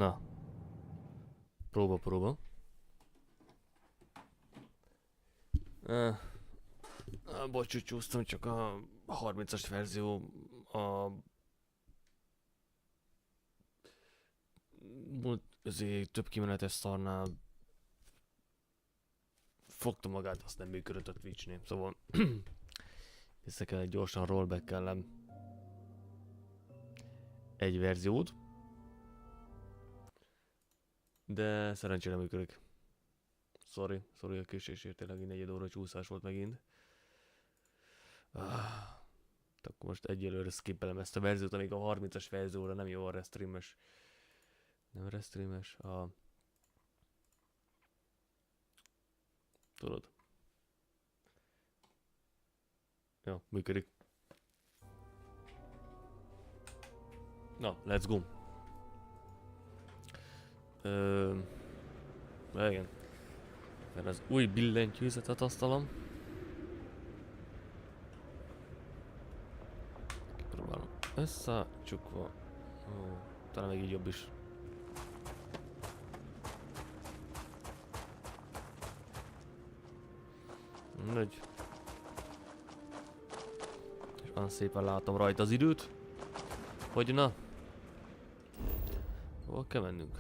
Na. Próba. Bocs, csúsztam, csak a 30-as verzió azért több kimenetes szarnál fogta magát, azt nem működött a Twitch-nél, szóval vissza kellett gyorsan rollback-kellem egy verziót, de szerencsére működik. Sorry a késésért, tényleg 4 óra csúszás volt megint. Akkor most egyelőre skippelem ezt a verziót, amíg a 30-as verzióra nem jó a restreames. Nem restreames, tudod. Jó, működik. Na, let's go. Igen. Mert az új billentyűzetet asztalom. Próbálom összecsukva. Talán még így jobb is. Mindegy. És olyan szépen látom rajta az időt. Hogy na? Hol kell mennünk?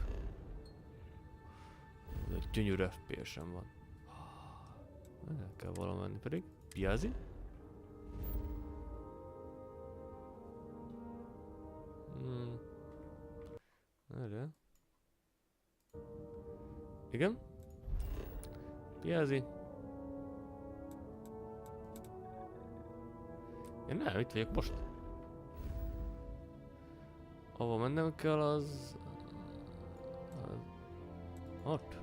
Ez egy gyönyörű FPS-em van. El kell valami menni pedig. Piázi? Erre. Igen? Piázi? Én nem, itt vagyok most. Ahova mennem kell az... Ott.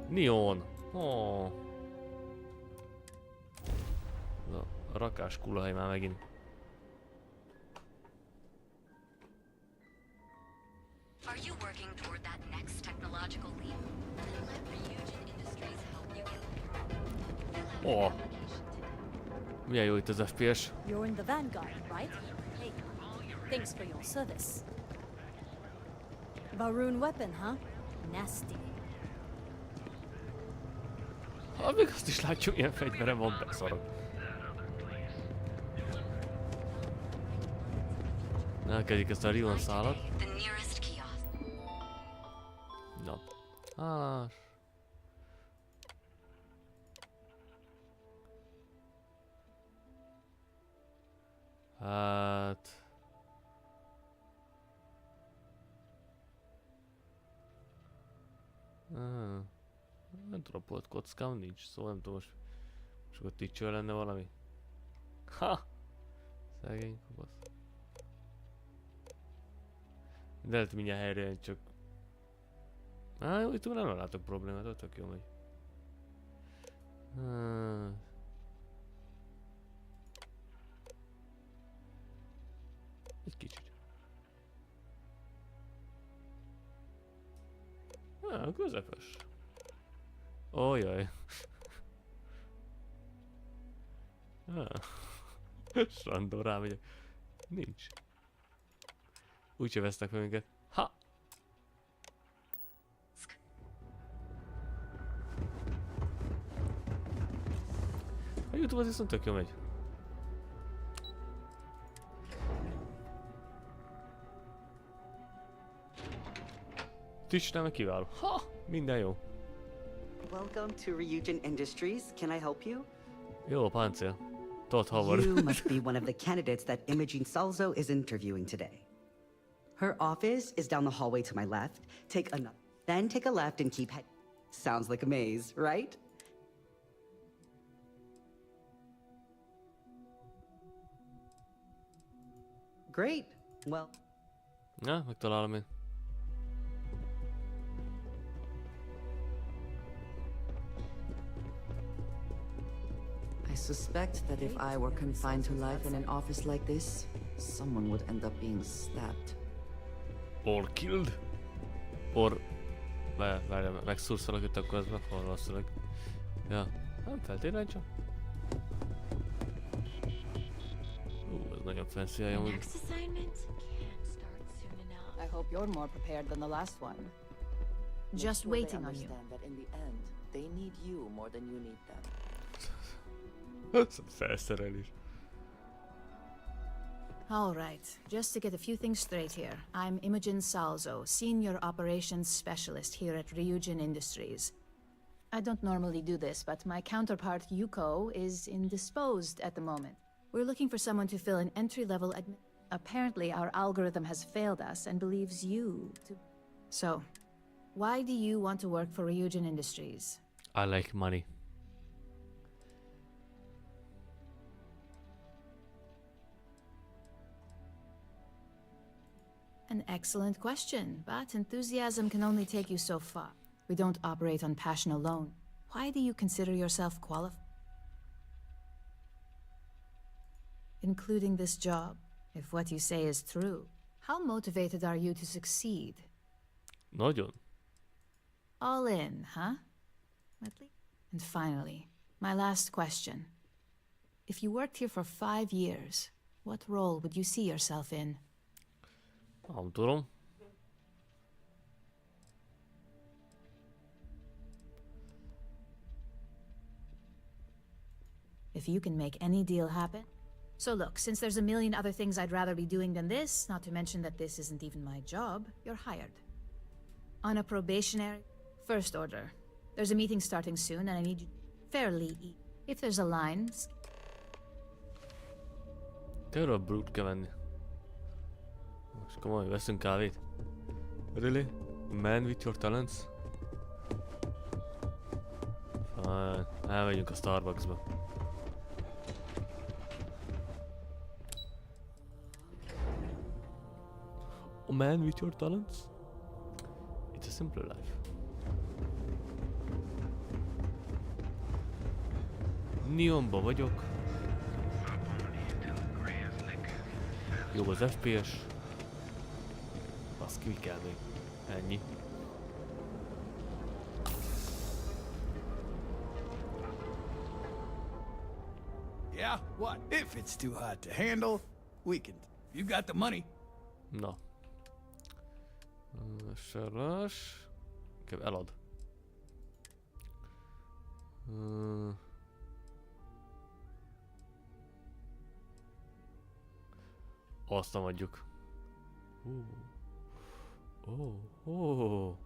Neon. Oh. A rakás kulahely már megint. Are you working toward that next technological leap? Let Ryujin Industries help you. Oh. Milyen jó itt az FPS. You're in the vanguard, right? Hey, thanks for your service. Varun weapon, huh? Nasty. Ha még azt is látjuk, ilyen fegyverem van, beszarok. Elkezdjük ezt a Rion szálat. Na. Hálás. Hát... Nem dropolt kockám, nincs, szóval nem tudom most akkor ticső lenne valami. Ha! Szegény kopasz. De lehet mindjárt helyre jön, csak... Jó, itt nem látok problémát, ott tök jó megy. Egy kicsit. Közepes. Ojjaj. Sandor rámegyek. Nincs. Úgyse vesznek fel minket. Ha! A YouTube az viszont tök jó megy. Twitch-nál meg kiváló. Ha! Minden jó. Welcome to Ryujin Industries. Can I help you? Jó, páncél. Todd Howard. You must be one of the candidates that Imogene Salzo is interviewing today. Her office is down the hallway to my left. Then take a left and keep heading. Sounds like a maze, right? Great. Well. Na, megtalálom én. I suspect that if I were confined to life in an office like this, someone would end up being stabbed. Or killed? Or... Várjál, megszúrsz valakit, akkor az meghal valószínűleg. Ja, nem feltétlenül csak. nagyon fancy The amúgy. next assignment can't start soon enough. I hope you're more prepared than the last one. Make Just sure they waiting on you. understand that in the end, they need you more than you need them. Felszerelés. All right, just to get a few things straight here. I'm Imogen Salzo, Senior Operations Specialist here at Ryujin Industries. I don't normally do this, but my counterpart Yuko is indisposed at the moment. We're looking for someone to fill an entry-level admin. Apparently, our algorithm has failed us and believes you to... So, why do you want to work for Ryujin Industries? I like money. An excellent question, but enthusiasm can only take you so far. We don't operate on passion alone. Why do you consider yourself qualified? Including this job, if what you say is true. How motivated are you to succeed? Nagyon. All in, huh? At least. And finally, my last question. If you worked here for 5 years, what role would you see yourself in? Nem tudom. If you can make any deal happen. So look, since there's a million other things I'd rather be doing than this, not to mention that this isn't even my job, you're hired. On a probationary... First order. There's a meeting starting soon and I need you fairly... If there's a line... Körül brute kell venni. Most komoly, veszünk kávét? Really? Man with your talents? Fine. Elmegyünk a Starbucksba. A man with your talents? It's a simple life. Neonba vagyok. Jó az FPS. Azt ki kell még. Ennyi. Yeah? What? If it's too hot to handle, we can... You got the money. Na. Soros. Elad. Azt nem adjuk. Oh.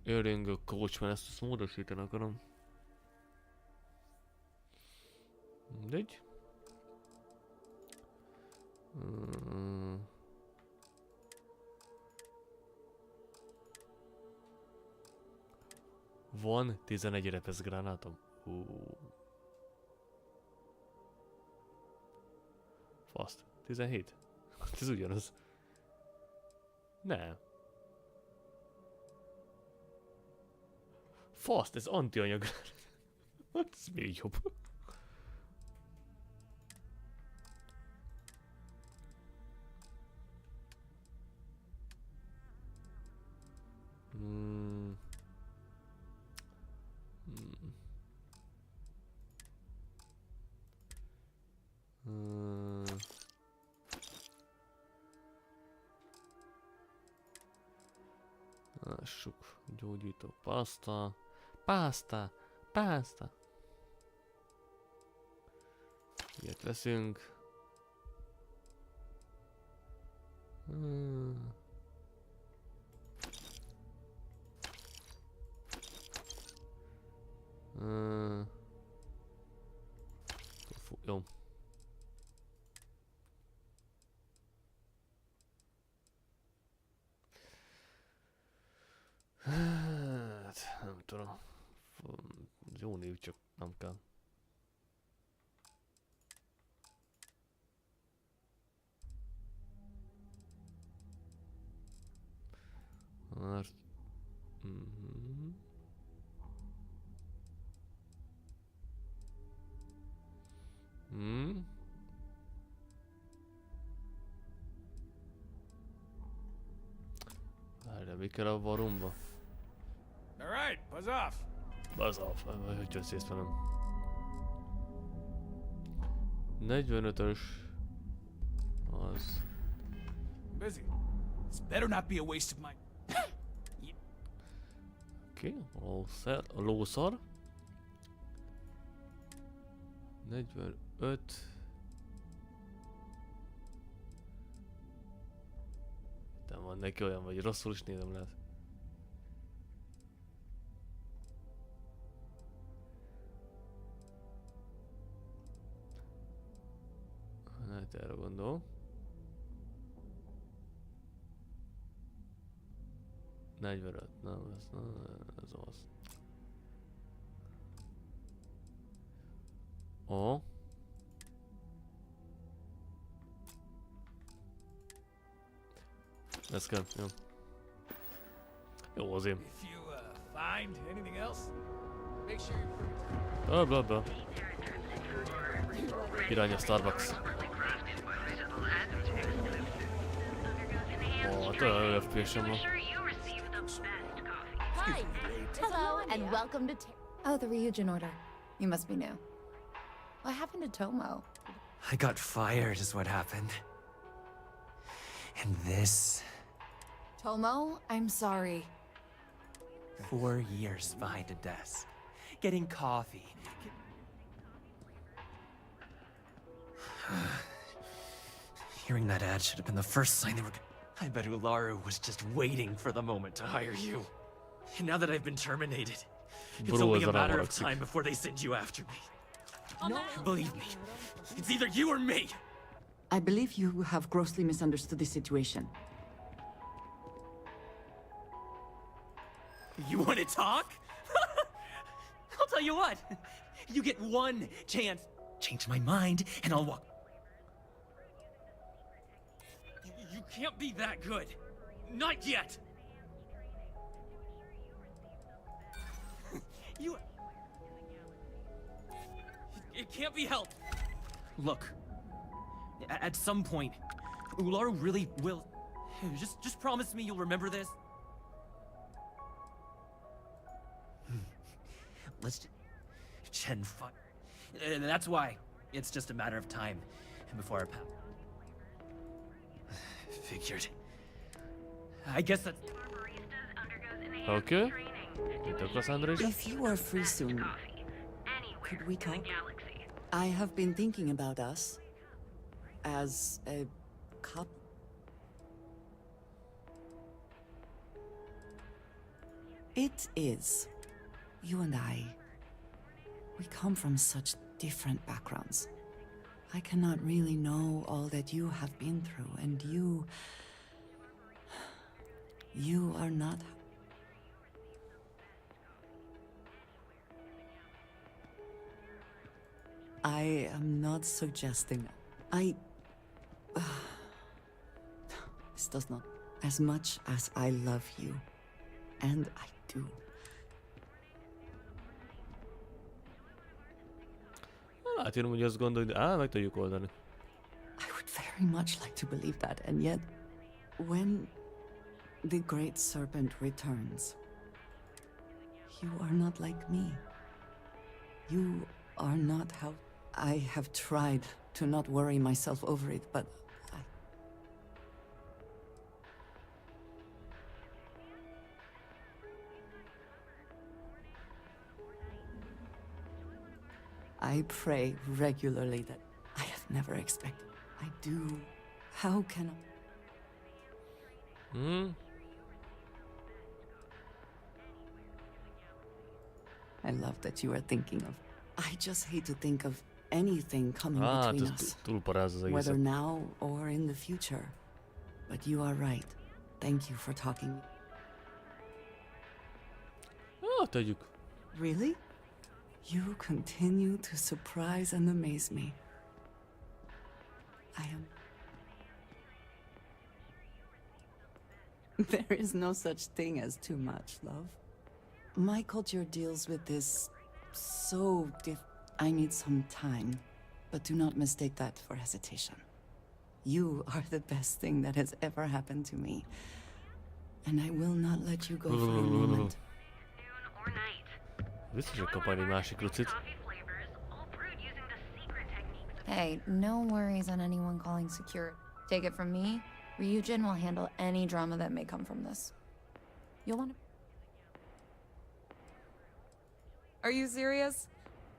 Öröngő coach, mert ezt módosítani akarom. Mindegy. Van 11 repesz gránátom. Faszt. 17? Ez ugyanaz. Nem. Faszt, ez antianyag. Ez még jobb. Lássuk, gyógyító paszta. Pászta. Ilyet veszünk. Jó. Hát, nem tudom. Jó név, csak nem kell. Mert... Mi kell a varumba? All right, buzz off. Az hogy jössz ész velem. 45-ös. Az. Busy. This better not be a waste of my... Oké, a lószar. 45. Nem van neki olyan, vagy rosszul is nézem lehet. Hát erre gondol. 45, nem, ez az. Ó. Ez kell, jó. Jó azért. If you find anything else, make sure you're... Bla bla. Irány a Starbucks. Ó, hát olyan FPS-em van. Hi. Hello, and welcome to. Oh, the Ryujin order. You must be new. What happened to Tomo? I got fired is what happened. And this... Tomo, I'm sorry. 4 years behind a desk. Getting coffee. Hearing that ad should have been the first sign they were... I bet Ularu was just waiting for the moment to hire you. And now that I've been terminated, it's only a matter of time before they send you after me. No, believe me, it's either you or me. I believe you have grossly misunderstood the situation. You want to talk? I'll tell you what. You get one chance. Change my mind, and I'll walk. You can't be that good. Not yet. You... It can't be helped. Look, at some point, Ularu really will... Just promise me you'll remember this. Let's... Chen fuck. That's why. It's just a matter of time before our path... Figured. I guess that's... Okay. If you are free soon, could we talk? I have been thinking about us as a couple. It is. You and I. We come from such different backgrounds. I cannot really know all that you have been through, and you are not... I am not suggesting... This does not... As much as I love you, and I do. Hát én úgy azt gondolom, hogy meg tudjuk oldani. I would very much like to believe that, and yet, when the Great Serpent returns, you are not like me. You are not how... I have tried to not worry myself over it, but I pray regularly that I have never expected. I do. How can I... I love that you are thinking of... I just hate to think of anything coming between us. Whether now or in the future. But you are right. Thank you for talking. Tegyük. Really? You continue to surprise and amaze me. I am... There is no such thing as too much, love. My culture deals with this so I need some time, but do not mistake that for hesitation. You are the best thing that has ever happened to me. and I will not let you go for a moment. Biztos, hogy kap egy másik lucit. Hey, no worries on anyone calling security. Take it from me, Ryujin will handle any drama that may come from this. You'll want to... Are you serious?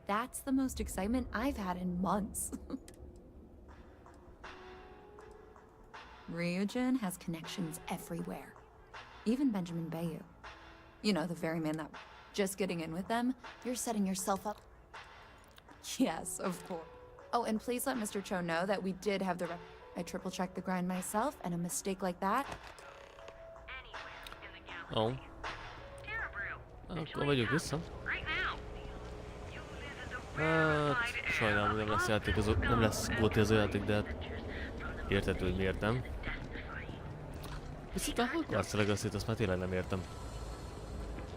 That's the most excitement I've had in months. Ryujin has connections everywhere. Even Benjamin Bayou. You know, the very man that... Just getting in with them, you're setting yourself up. Yes, of course. Oh, and please let Mr. Cho know that we did have the... I triple-checked the grind myself, and a mistake like that... Oh. Akkor vagyok vissza. Hát, sajnálom, nem lesz játék, nem lesz góti ez a játék, de hát érthető, hogy miért nem. Viszont a Hogwarts Legacy-t azt már tényleg nem értem.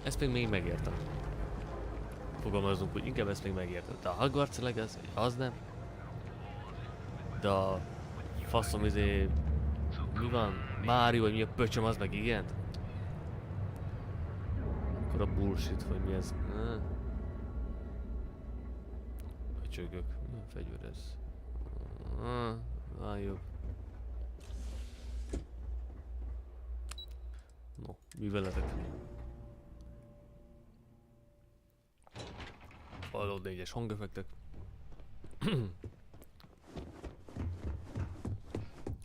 Ezt még megértem. Fogalmazunk, hogy inkább ezt még megértem. De a Hogwarts Legacy, az nem. De a faszom mi van? Mario, vagy mi a pöcsöm, az meg igen? Akkor a bullshit, hogy mi ez? Pöcsögök. Milyen fegyver ez? Van jobb. No, mi veletek? Fallout 4-es hangeffektek.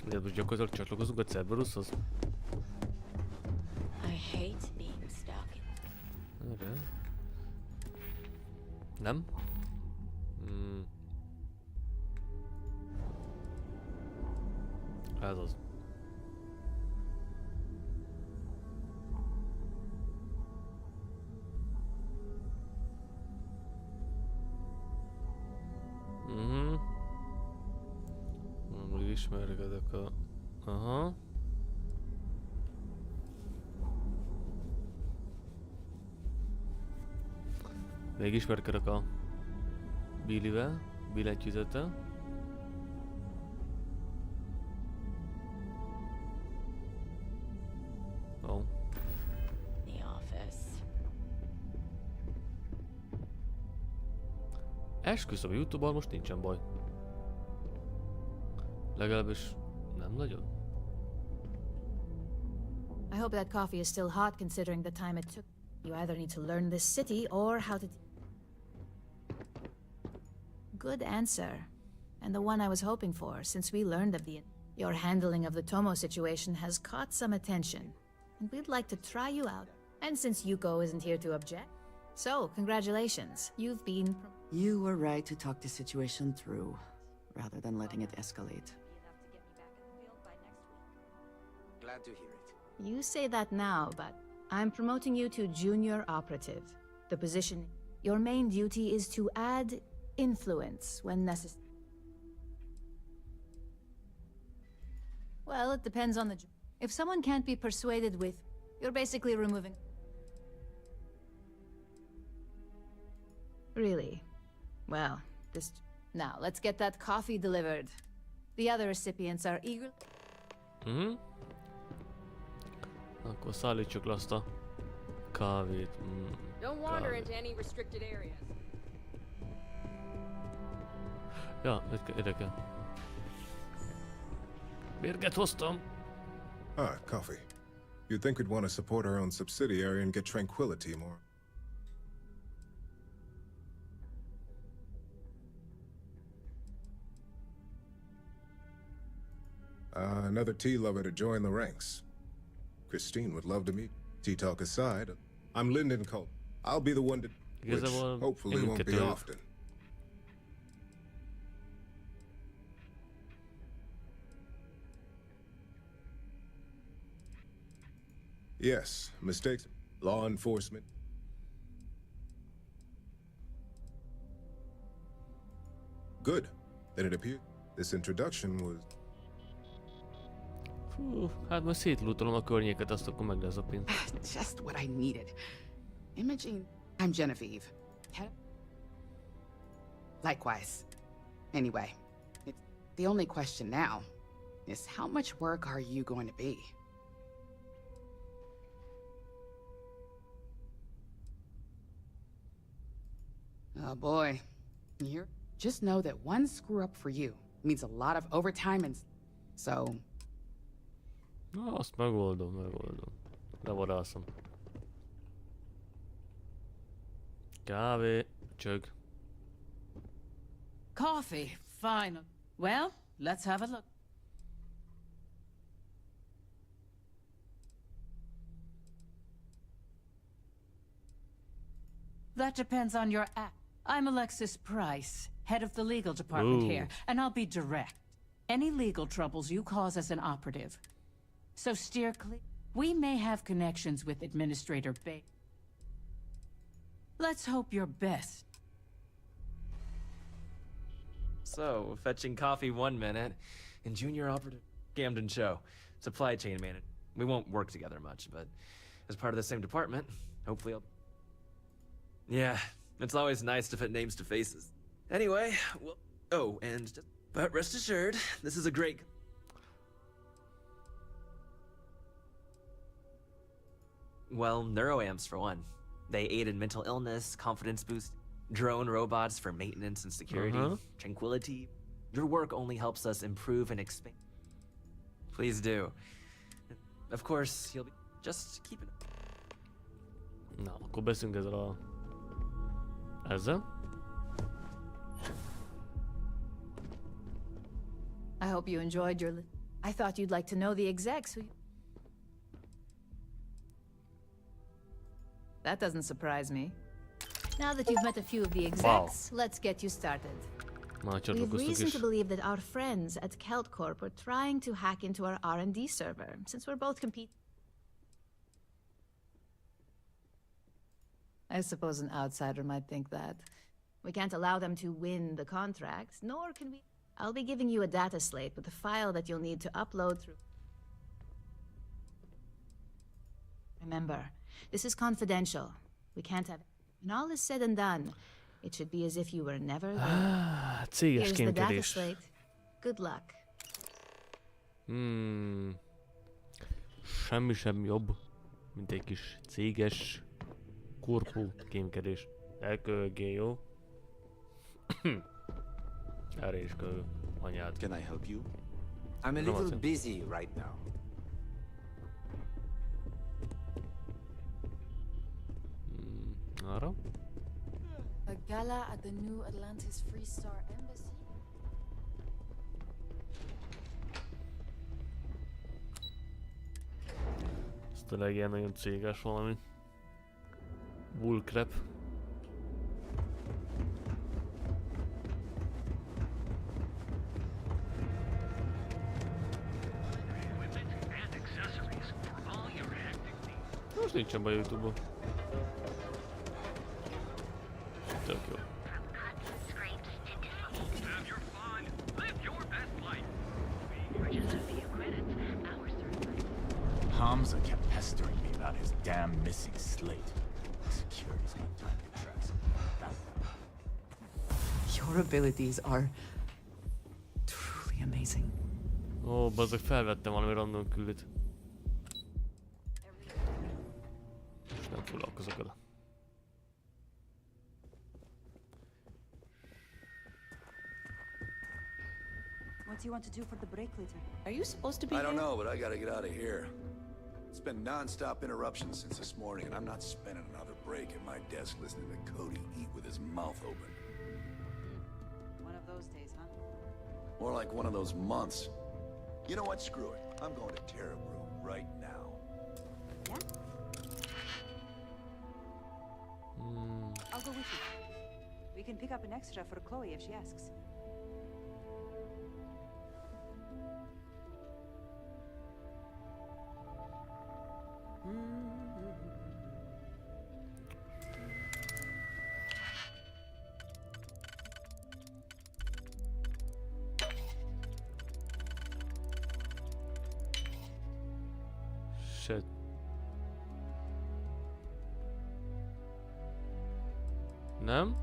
De most gyakorlatilag csatlakozunk a Cerberushoz. I hate being stuck in... Okay. Nem? Ez az. Ismerkedek a... Aha. Még ismerkedek a Billyvel, billentyűzettel. Oh. The office. Esküszöm, a YouTube-al most nincsen baj. Legalábbis nem nagyon. I hope that coffee is still hot considering the time it took. You either need to learn this city or how to... Good answer. And the one I was hoping for, since we learned of the... Your handling of the Tomo situation has caught some attention. And we'd like to try you out. And since Yuko isn't here to object... So, congratulations. You've been... You were right to talk the situation through, rather than letting it escalate. Glad to hear it. You say that now, but I'm promoting you to junior operative. The position... Your main duty is to add influence when necessary. Well, it depends on the... If someone can't be persuaded with... You're basically removing... Really? Well, this... Now, let's get that coffee delivered. The other recipients are eager... Akkor szállítsuk le azt a kávét. Don't wander into any restricted areas. Ja, érdekel. Mérget hoztam. Ah, coffee. You'd think we'd want to support our own subsidiary and get tranquility more. Another tea lover to join the ranks. Christine would love to meet. Tea talk aside, I'm Lyndon Cole. I'll be the one to... Which hopefully won't be often. Yes, mistakes, law enforcement. Good. Then it appeared this introduction was... Fú, hát most szétlútolom a környéket, azt akkor meg lesz a pénz. Just what I needed. Imaging... I'm Genevieve. Likewise. Anyway, the only question now is how much work are you going to be? Oh boy. You're... Just know that one screw up for you means a lot of overtime and... So... Na, azt megoldom. Levadászom. Kávé, csög. Coffee, fine. Well, let's have a look. That depends on your act. I'm Alexis Price, head of the legal department here, and I'll be direct. Any legal troubles you cause as an operative. So steer clear. We may have connections with Administrator Bay. Let's hope your best. So, fetching coffee 1 minute, and junior operative Camden Show, supply chain manager. We won't work together much, but as part of the same department, hopefully I'll... Yeah, it's always nice to put names to faces. Anyway, well... Oh, and... But rest assured, this is a great... Well, neuroamps for one. They aid in mental illness, confidence boost, drone robots for maintenance and security, tranquility. Your work only helps us improve and expand. Please do. Of course, you'll be... Just keep it... Na, akkor beszélünk ezzel a... Ezzel? I hope you enjoyed your... I thought you'd like to know the execs who... That doesn't surprise me. Now that you've met a few of the execs, let's get you started. We have reason to believe that our friends at Kelt Corp are trying to hack into our R&D server, since we're both competing. I suppose an outsider might think that. We can't allow them to win the contract, nor can we... I'll be giving you a data slate with a file that you'll need to upload through... Remember, this is confidential. We can't have... When all is said and done, it should be as if you were never there. Here's the data slate. Good luck. Semmi sem jobb, mint egy kis céges korpó kémkedés. Elkölgé, jó? Erre is kölyök, anyád. Can I help you? I'm a little busy right now. Arra? A gala at the New Atlantis Free Star Embassy? Ez tényleg ilyen nagyon céges valami. Bullcrap. Most nincsen baj YouTube-on. Tök jó. Hamza kept pestering me about his damn missing slate. Security's got time to track Your abilities are truly amazing. Ó, bazzak, felvettem valami random küldit. És nem foglalkozok oda. What do you want to do for the break later? Are you supposed to be I don't know, but I gotta get out of here. It's been non-stop interruptions since this morning, and I'm not spending another break at my desk listening to Cody eat with his mouth open. One of those days, huh? More like one of those months. You know what? Screw it. I'm going to Terra Brew right now. Yeah? I'll go with you. We can pick up an extra for Chloe if she asks. Shit. Nem?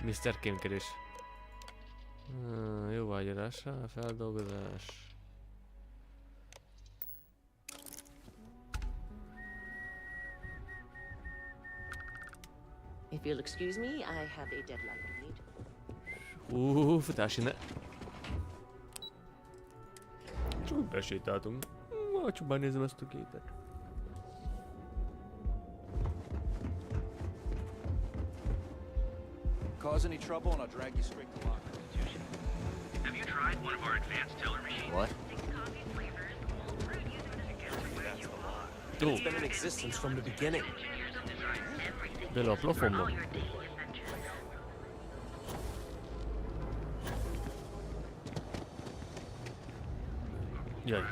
Mr. Kémkedés. Jóvágyarásra, feldolgozás. If you'll excuse me, I have a deadline to meet. Futás innen. Csak besétáltunk. Csak benézem ezt a képet. Cause any trouble and I'll drag you straight to locker. Have you tried one of our advanced teller machines? What? It's been in existence from the beginning. Bele a plafonban. Jaj.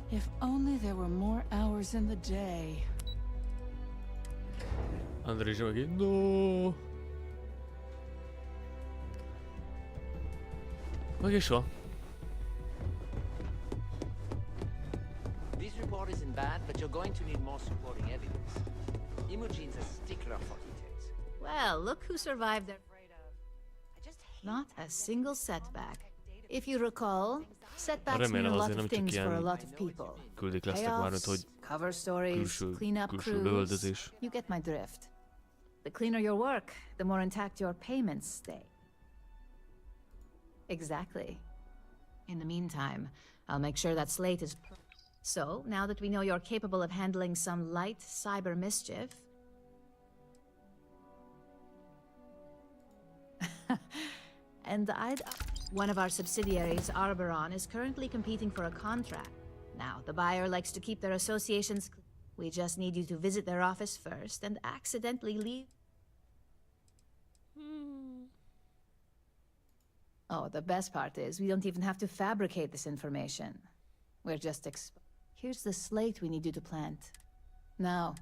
If only there were more hours in the day. Andrei is megint. No. Meg is van. This report isn't bad, but you're going to need more supporting evidence. Imogene's a stickler for details. Well, look who survived their... Not a single setback. If you recall, setbacks mean a lot of things for a lot of people. Payoffs, cover stories, cleanup crews. You get my drift. The cleaner your work, the more intact your payments stay. Exactly. In the meantime, I'll make sure that slate is... So, now that we know you're capable of handling some light cyber mischief... And one of our subsidiaries, Arboron, is currently competing for a contract. Now, the buyer likes to keep their associations... We just need you to visit their office first and accidentally leave... Oh, the best part is, we don't even have to fabricate this information. We're just Here's the slate we need you to plant. Now.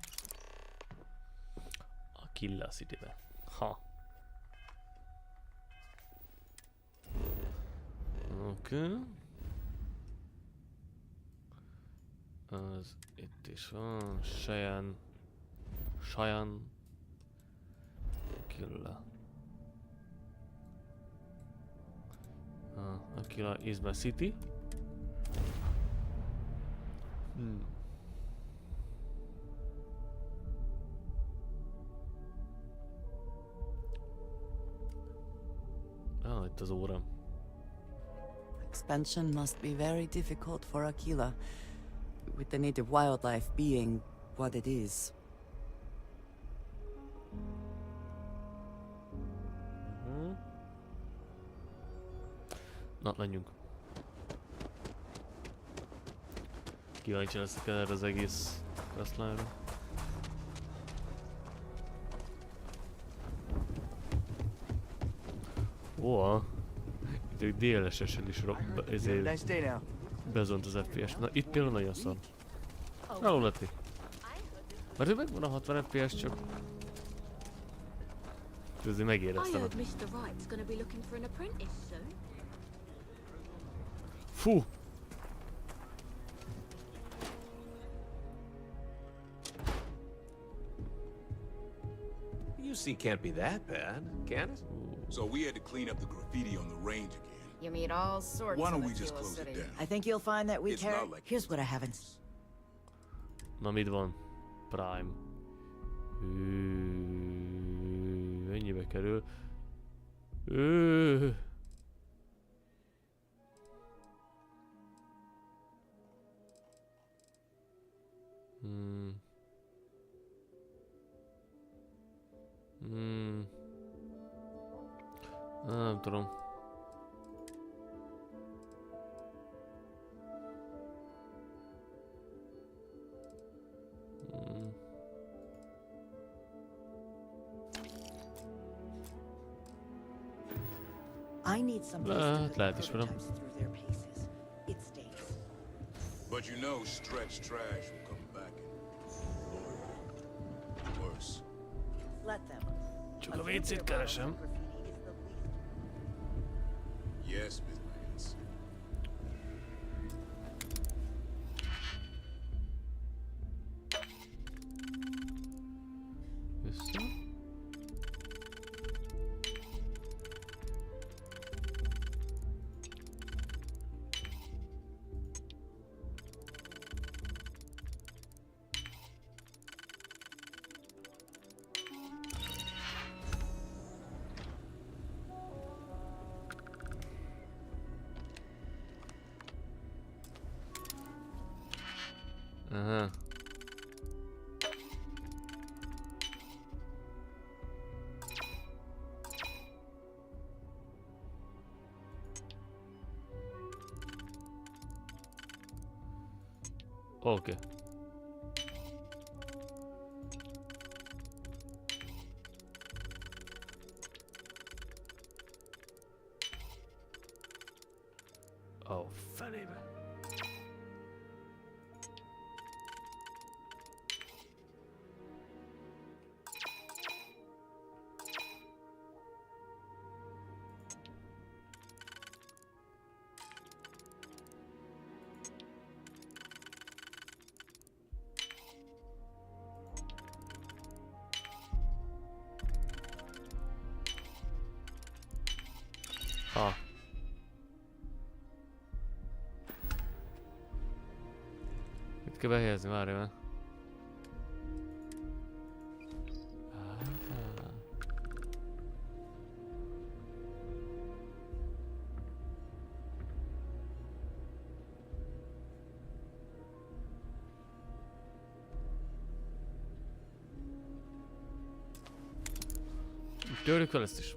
A Killa City-be. Ha. Oké. Az itt is van. Cheyenne. Killa. Killa is my city. Itt az óra. Expansion must be very difficult for Aquila, with the native wildlife being what it is. Na, menjünk. Kíváncsi leszek erre az egész questline-ra. Ó, itt egy DLSS-en is bezont az FPS. Na, itt például nagyon szar. Alul leti. Mert ő megvan a 60 FPS, csak... Ezért megéreztem. Fú! UC can't be that bad, can it? So we had to clean up the graffiti on the range again. You meet all sorts. Why don't we just close it down? I think you'll find that we It's care. not like Here's what I haven't. Na, mit van? Prime. Ennyibe kerül. Nem tudom. I need some lehet ismerem. But you know stretch trash will come back and worse. Let them. Csak a WC-t keresem. Yes, Miss Lance. Oké. Ó, felébe. Ha. Itt kell behelyezni, várjál már. Törjük fel ezt is.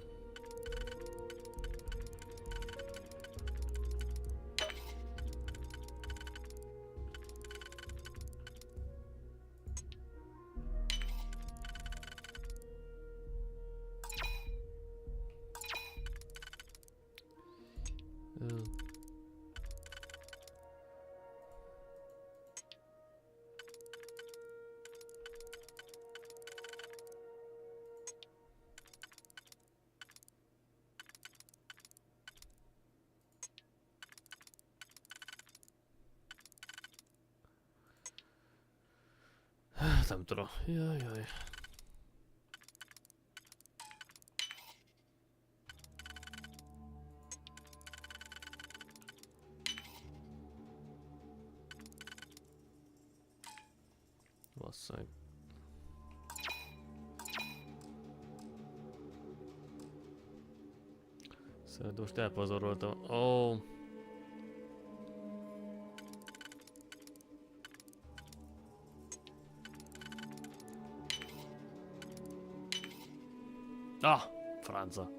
Nem tudom. Jaj. Basszeg. Szóval most elpazaroltam. Ó. Ah, franca.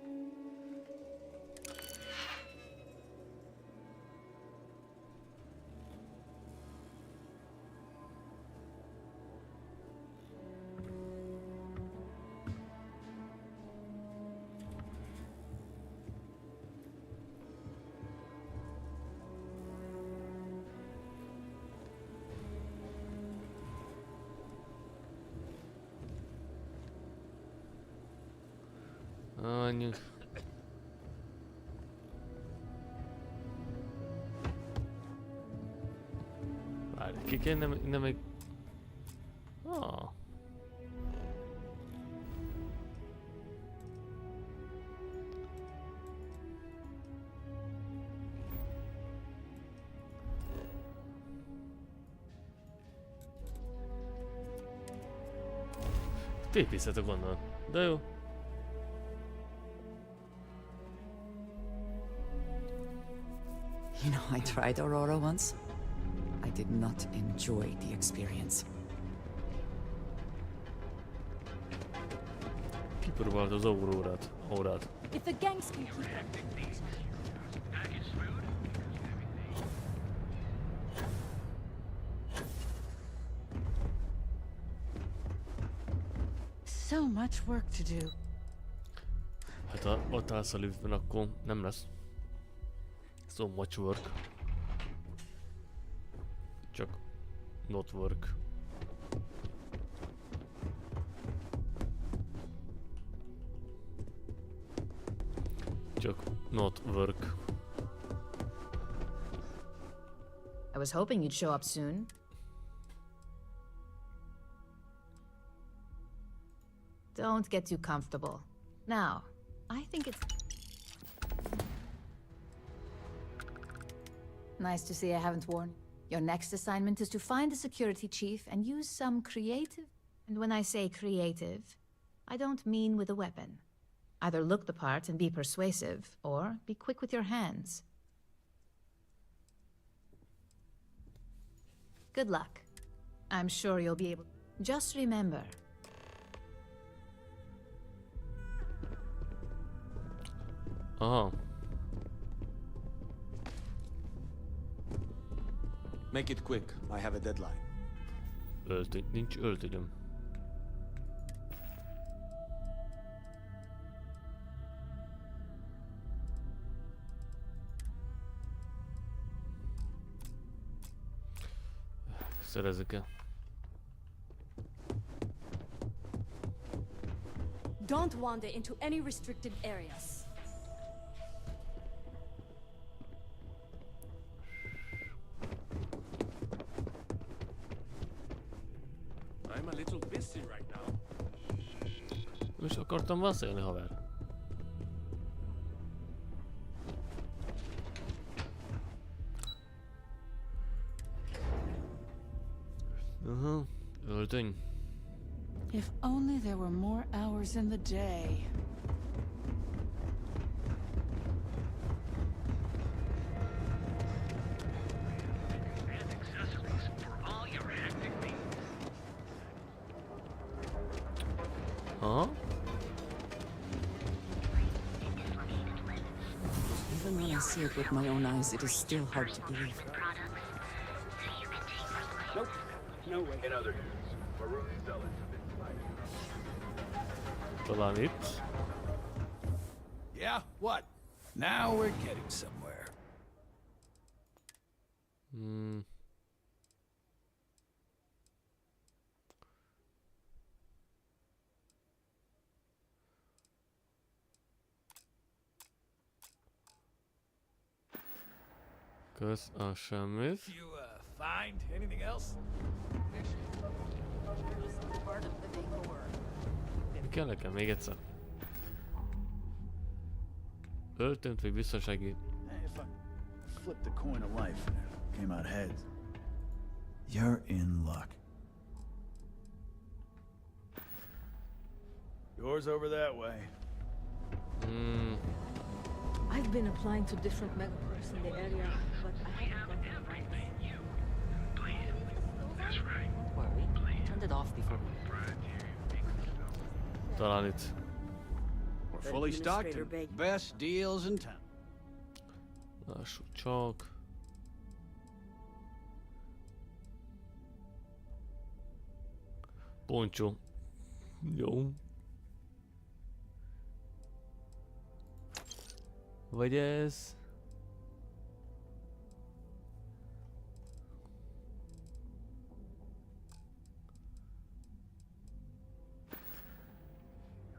Menjünk. Várj, ki kéne innen még... Ah. Tépészhetek onnan, de jó. You know, I tried Aurora once. I did not enjoy the experience. Kipróbált az órát. If the gangs can keep So much work to do. Hát ha ott állsz a liftben, akkor nem lesz. So much work. Csak not work. Csak not work. I was hoping you'd show up soon. Don't get too comfortable. Now, I think it's... Nice to see I haven't warned. Your next assignment is to find the security chief and use some creative... And when I say creative, I don't mean with a weapon. Either look the part and be persuasive, or be quick with your hands. Good luck. I'm sure you'll be able... Just remember... Aha. Make it quick. I have a deadline. Öltöny, nincs öltönyöm. Szerezzük-e? Don't wander into any restricted areas. I'm a little busy right now. Nem is akartam beszélni, haver. Öltöny. If only there were more hours in the day. And accessories for all your hectic needs. Huh? Even when I see it with my own eyes, it is still hard to believe. Nope. No way. In other news, Maroon's sellers have been flagged. Talán itt. Yeah, what? Now we're getting somewhere. Kösz a semmit. You find anything else? Mi kell nekem még egyszer? Öltönyt vagy biztonsági? Hey, if I flipped the coin of life and it came out heads, you're in luck. Yours over that way. I've been applying to different megacorps in the area, but I haven't gotten the right. That's right. Don't worry. Turned it off before we... Talán itt. We're fully stocked and best deals in town. Lássuk csak. Poncsó. Jó. Vagy ez...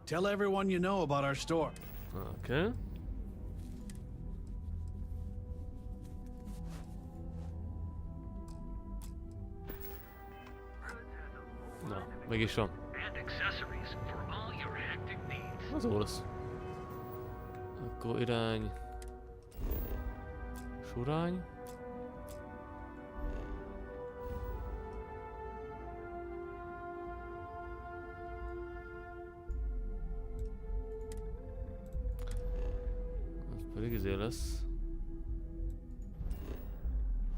Tell everyone you know about our store. Okay. Na, meg is van. And accessories for all your hectic needs. Az olasz. Akkor irány. Surány. Az pedig izé lesz.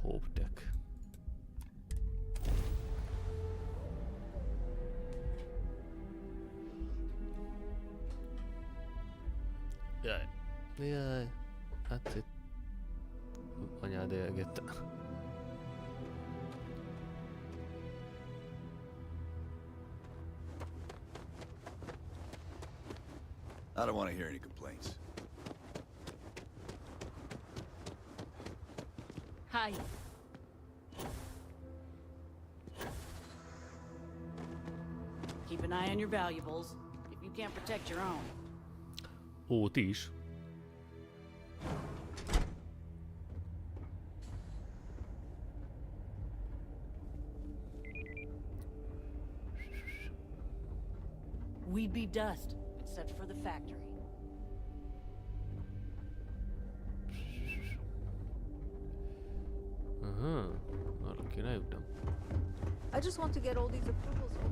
Hope-tech. Jaj. Jaj. Hát itt... Anyád élgette. I don't want to hear any complaints. Hi. Keep an eye on your valuables if you can't protect your own. Ó, ti is. We'd be dust, except for the factory. Aha, arra kéne jutnom. I just want to get all these approvals over.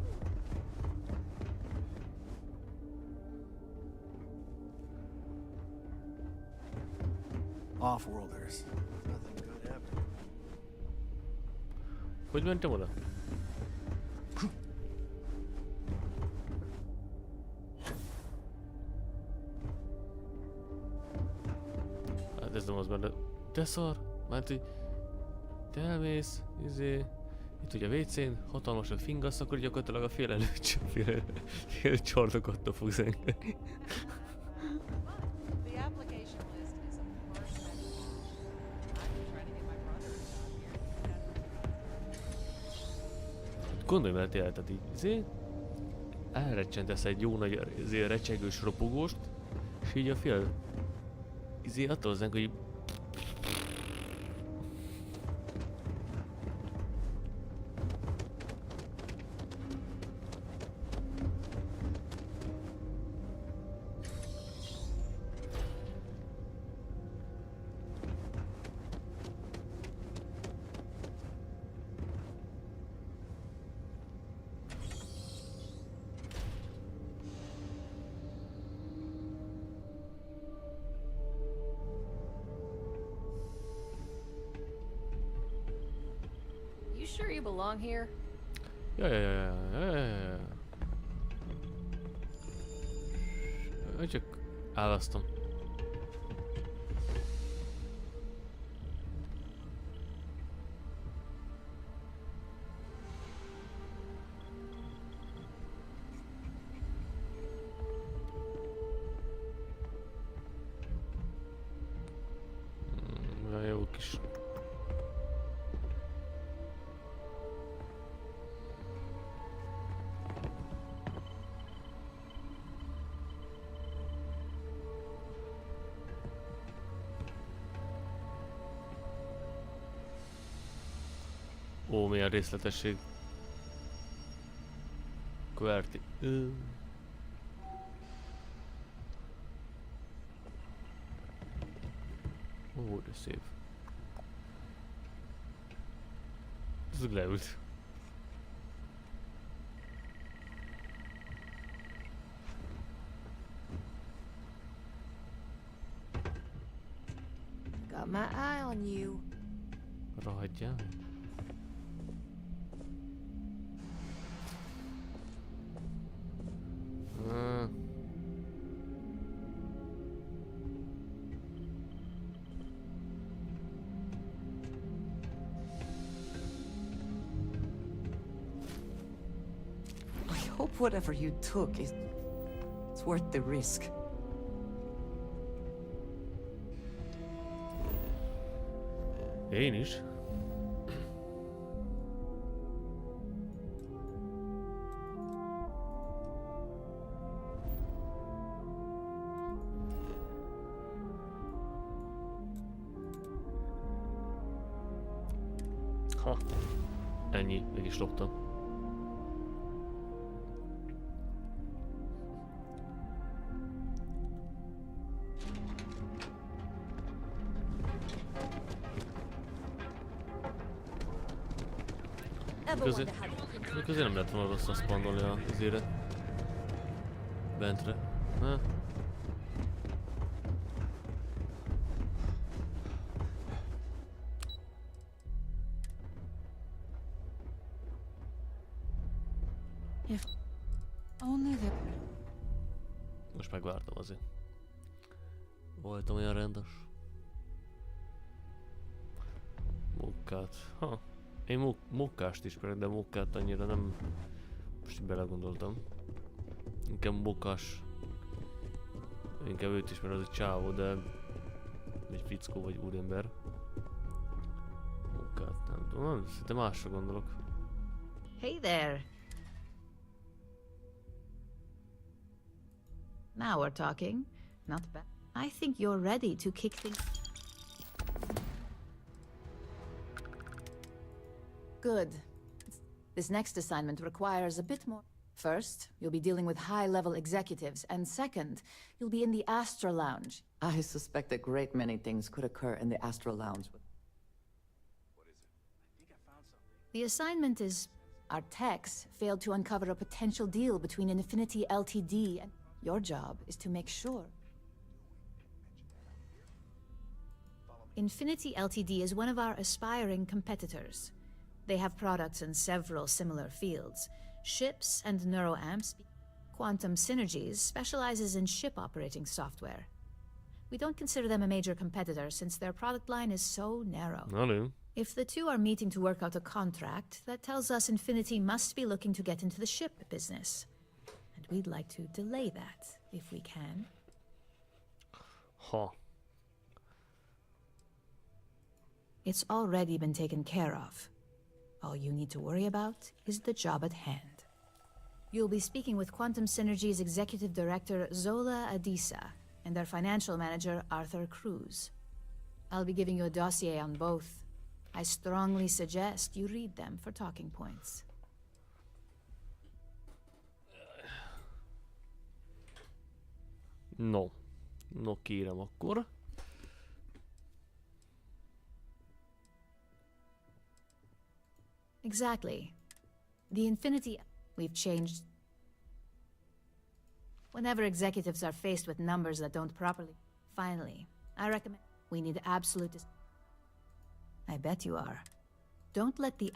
Off-worlders. Nothing good happened. Hogy mentem oda? Hát ez nem az benne. De szar! Mert így... Te elmész, itt ugye a WC-n, hatalmas a fingasz, akkor gyakorlatilag a fél csarnokot fogsz engedni. Gondolj mert tehát így elrecsentesz egy jó nagy recsegős ropogóst, és így a fél attól hozzánk, hogy Sure you belong here? Ja. Csak álasztom. Jó kis. Ó, milyen részletesség. QWERTY. Ó, de szép. Ez leült. Got my eye on you. Rohadjál. I hope whatever you took is it's worth the risk. Én is. Ha. Ennyi, meg is loptam. Közé nem lehet volna rosszra spannolni az éret. Bentre. Ha? Most megvártam azért. Voltam olyan rendes. Mukkát. Ha. Én mokkást ismerek, de mokkát annyira nem... Most belegondoltam. Inkább mokkás. Inkább őt ismer, az egy csávó, de... Egy fickó vagy úriember. Mokkát, nem tudom, szinte másra gondolok. Hey there! Now we're talking. Not bad. I think you're ready to kick things... Good. This next assignment requires a bit more. First, you'll be dealing with high-level executives, and second, you'll be in the Astro Lounge. I suspect a great many things could occur in the Astro Lounge. The assignment is... Our techs failed to uncover a potential deal between Infinity Ltd. and... Your job is to make sure. Infinity Ltd. Is one of our aspiring competitors. They have products in several similar fields. Ships and neuroamps. Quantum Synergies specializes in ship operating software. We don't consider them a major competitor since their product line is so narrow. If the two are meeting to work out a contract, that tells us Infinity must be looking to get into the ship business. And we'd like to delay that, if we can. Ha. It's already been taken care of. All you need to worry about is the job at hand. You'll be speaking with Quantum Synergy's Executive Director, Zola Adisa, and their Financial Manager, Arthur Cruz. I'll be giving you a dossier on both. I strongly suggest you read them for talking points. No. No, kérem akkor. Exactly. The Infinity... We've changed. Whenever executives are faced with numbers that don't properly... Finally, I recommend... We need absolute... I bet you are. Don't let the...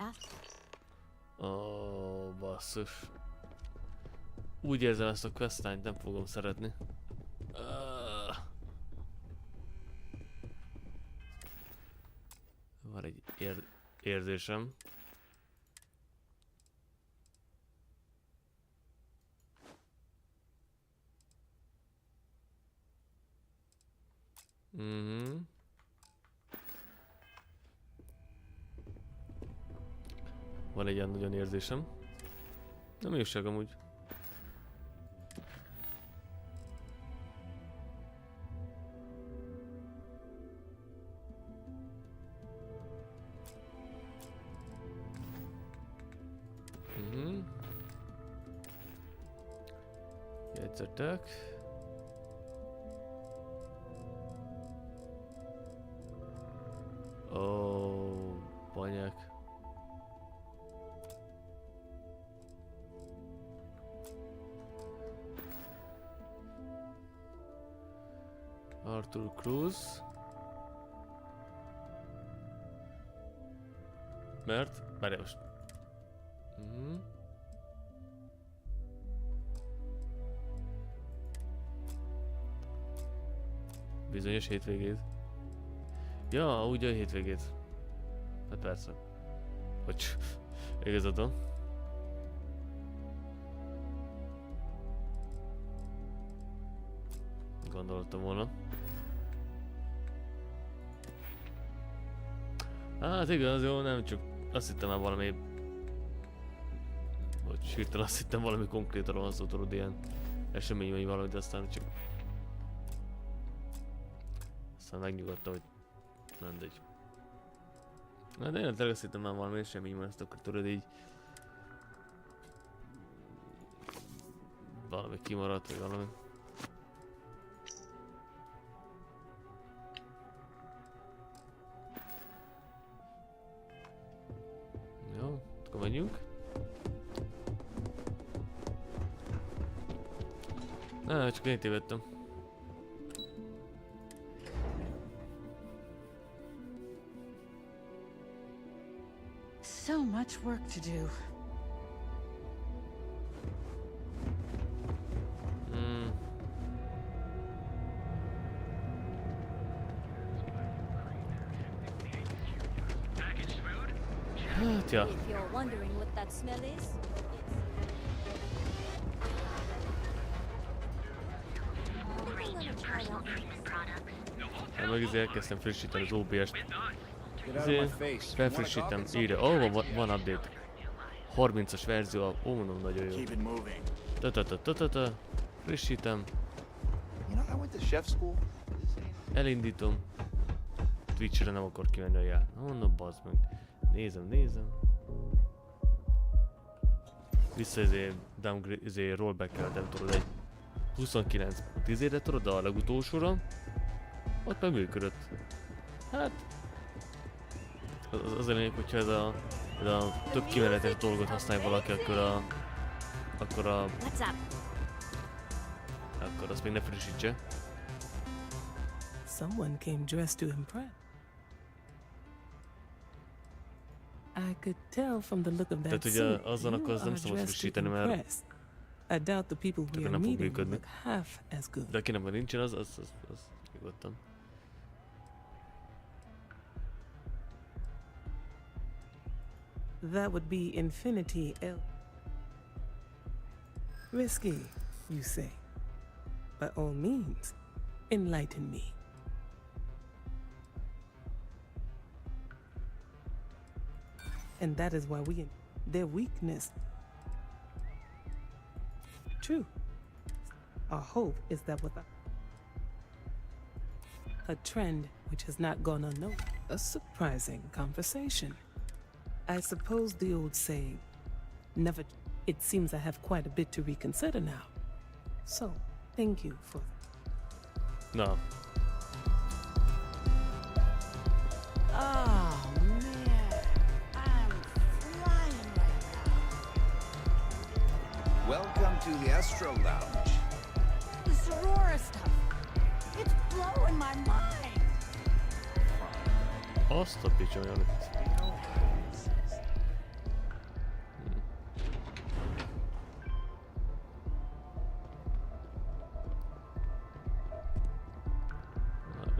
Oh, basszus. Úgy érzem, ezt a questline nem fogom szeretni. Van egy érzésem. Van egy ilyen nagyon érzésem. Nem jóság amúgy. Jegyzetek. Ó, banyák. Arthur Cruz. Mert? Várjál most. Bizonyos hétvégét. Ja, úgy a hétvégét. Hát persze. Hogy igazad van. Gondoltam volna. Hát igaz, jó, nem csak azt hittem már valami... Vagy hirtelen azt hittem valami konkrétan van szó, tudod, ilyen esemény vagy valami, de aztán csak... Aztán megnyugodtam, hogy mindegy. Na de én tényleg azt hittem már valami esemény van, ezt akkor tudod így... Valami kimaradt, vagy valami. Jó, akkor menjünk. Na, csak én tévedtem. So much work to do. Hát ja. If you're wondering what that smell is, Hát meg elkezdtem frissíteni az OBS-t. Felfrissítem, írja. Van update. 30-as verzió, mondom, nagyon jó. Frissítem. Elindítom. Twitch-re nem akar kimenni a jár. Mondom, bazd meg. Nézem. Vissza ezért rollback-eltem, tudod, egy 29-10-re, tudod, a legutolsóra. Ott meg működött. Hát... Az a lényeg, hogyha ez a több kimenetes dolgot használja valaki, akkor azt még ne frissítse. Someone came dressed to impress. I could tell from the look of that suit. Azzal akkor az nem szabad frissíteni, mert I doubt the people we are meeting look half as good. De akinek már nincsen, az nyugodtan. That would be infinity L. Risky, you say. By all means, enlighten me. And that is why their weakness. True. Our hope is that with a trend which has not gone unnoticed, a surprising conversation. I suppose the old saying, never. It seems I have quite a bit to reconsider now. So, thank you for that. No. Oh, man. I'm flying right now. Welcome to the Astro Lounge. This Aurora stuff. It's blowing my mind. Azt a picsolyat.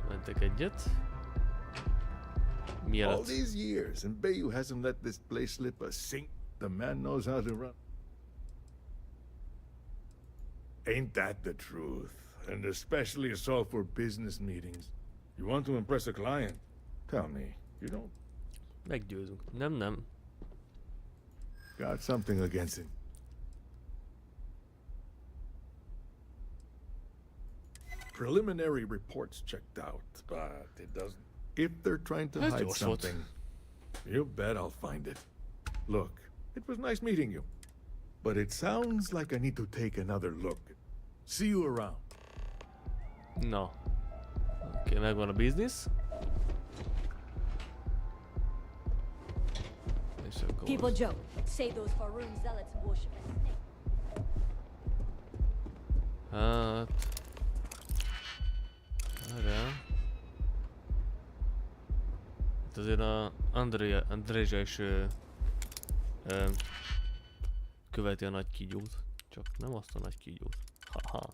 Mentek egyet. All these years, and Bayou hasn't let this place slip a sink. The man knows how to run. Ain't that the truth? And especially so for business meetings. You want to impress a client? Tell me, you don't. Meggyőzünk. Nem. Got something against him. Preliminary reports checked out, but it doesn't. If they're trying to hide something, you bet I'll find it. Look, it was nice meeting you, but it sounds like I need to take another look. See you around. No. Oké, megvan a biznisz. És akkor People joke, say those Faroon zealots worship a snake. hát... Várjál. Itt azért a Andrézsa is követi a nagy kígyót. Csak nem azt a nagy kígyót. Haha.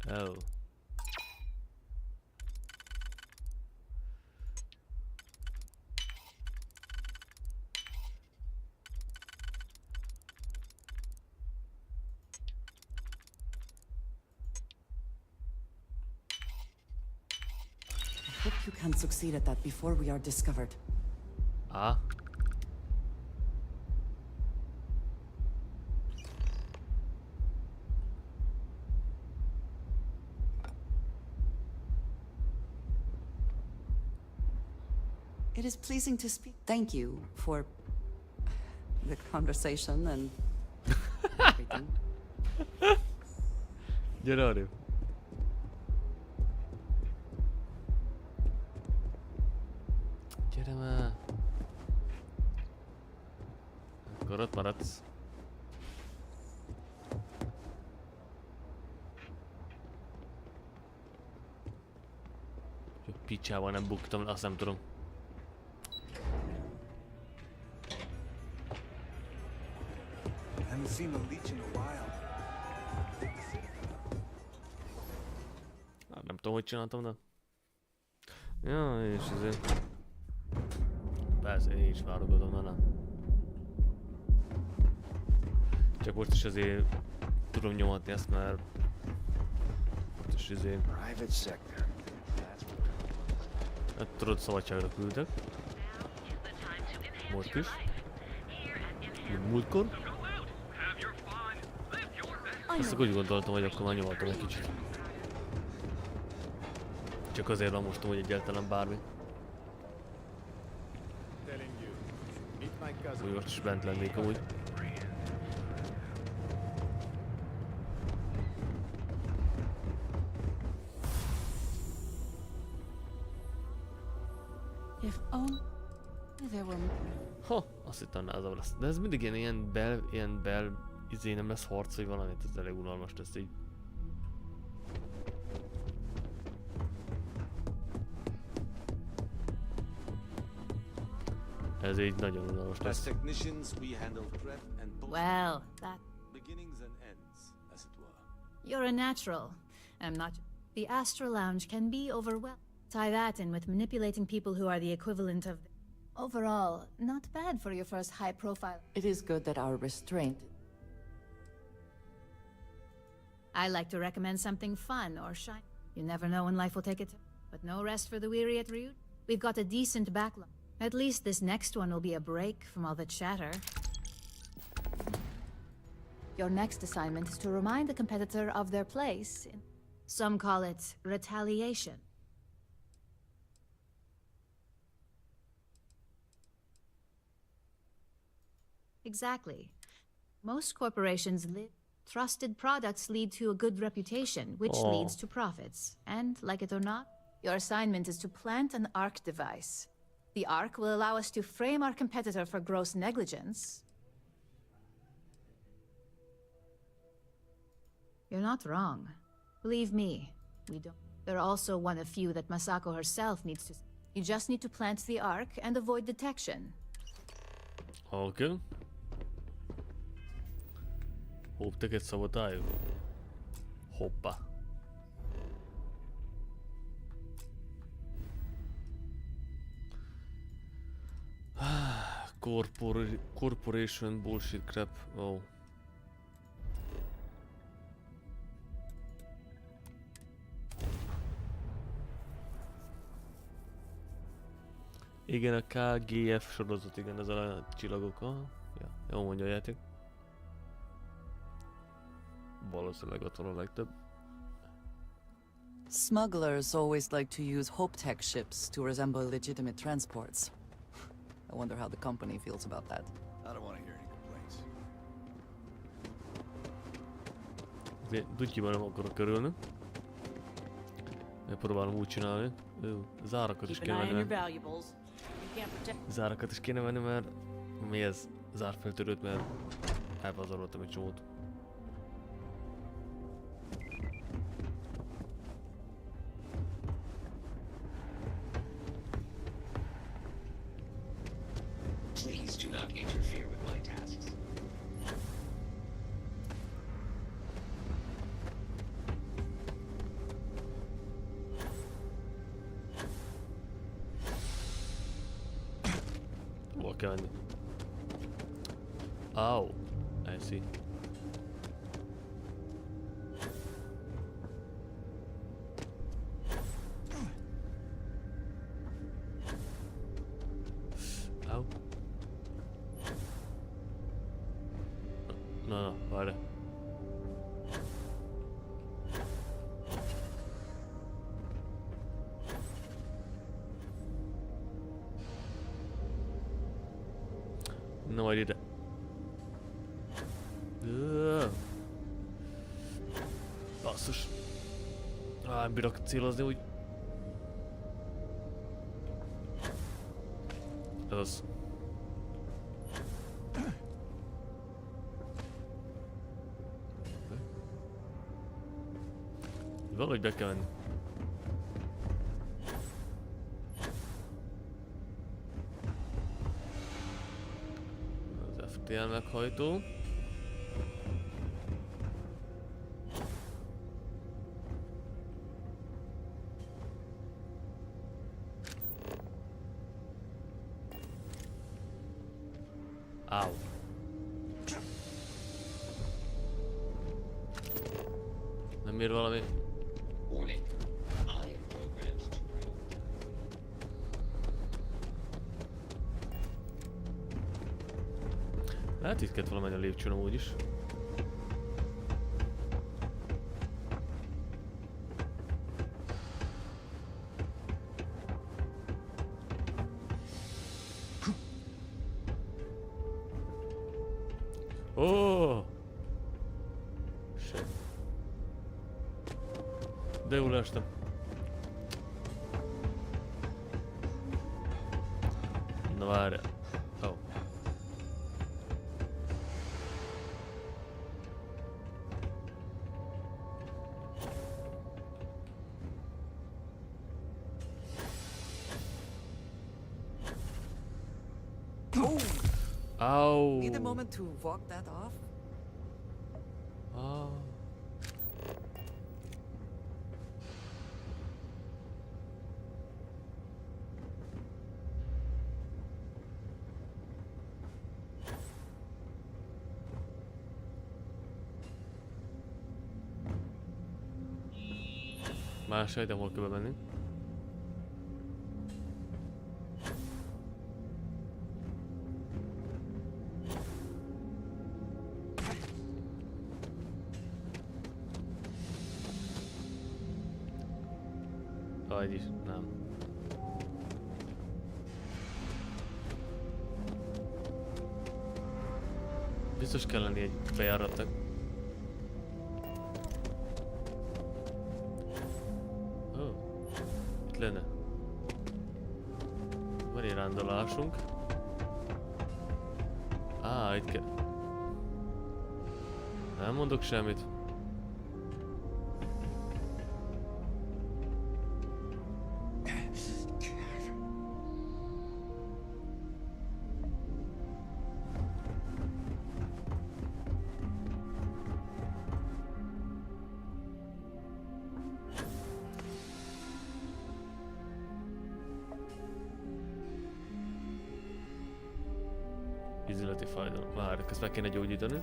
Oh. I hope you can succeed at that before we are discovered. Ah. It is pleasing to speak. Thank you for the conversation and everything. Gyere arrébb. Gyere már. Akkor ott maradsz. Jó, picsával nem buktam, azt nem tudom. Haven't seen a leech in a while. Nem tudom, hogy csináltam, de... Ja, és ezért... Persze, én is válogatom vele. Csak most is azért tudom nyomatni ezt, mert... Most is azért... Hát tudod, szabadságra küldtek. Most is. Múltkor. Azt úgy gondoltam, hogy akkor már nyomatom egy kicsit. Csak azért van mostom, hogy egyáltalán bármi. Úgy most is bent lennék amúgy. Ha, azt hittem názabb lesz. De ez mindig ilyen bel izé nem lesz harc, vagy valamit, ez elég unalmas lesz így. Ez így nagyon unalmas lesz. Well, that... Beginnings and ends, as it were. You're a natural. I'm not. The Astral Lounge can be overwhelming. Tie that in with manipulating people who are the equivalent of... Overall, not bad for your first high profile. It is good that our restraint... I like to recommend something fun or shiny. You never know when life will take it. But no rest for the weary at Ryut. We've got a decent backlog. At least this next one will be a break from all the chatter. Your next assignment is to remind the competitor of their place in... Some call it retaliation. Exactly. Most corporations live. Trusted products lead to a good reputation, which leads to profits. And, like it or not, your assignment is to plant an ARC device. The ARC will allow us to frame our competitor for gross negligence. You're not wrong. Believe me, we don't. They're also one of few that Masako herself needs to... You just need to plant the ARC and avoid detection. Okay. Hopp-teket szabotáljuk. Hoppa. Corporation bullshit crap. Oh. Igen, a KGF sorozat, igen, ez a csillagok. Ja, jó mondja a játék. Valószínűleg ott van a legtöbb. Smugglers always like to use Hope-Tech ships to resemble legitimate transports. I wonder how the company feels about that. I don't want to hear any complaints. Dutyiban nem akarok körülni. Megpróbálom úgy csinálni. Zárakat is kéne venni. Zárakat is kéne venni, mert mi ez? Zárfeltörőt, mert elpazaroltam egy csomót. Please do not interfere with my tasks. Hol kell menni? Oh, I see. Ow. No, várj. Na majd ide. Basszus. Nem bírok célozni úgy. Ez az. Valahogy be kell menni. Az FTL meghajtó. Áú. Nem ér valami? Hát itt kellett valamennyi a lépcsőn amúgy is. Oh! Shit. De jól estem. Na várjál. Oh. Ow. Need a moment to walk that off? Ah. Más hely, de hol kell bemenni? Egy is, nem. Biztos kell lenni egy bejáratnak. Oh, itt lenne. Van egy rándolásunk. Itt kell. Nem mondok semmit. Ízleti fájdalom. Már ezt meg kéne gyógyítani.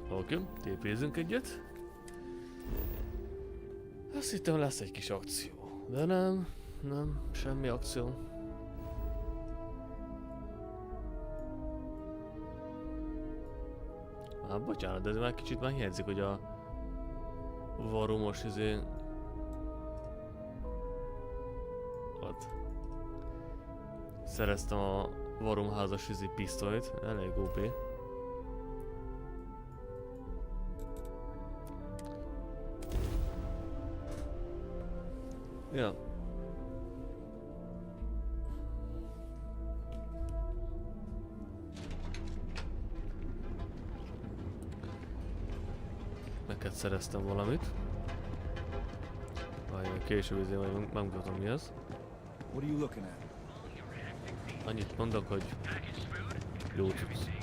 Oké, tépézzünk egyet. Azt hittem lesz egy kis akció, de nem, semmi akció. Bocsánat, de ez már kicsit már hiányzik, hogy a varumos ott. Szereztem a varumházas pisztolyt, elég OP. Ja. Neked szereztem valamit. Várj, később majd megmutatom mi az. Annyit mondok, hogy jó cucc.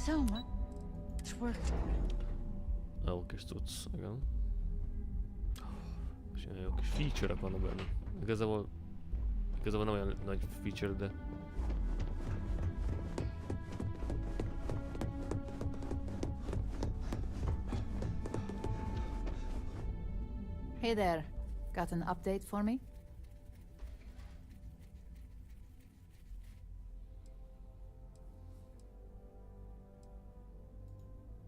So much work. Jó kis tudsz, igen. És ilyen jó kis feature-ek vannak benne. Igazából nem olyan nagy feature, de... Hey there. Got an update for me?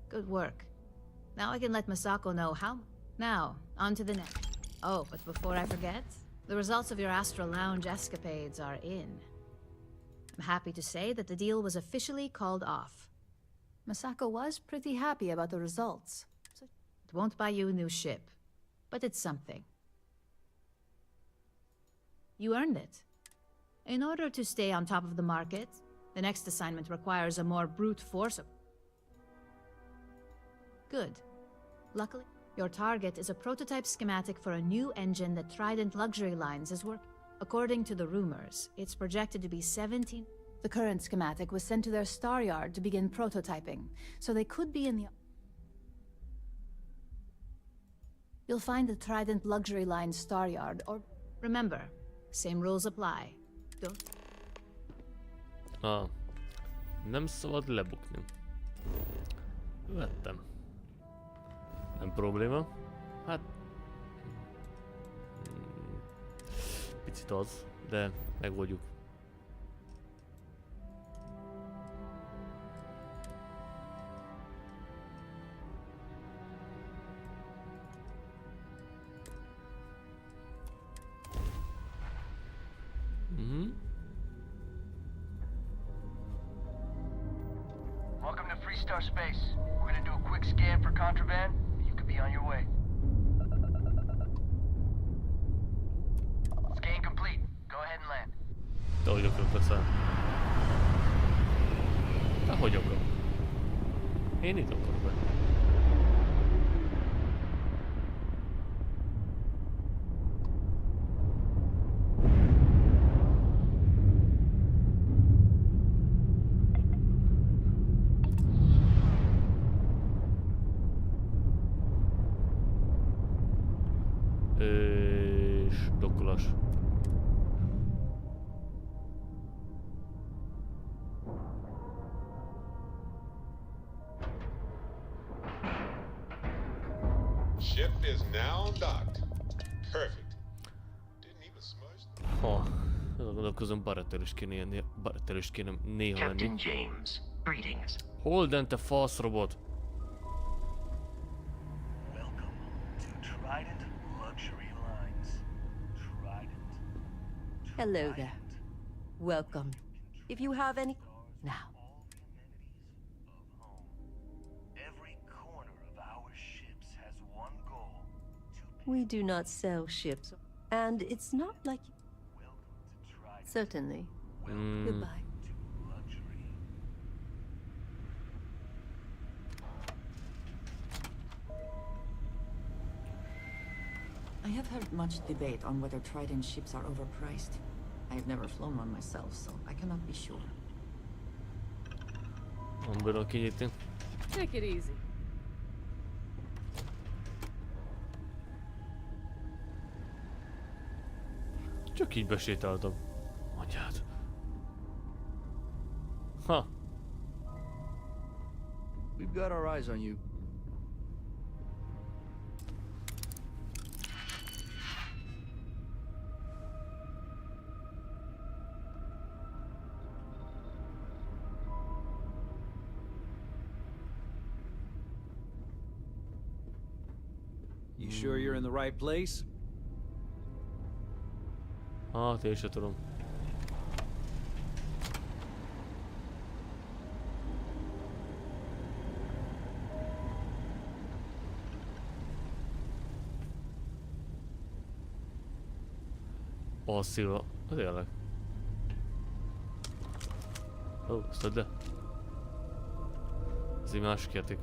Good work. Now I can let Masako know how. Now, on to the next. Oh, but before I forget, the results of your Astral Lounge escapades are in. I'm happy to say that the deal was officially called off. Masako was pretty happy about the results. So it won't buy you a new ship, but it's something. You earned it. In order to stay on top of the market, the next assignment requires a more brute force. Good. Luckily, your target is a prototype schematic for a new engine that Trident Luxury Lines is working. According to the rumors, it's projected to be 17. The current schematic was sent to their star yard to begin prototyping, so they could be in the... You'll find the Trident Luxury Lines star yard, or... Remember, same rules apply. Don't... Nem szabad lebukni. Vettem. Nem probléma. Hát... Picit az, de megoldjuk. Welcome to Freestar Space. We're gonna do a quick scan for contraband. You could be on your way. Scan complete. Go ahead and land. Ahogy akarok leszáll. hogy akarok? Én itt akarok be. És dokkolás. Ship is now docked. Perfect. Didn't even smudge. Ha, gondolkozom, baráttől is kéne jönni, baráttől is kéne néha lenni. Captain James, greetings. Holden, te fasz robot! Welcome to Trident Luxury Lines. Trident. Hello there. Welcome. If you have any... Now. Every corner of our ships has one goal. We do not sell ships. And it's not like... Certainly. Goodbye. I have heard much debate on whether Trident ships are overpriced. I have never flown one myself, so I cannot be sure. Take it easy. Csak így besétáltam. Mondjad. Ha. We've got our eyes on you. You sure you're in the right place? Hát én se tudom. Passzíva. Tényleg. Ó, azt add le. Ez egy másik játék.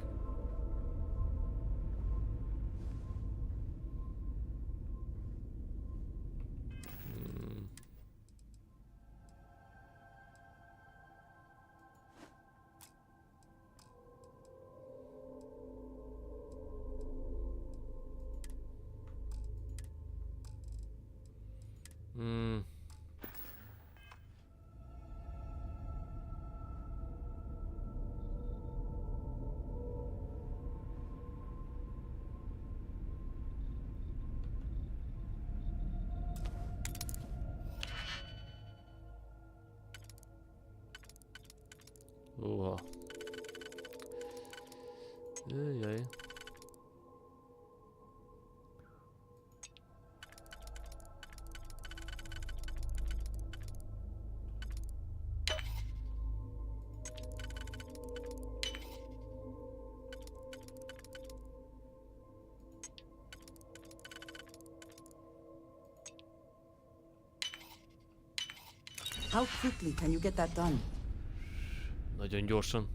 Oha. Jaj. How quickly can you get that done? Nagyon gyorsan.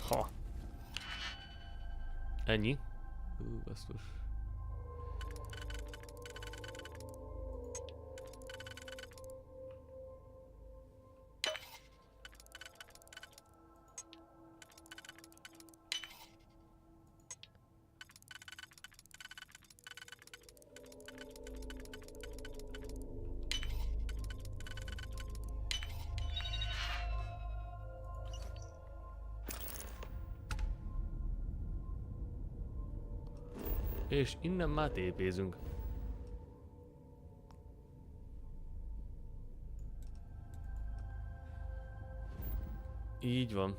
Ha. Ennyi? Basszus. És innen már tépézünk. Így van.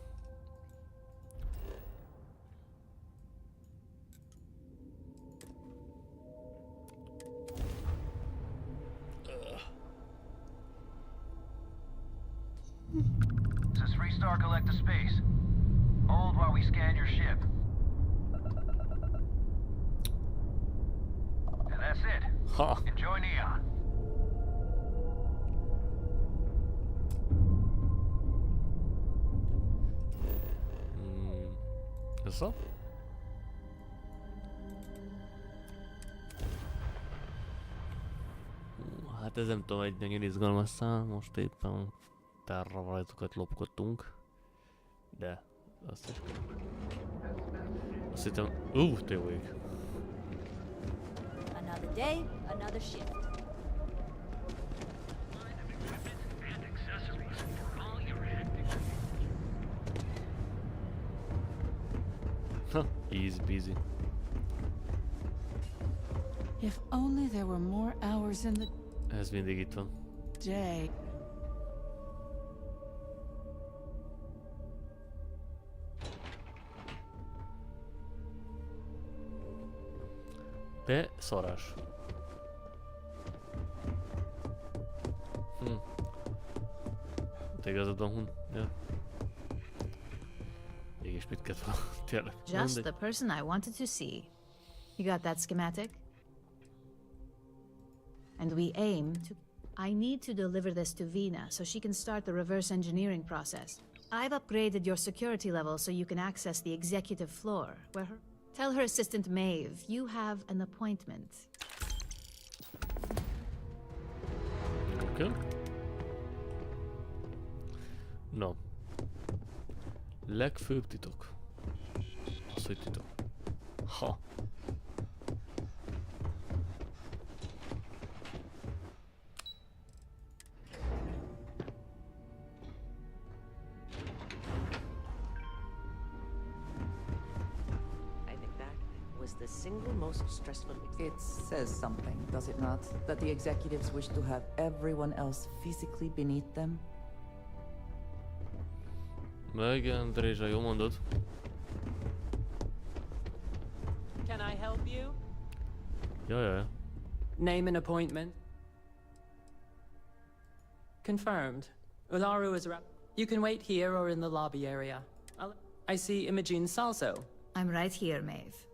This is 3-star collector space. Hold while we scan your ship. Ha! Enjoy Neon. Vissza? Hát ez nem tudom, egy nagyon izgalmas szám, most éppen terrorajtokat lopkodtunk. De, azt is... Azt hittem... te jó ég. Another day, another shift. Ha, easy peasy. If only there were more hours in the Ez mindig itt van. day. Beszarás. Te igazad van, Hun. Ja. Mégis mit kellett volna, tényleg. Just the person I wanted to see. You got that schematic? And we aim to... I need to deliver this to Vina so she can start the reverse engineering process. I've upgraded your security level so you can access the executive floor, where her... Tell her assistant Maeve, you have an appointment. Okay. No. Legfőbb titok. Az, hogy titok. Ha. The single most stressful. It says something, does it not? That the executives wish to have everyone else physically beneath them? Igen, Drézsa, jó mondod. Can I help you? Ja. Name and appointment. Confirmed. Ularu is You can wait here or in the lobby area. I see Imogene Salso. I'm right here, Maeve.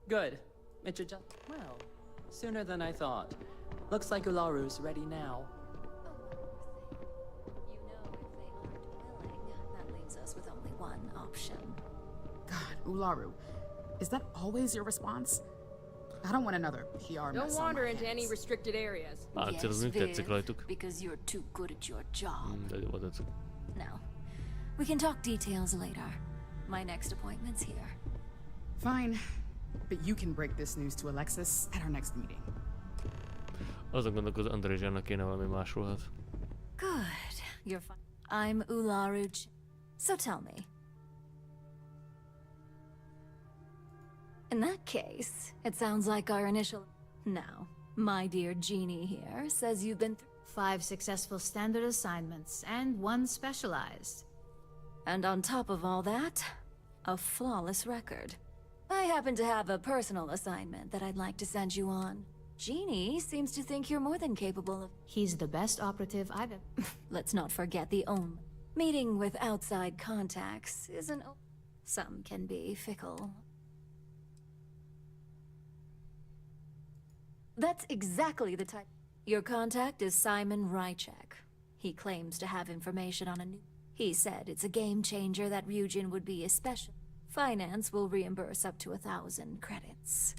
Good. It should just... Well, sooner than I thought. Looks like Ularu's ready now. That leaves us with only one option. God, Ularu, is that always your response? I don't want another PR mess. Don't wander into any restricted areas. Yes, Viv, because you're too good at your job. No. We can talk details later. My next appointment's here. Fine. But you can break this news to Alexis at our next meeting. Azon gondolkozom, Andrézsának kéne valami másról, hát. Good. You're fine. I'm Ularu. So tell me. In that case, it sounds like our initial... Now, my dear Jeannie here says you've been through 5 successful standard assignments and 1 specialized. And on top of all that, a flawless record. I happen to have a personal assignment that I'd like to send you on. Jeannie seems to think you're more than capable of... He's the best operative I've ever... Let's not forget the only... Meeting with outside contacts isn't... Some can be fickle. That's exactly the type... Your contact is Simon Rychek. He claims to have information on a new... He said it's a game changer that Ryujin would be especially... Finance will reimburse up to 1,000 credits.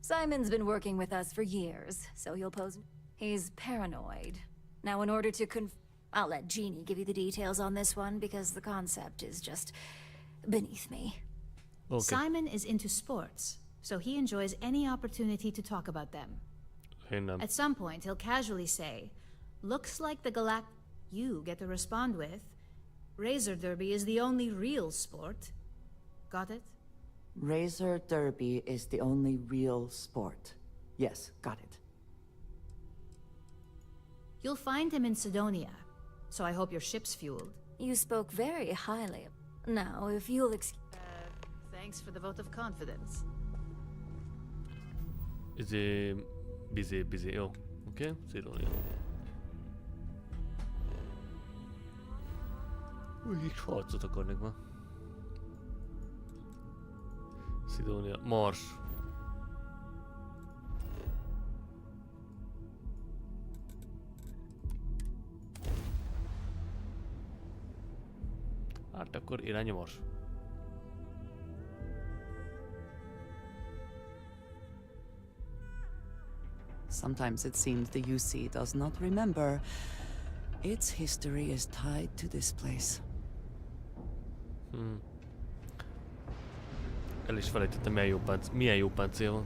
Simon's been working with us for years, so he'll pose... He's paranoid. Now, in order to I'll let Jeannie give you the details on this one, because the concept is just beneath me. Okay. Simon is into sports, so he enjoys any opportunity to talk about them. At some point, he'll casually say, looks like the you get to respond with, Razor Derby is the only real sport. Got it? Razor Derby is the only real sport. Yes, got it. You'll find him in Sidonia, so I hope your ship's fueled. You spoke very highly. Now, if you'll excuse... Thanks for the vote of confidence. Busy, jó. Oké, Sidonia. Úgyis harcot akarnék ma. Szidónia. Mars. Hát akkor irány a Mars. Sometimes it seems the UC does not remember. Its history is tied to this place. El is felejtettem, milyen jó páncél van.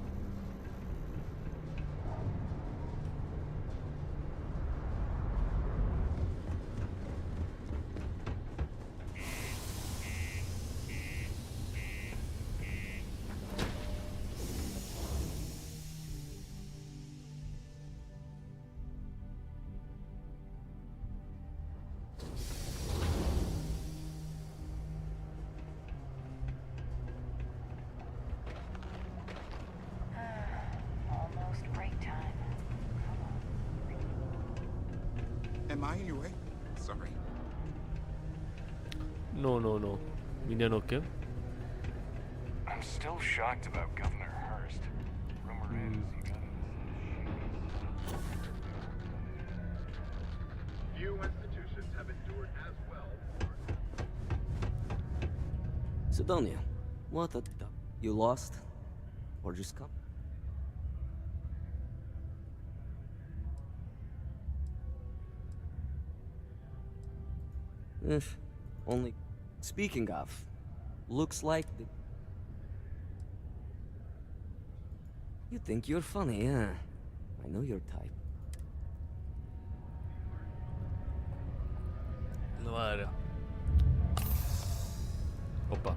Am I in your way? Sorry. No. Minden oké. I'm still shocked about Governor Hurst. Rumor is he got Few institutions have endured as well. Sidonia, what the you lost? Or just come? Only speaking of, looks like the... You think you're funny, huh? I know your type. Na várja. Hoppa.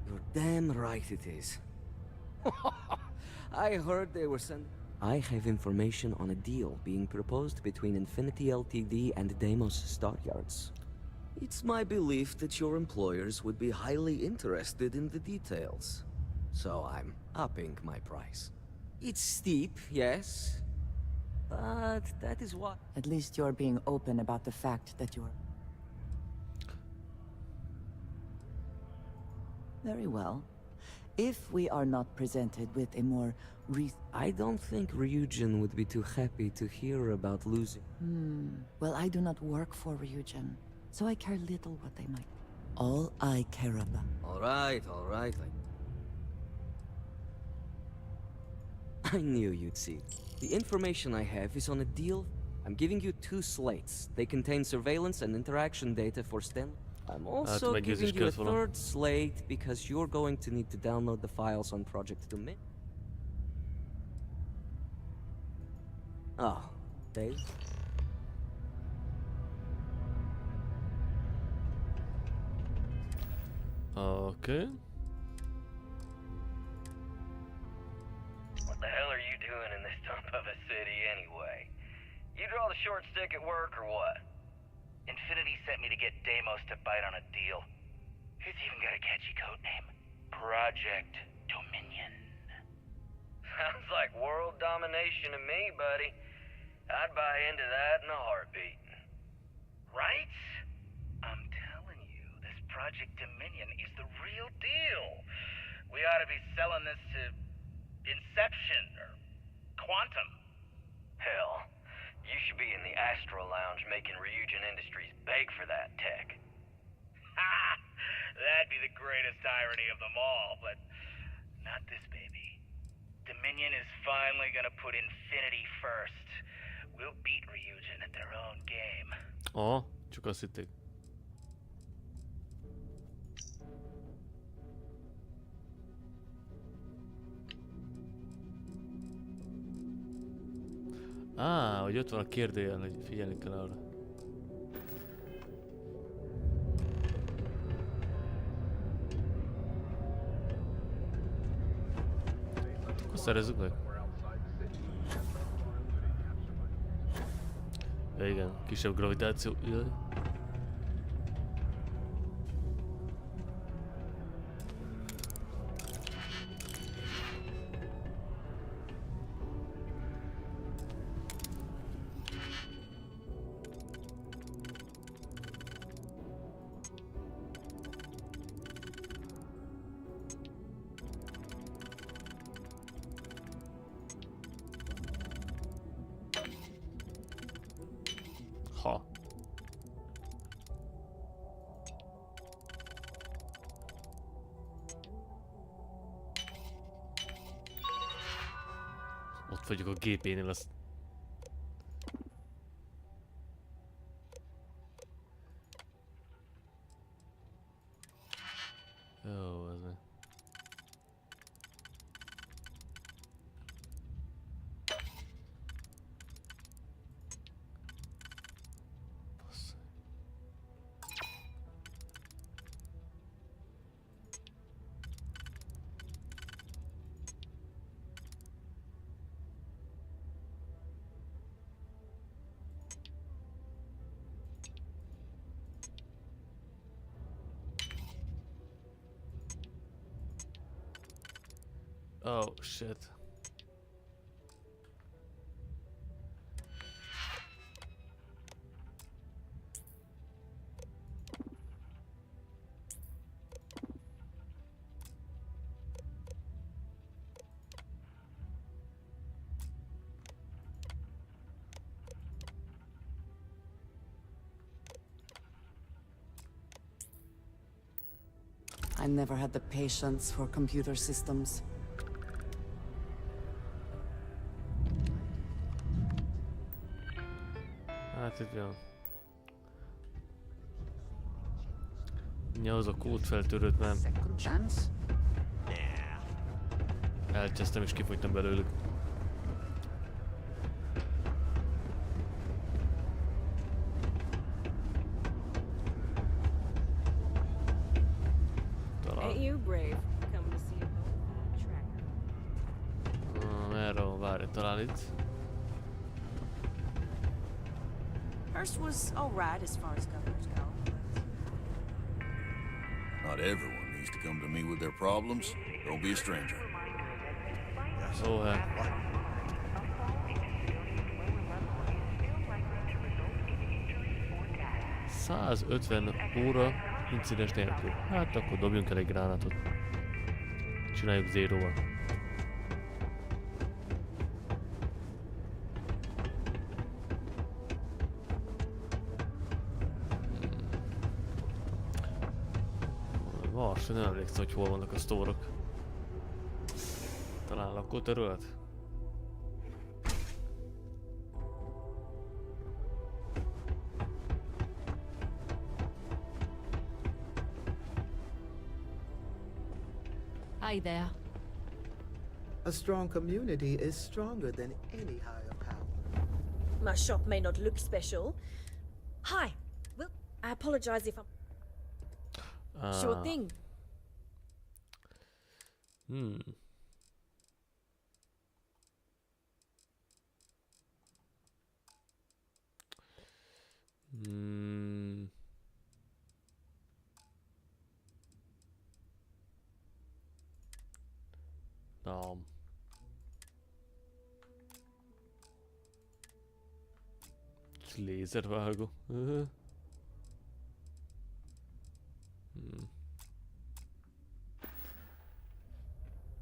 You're damn right it is. I heard they were sending... I have information on a deal being proposed between Infinity Ltd and Deimos Stockyards. It's my belief that your employers would be highly interested in the details. So I'm upping my price. It's steep, yes, but that is what... At least you're being open about the fact that you're... Very well. If we are not presented with a more I don't think Ryujin would be too happy to hear about losing. Well, I do not work for Ryujin, so I care little what they might. All I care about... All right. I knew you'd see. The information I have is on a deal. I'm giving you 2 slates. They contain surveillance and interaction data for Stanley. I'm also giving you a 3rd slate because you're going to need to download the files on Project Domain. Oh, Dave? Okay. What the hell are you doing in this dump of a city anyway? You draw the short stick at work or what? Infinity sent me to get Deimos to bite on a deal. He's even got a catchy code name. Project Dominion. Sounds like world domination to me, buddy. I'd buy into that in a heartbeat. Right? I'm telling you, this Project Dominion is the real deal. We ought to be selling this to Inception or Quantum. Hell, you should be in the Astro Lounge making Ryujin Industries beg for that tech. Ha! That'd be the greatest irony of them all, but not this baby. Dominion is finally gonna put Infinity first. We'll beat Ryujin at their own game. Csak azt hitték. Hogy ott van a kérdőjel, hogy figyelni kell arra. Akkor szerezzük meg. Ja, igen, kisebb gravitáció. Jaj. vagyok a gépénél, azt... Jó, az meg. Oh shit. I never had the patience for computer systems. Hát itt van. Nyilván az a kódfeltörőt nem. Elcsesztem és kifogytam belőlük. Merre van? Várj, talán itt. First was alright as far as governors go. Not everyone needs to come to me with their problems. Don't be a stranger. Oh, hát. $150 incidens nélkül. Hát akkor dobjunk el egy gránátot. Csináljuk zéróval. Nem emlékszem, hogy hol vannak a sztórok. Talán lakóterület? Hi there. A strong community is stronger than any higher power. My shop may not look special. Hi. Well, I apologize if I'm... Sure thing. No. Lézervágó.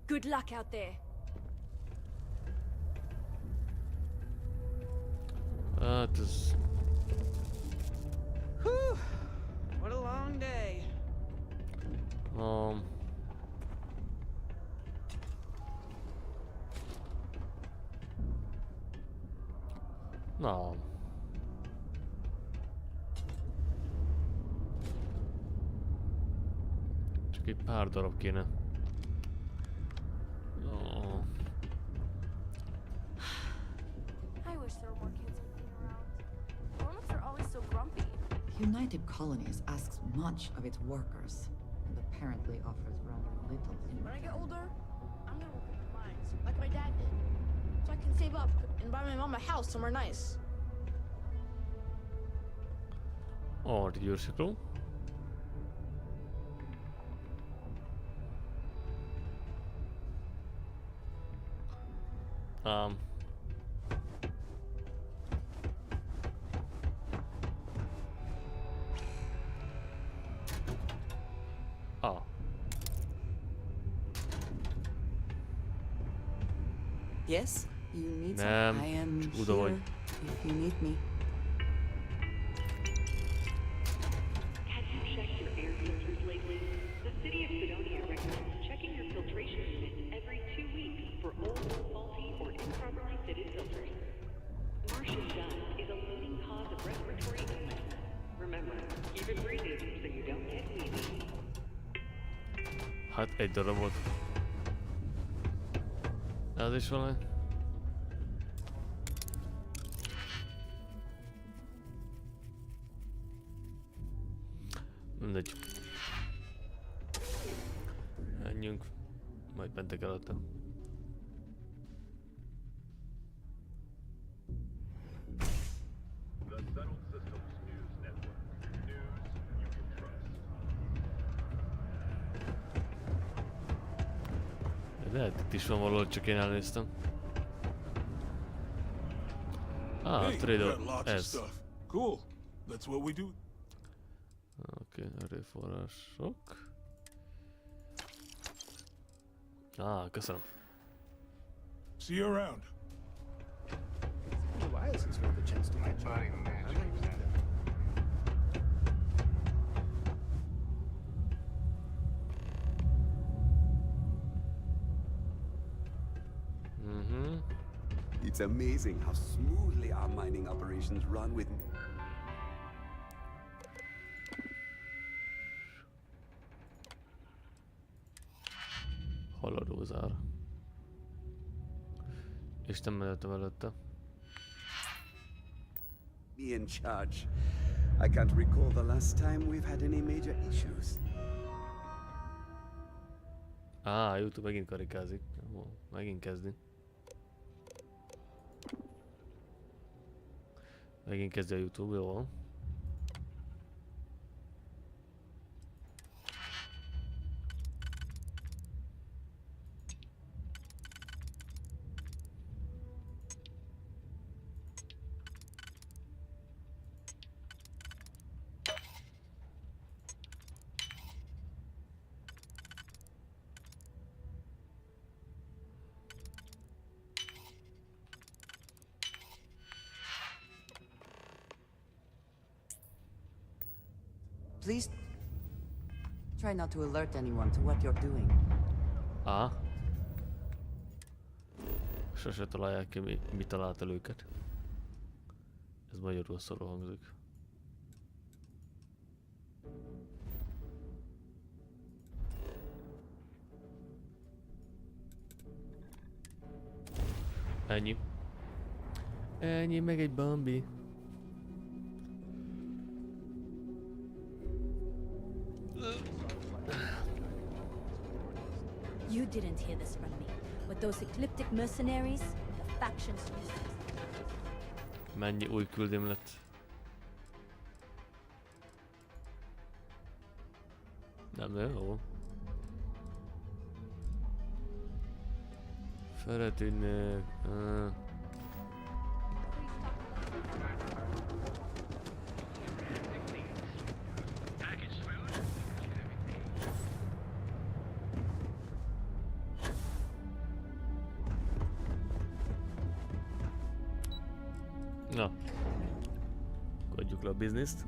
Good luck out there. Hát ez... Whew! What a long day. Na. Csak egy pár darab kéne. United Colonies asks much of its workers, and apparently offers rather little in When I get older, I'm gonna work in the mines, like my dad did. So I can save up and buy my mom a house somewhere nice. Oh, the G.Skill. Yes, you need Nem, some. I am csak oda vagy. here if you need me. Have you checked your air filters lately? The city of Sidonia recommends checking your filtration units every 2 weeks for old, faulty, or improperly Hát egy darabot. Ez is valami. Mindegy. Menjünk. Majd mentek előtte. Lehet itt is van valahol, csak én elnéztem. Trader, ez. Cool. That's what we do. Oké, erőforrások. Köszönöm. See you around. It's been a while since we had the chance to catch up. It's amazing how smoothly our mining operations run with... Haladózár. Isten menetem előtte. Be in charge. I can't recall the last time we've had any major issues. YouTube megint karikázik. Megint kezdi. Megint kezdi a YouTube, jó? Please try not to alert anyone to what you're doing. Sose találják ki, mi talált el őket. Ez magyarul szarul hangzik. Ennyi. Ennyi, meg egy Bambi. You didn't hear this from me, but those ecliptic mercenaries, the factions used to... Mennyi új küldém lett. Nem jó. Feltűnnek. Na, adjuk le a bizniszt.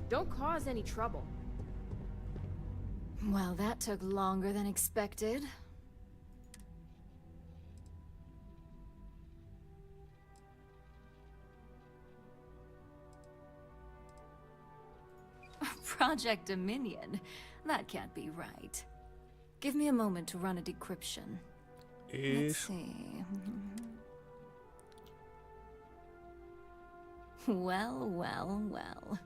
Don't cause any trouble. Well, that took longer than expected. Project Dominion? That can't be right. Give me a moment to run a decryption. Let's see. Well.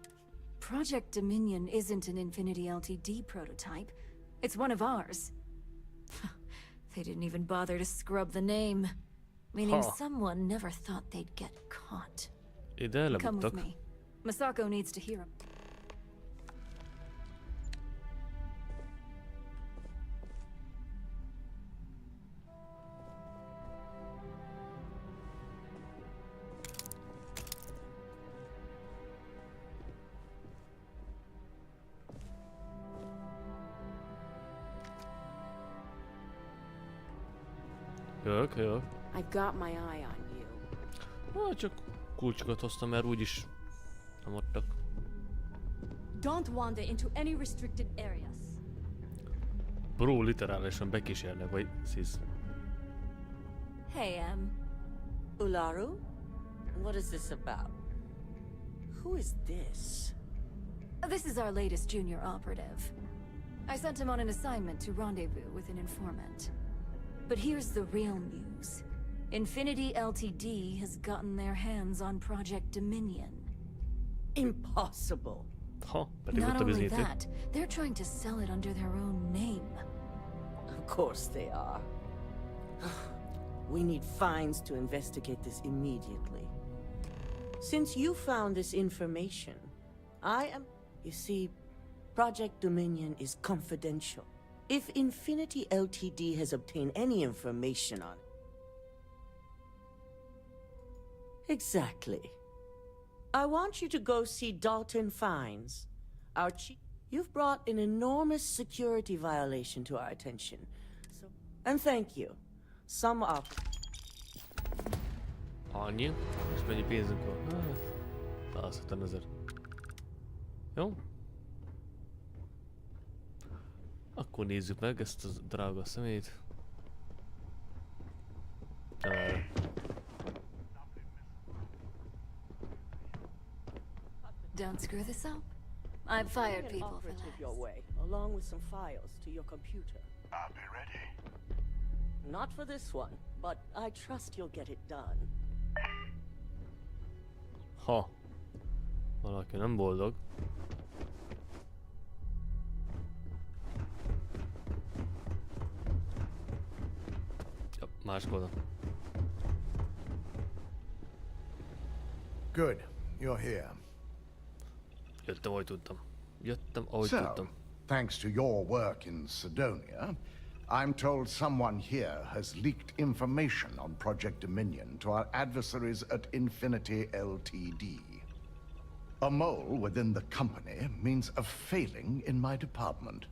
Project Dominion isn't an Infinity LTD prototype. It's one of ours. They didn't even bother to scrub the name. Meaning someone never thought they'd get caught. Come with me. Masako needs to hear him. I've got my eye on you. Csak kulcsokat hoztam, mert úgyis nem adtak. Don't wander into any restricted areas. Bro, literálisan bekísérnek, vagy szisz. Hey, Ularu? What is this about? Who is this? This is our latest junior operative. I sent him on an assignment to rendezvous with an informant. But here's the real news. Infinity Ltd has gotten their hands on Project Dominion. Impossible. Not only that, they're trying to sell it under their own name. Of course they are. We need fines to investigate this immediately. Since you found this information, You see, Project Dominion is confidential. If Infinity Ltd has obtained any information on it... Exactly. I want you to go see Dalton Fines, our chief. You've brought an enormous security violation to our attention. And thank you. Some up. Annyi? És mennyi pénzünk van? 170 000. Jó? Akkor nézzük meg ezt a drága szemét. Don't screw this up. I've fired people for less. Your way, along with some files to your computer. I'll be ready. Not for this one, but I trust you'll get it done. Ha. Valaki nem boldog. Ja, másik oldal. Good. You're here. Jöttem, ahogy tudtam. Jöttem, ahogy tudtam. Thanks to your work in Sidonia, I'm told someone here has leaked information on Project Dominion to our adversaries at Infinity Ltd. A mole within the company means a failing in my department.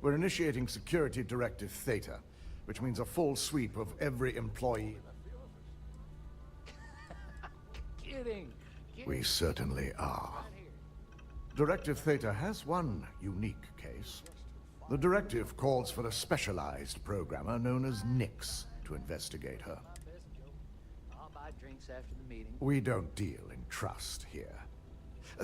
We're initiating Security Directive Theta, which means a full sweep of every employee. Kidding. We certainly are. Directive Theta has one unique case. The directive calls for a specialized programmer known as Nix to investigate her. I'll buy drinks after the meeting. We don't deal in trust here.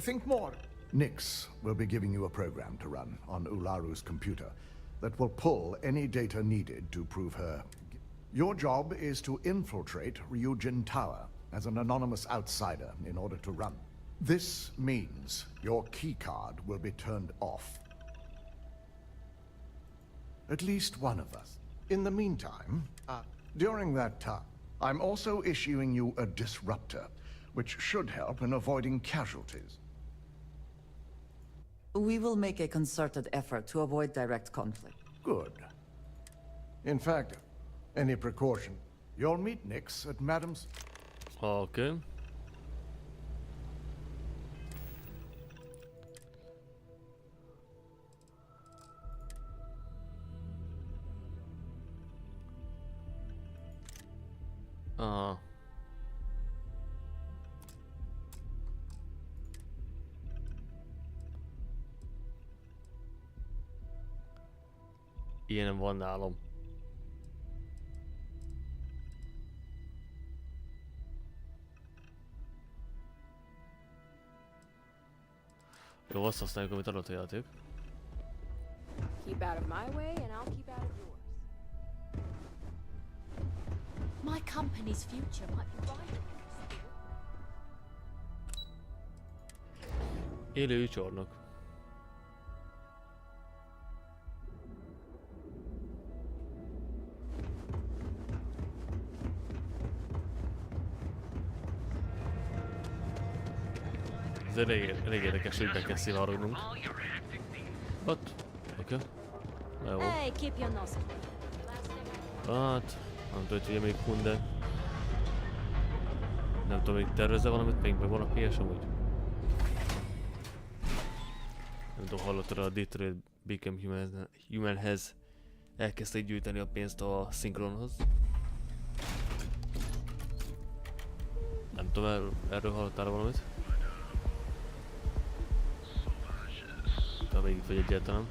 Think more. Nix will be giving you a program to run on Ularu's computer that will pull any data needed to prove her. Your job is to infiltrate Ryujin Tower as an anonymous outsider in order to run. This means your keycard will be turned off. At least one of us. In the meantime, during that time, I'm also issuing you a disruptor, which should help in avoiding casualties. We will make a concerted effort to avoid direct conflict. Good. In fact, any precaution, you'll meet Nix at Madam's... Okay. Ilyen van nálam. Jó, azt használjuk, amit adott a játék. Keep out of my way and I'll keep out of yours. My company's future might be right. Élő csarnok. Ez elég érdekes, hogy be kell szivárogunk. What? Oké. Jó. Hey, keep your nose clean. Hát, nem tudom, hogy még hunde. Nem tudom, hogy tervezze valamit, még meg valaki ilyes amúgy. Nem tudom, hallottad a Detroit Become Humanhez elkezdték gyűjteni a pénzt a szinkronhoz. Nem tudom, erről hallottál valamit? De végig vagy egyáltalán.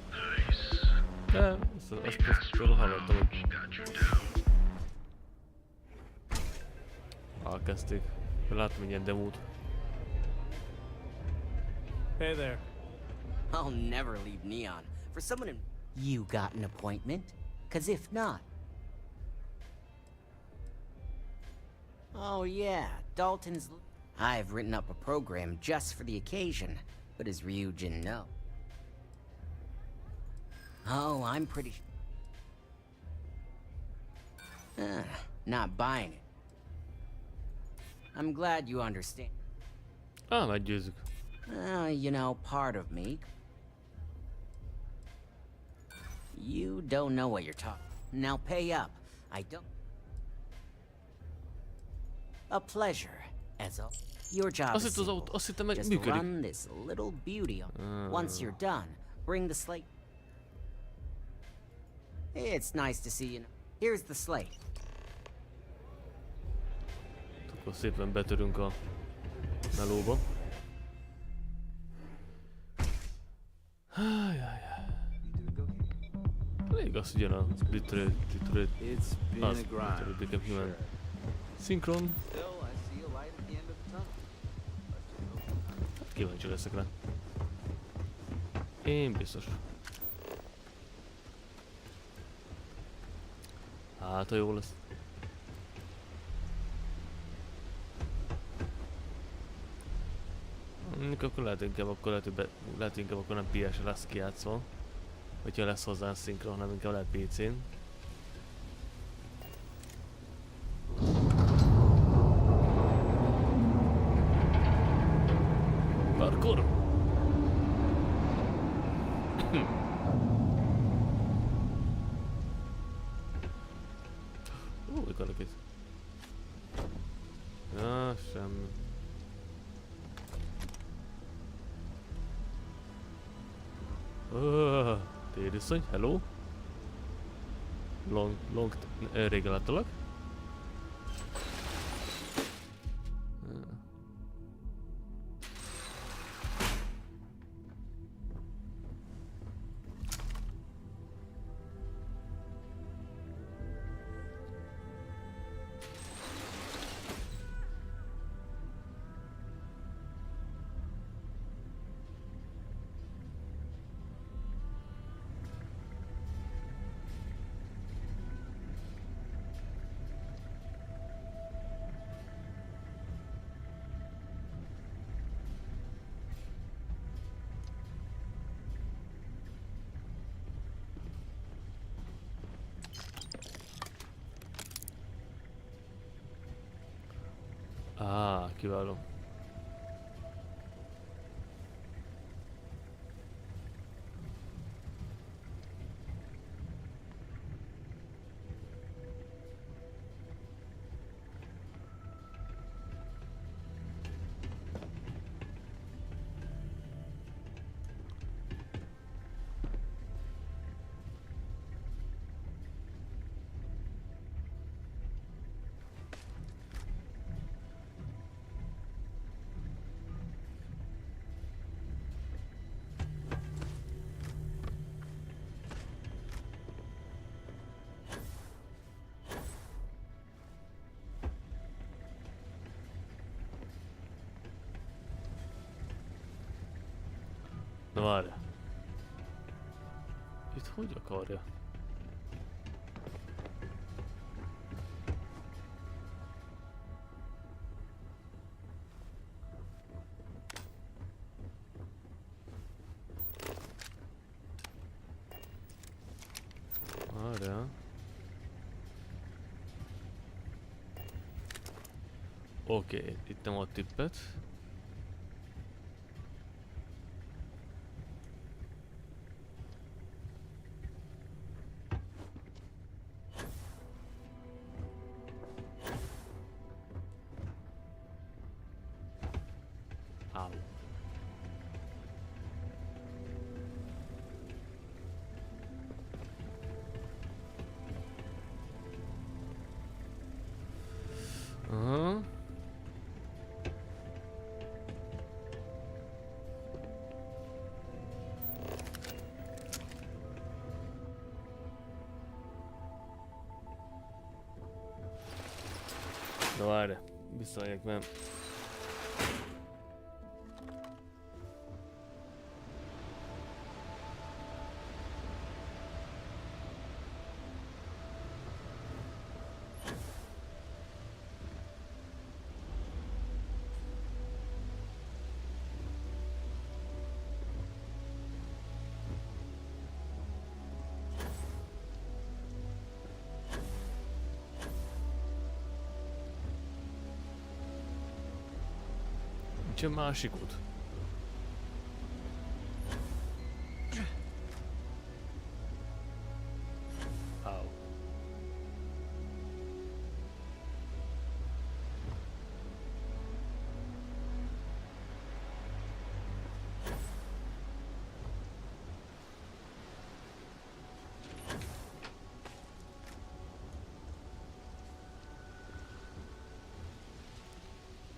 De azt például hallottam, hogy elkezdték. Láttam egy ilyen demót. Hey there. I'll never leave Neon for someone in... You got an appointment? 'Cause if not... Oh yeah, Dalton's... I've written up a program just for the occasion, but does Ryujin know? Oh, I'm pretty... not buying it. I'm glad you understand. Meggyőzzük. You know, part of me... You don't know what you're talking. Now pay up. I don't... A pleasure, as a... Your job is simple. Just run this little beauty on. Once you're done, bring the slate. It's nice to see you. Here's the slate. Akkor szépen betörünk a melóba. Elég az ugyan a Literate Become Human szinkron. Kíváncsi leszek rá. Én biztos. Hát, ha jó lesz. Akkor lehet inkább akkor nem PS-re lesz kijátszva. Hogyha lesz hozzá szinkron, hanem inkább lehet PC-n. Parkour! Mikor itt? Ja, semmi. Tériszony, hello. Régen láttalak. Kiváló. Na várja. Itt hogy akarja? Várja. Oké, itt nem a tippet. Na várj, visszaálljak, mert... Nincsen másik út. Au.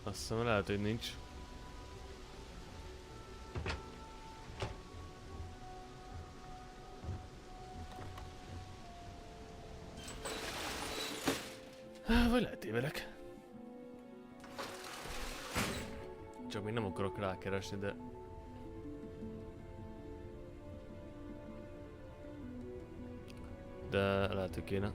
Azt hiszem lehet, hogy nincs. Vagy lehet tévedek. Csak még nem akarok rákeresni, de... De lehet, hogy kéne.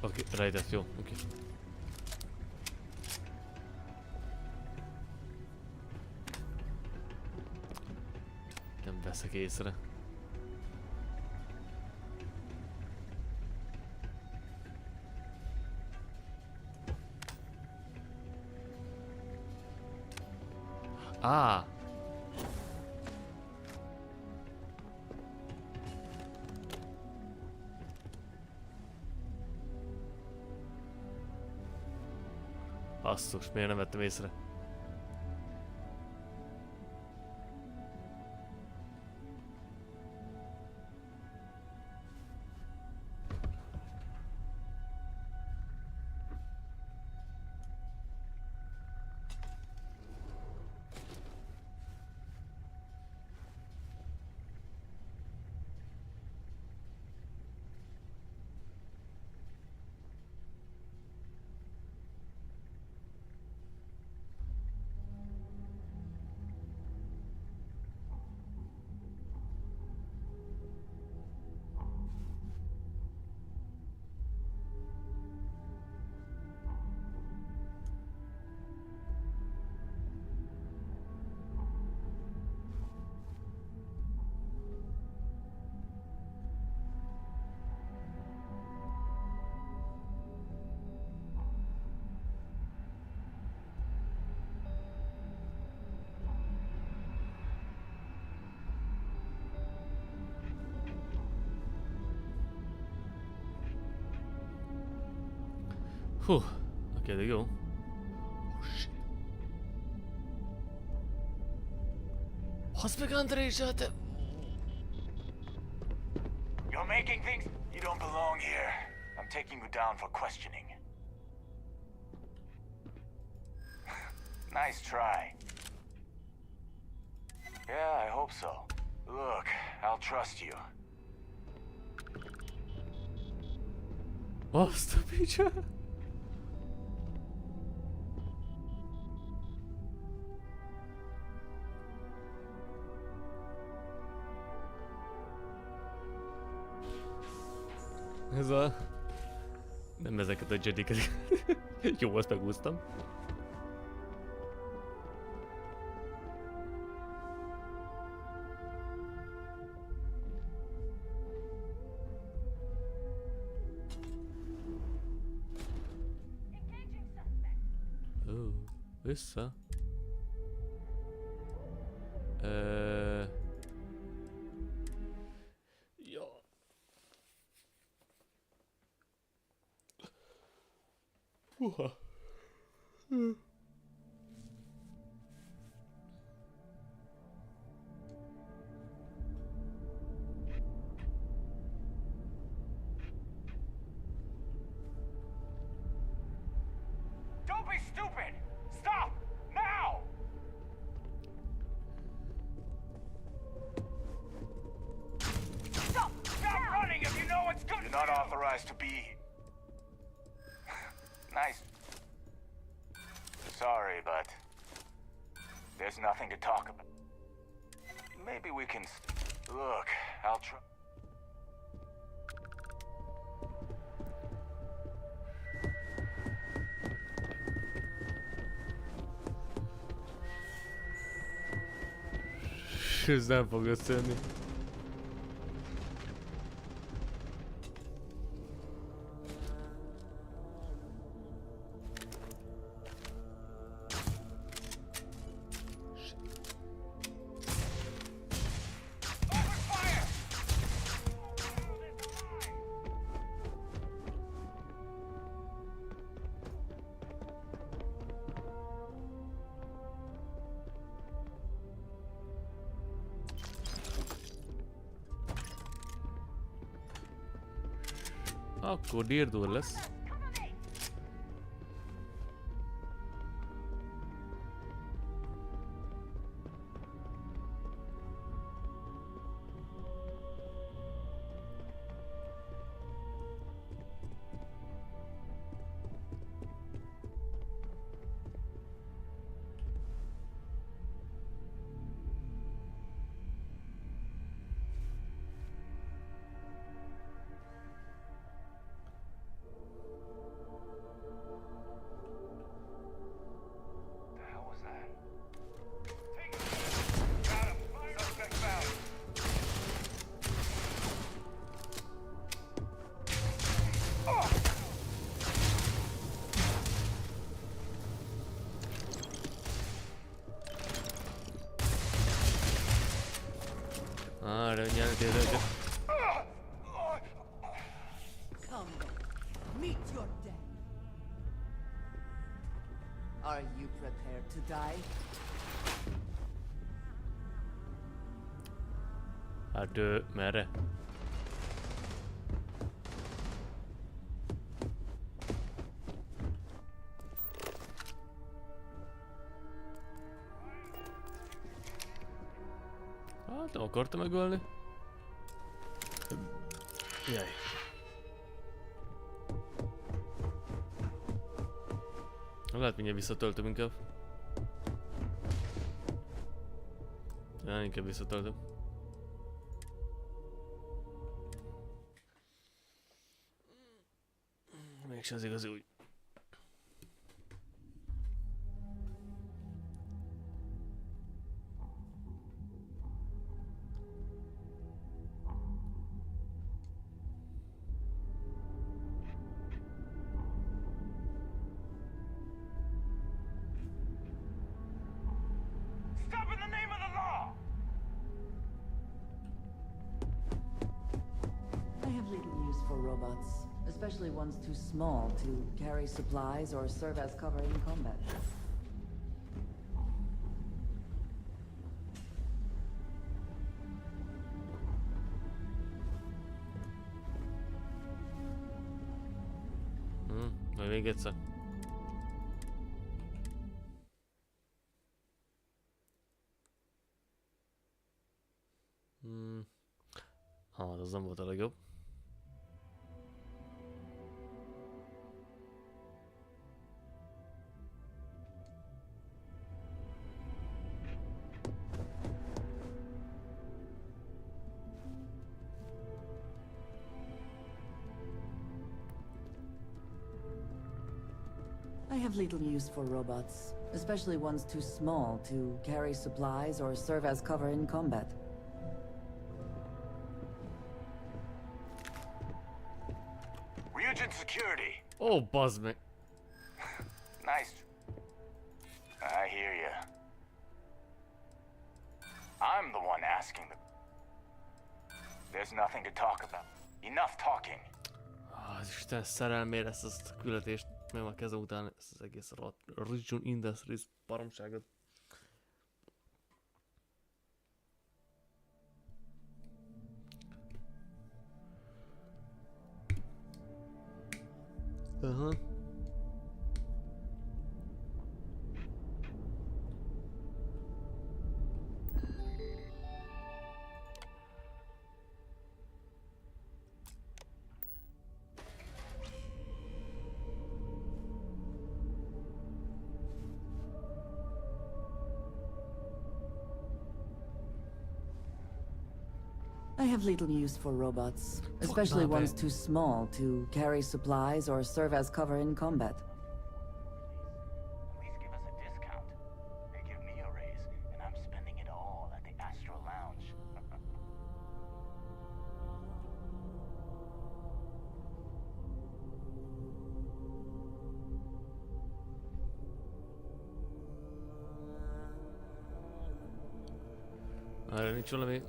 Oké, rejtett, jó, oké. Nem veszek észre. Á! Basszus, miért nem vettem észre? Hú, oké, de jó. Oh, shit. Basz meg, Andrés, hát... You're making things... You don't belong here. I'm taking you down for questioning. Nice try. Yeah, I hope so. Look, I'll trust you. Azt a picsa? Ez a... Nem ezeket a jediket. Jó, azt megúsztam. Ó, vissza. Ja. Húha. Don't be stupid! Stop! Now! Stop! Stop running if you know what's good. You're not authorized to be. Nice. Sorry, but there's nothing to talk about. Maybe we can. Look, I'll try. Ez nem fog összejönni. Akkor dirdúr lesz. Come, meet your death. Are you prepared to die? Hát merre? Hát nem akarta megölni. Jaj. Lehet mindjárt visszatöltöm inkább. Ja, inkább visszatöltöm. Mégse az igazi úgy. Especially ones too small to carry supplies or serve as cover in combat. Majd még egyszer. Az nem volt a legjobb. I have little use for robots, especially ones too small to carry supplies or serve as cover in combat. Were you Fusion security. Ó, bazd meg. Nice. I hear ya. I'm the one asking the... There's nothing to talk about. Enough talking. Az Isten szerelmére ezt a küldetést meg a kezem után, ezt az egész Region Industries baromságot. Aha. I have little use for robots, especially ones too small to carry supplies or serve as cover in combat. Please give us a discount. They give me a raise, and I'm spending it all at the Astro Lounge. Erre nincs valami...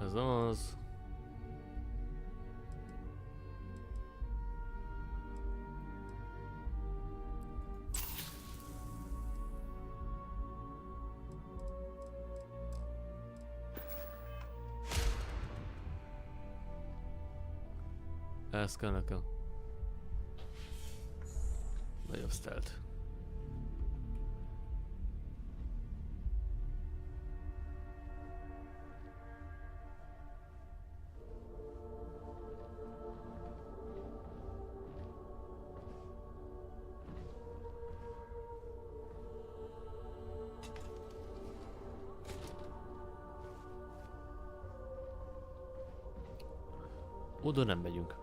Ez az. Ez kell nekem. Nagyobb stealth. Oda nem megyünk.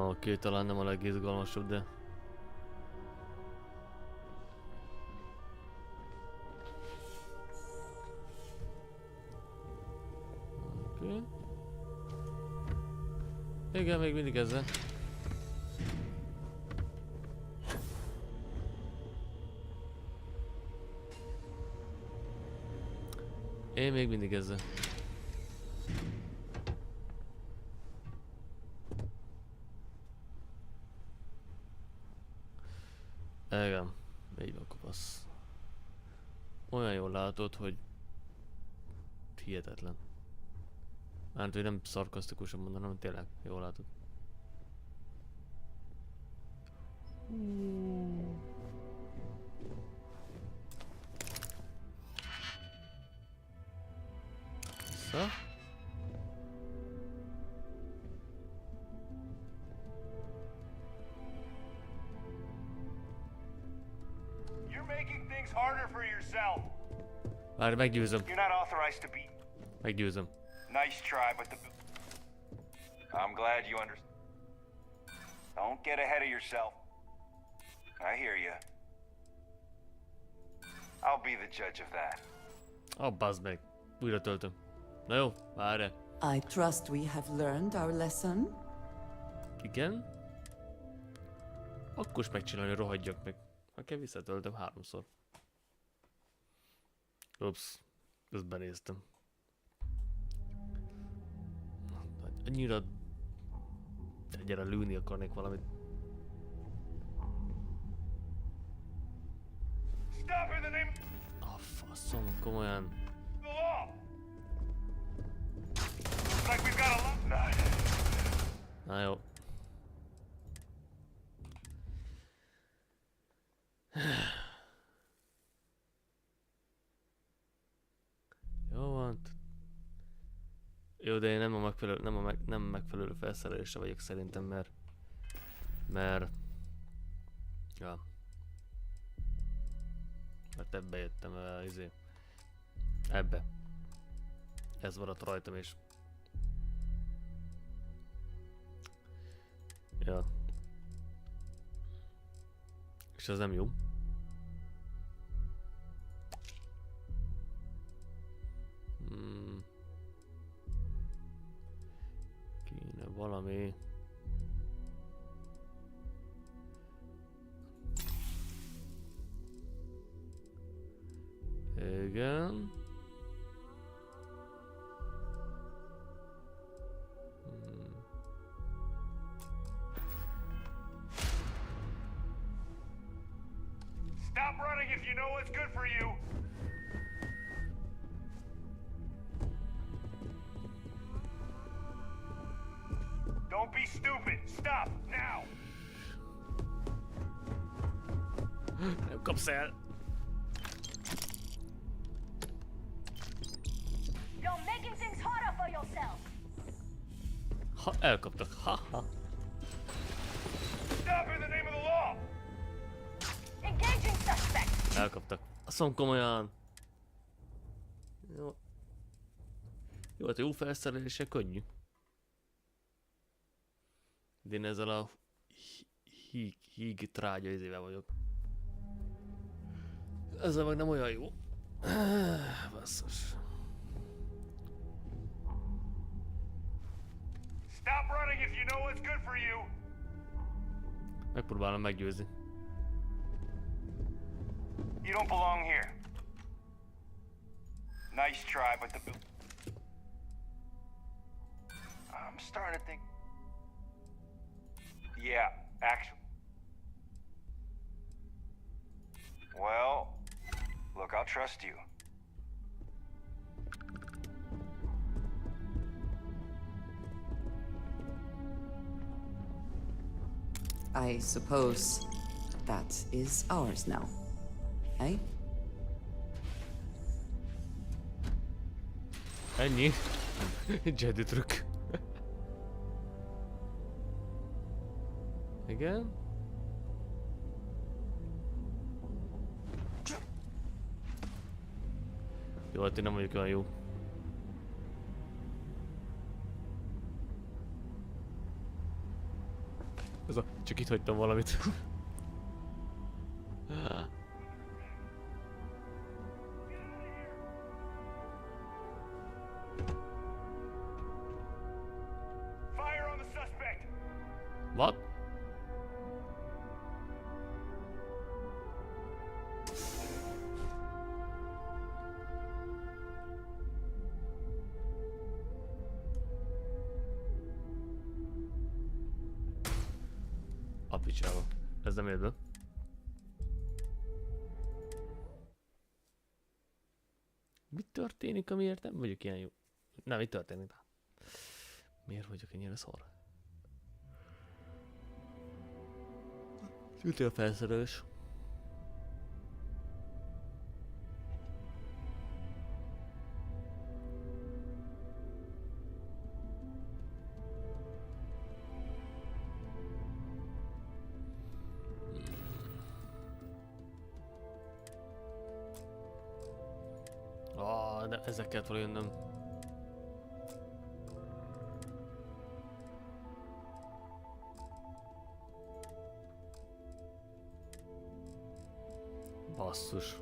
Oké, talán nem a legizgalmasabb, de... Oké. Igen, még mindig ezzel. Én még mindig ezzel. Igen, így van, kopasz. Olyan jól látod, hogy hihetetlen. Mármint, hogy nem szarkasztikusan mondanom, hanem tényleg jól látod. Vissza. Harder for yourself. Várj, meggyőzöm. You're not authorized to be. Meggyőzöm. Nice try, but the... I'm glad you understand. Don't get ahead of yourself. I hear you. I'll be the judge of that. Bazd meg. Újra töltöm. Na jó, várj. I trust we have learned our lesson. Igen. Akkor is megcsinálni, rohadjak meg. Ha kell, visszatöltöm 3-szor. Ups, közben néztem. Annyira... Egyre lőni akarnék valamit. A faszom, komolyan. Na jó. Jó van. Jó, de én nem megfelelő felszerelésre vagyok szerintem, mert ja. Mert ebbe jöttem el, ebbe. Ez maradt rajtam és ja. És ez nem jó. Kéne valami. Igen. Stop running if you know what's good for you. Don't be stupid. Stop now. Nem kapsz el. You're making things harder for yourself. Ha, elkaptak. Ha. Stop in the name of the law. Engaging suspect. Elkaptak. Azt komolyan. Jó. Jó, hát jó felszerelése könnyű. De én ezzel a híg trágya izével vagyok. Ezzel meg nem olyan jó. Basszus. Stop running if you know what's good for you. Megpróbálom meggyőzni. You don't belong here. Nice try, but I'm starting to think. Yeah, actually. Well, look, I'll trust you. I suppose that is ours now, eh? Ennyi? Jedi trükk. Igen? Jó, hát én nem vagyok olyan jó. Ez a... csak itt hagytam valamit. What? A picsába. Ez nem érde. Mi történik, amiért nem vagyok ilyen jó? Nem, mi történik? Miért vagyok ennyire szar? Ütél felszerelés. De ezzel kellett volna jönnöm. Basszus.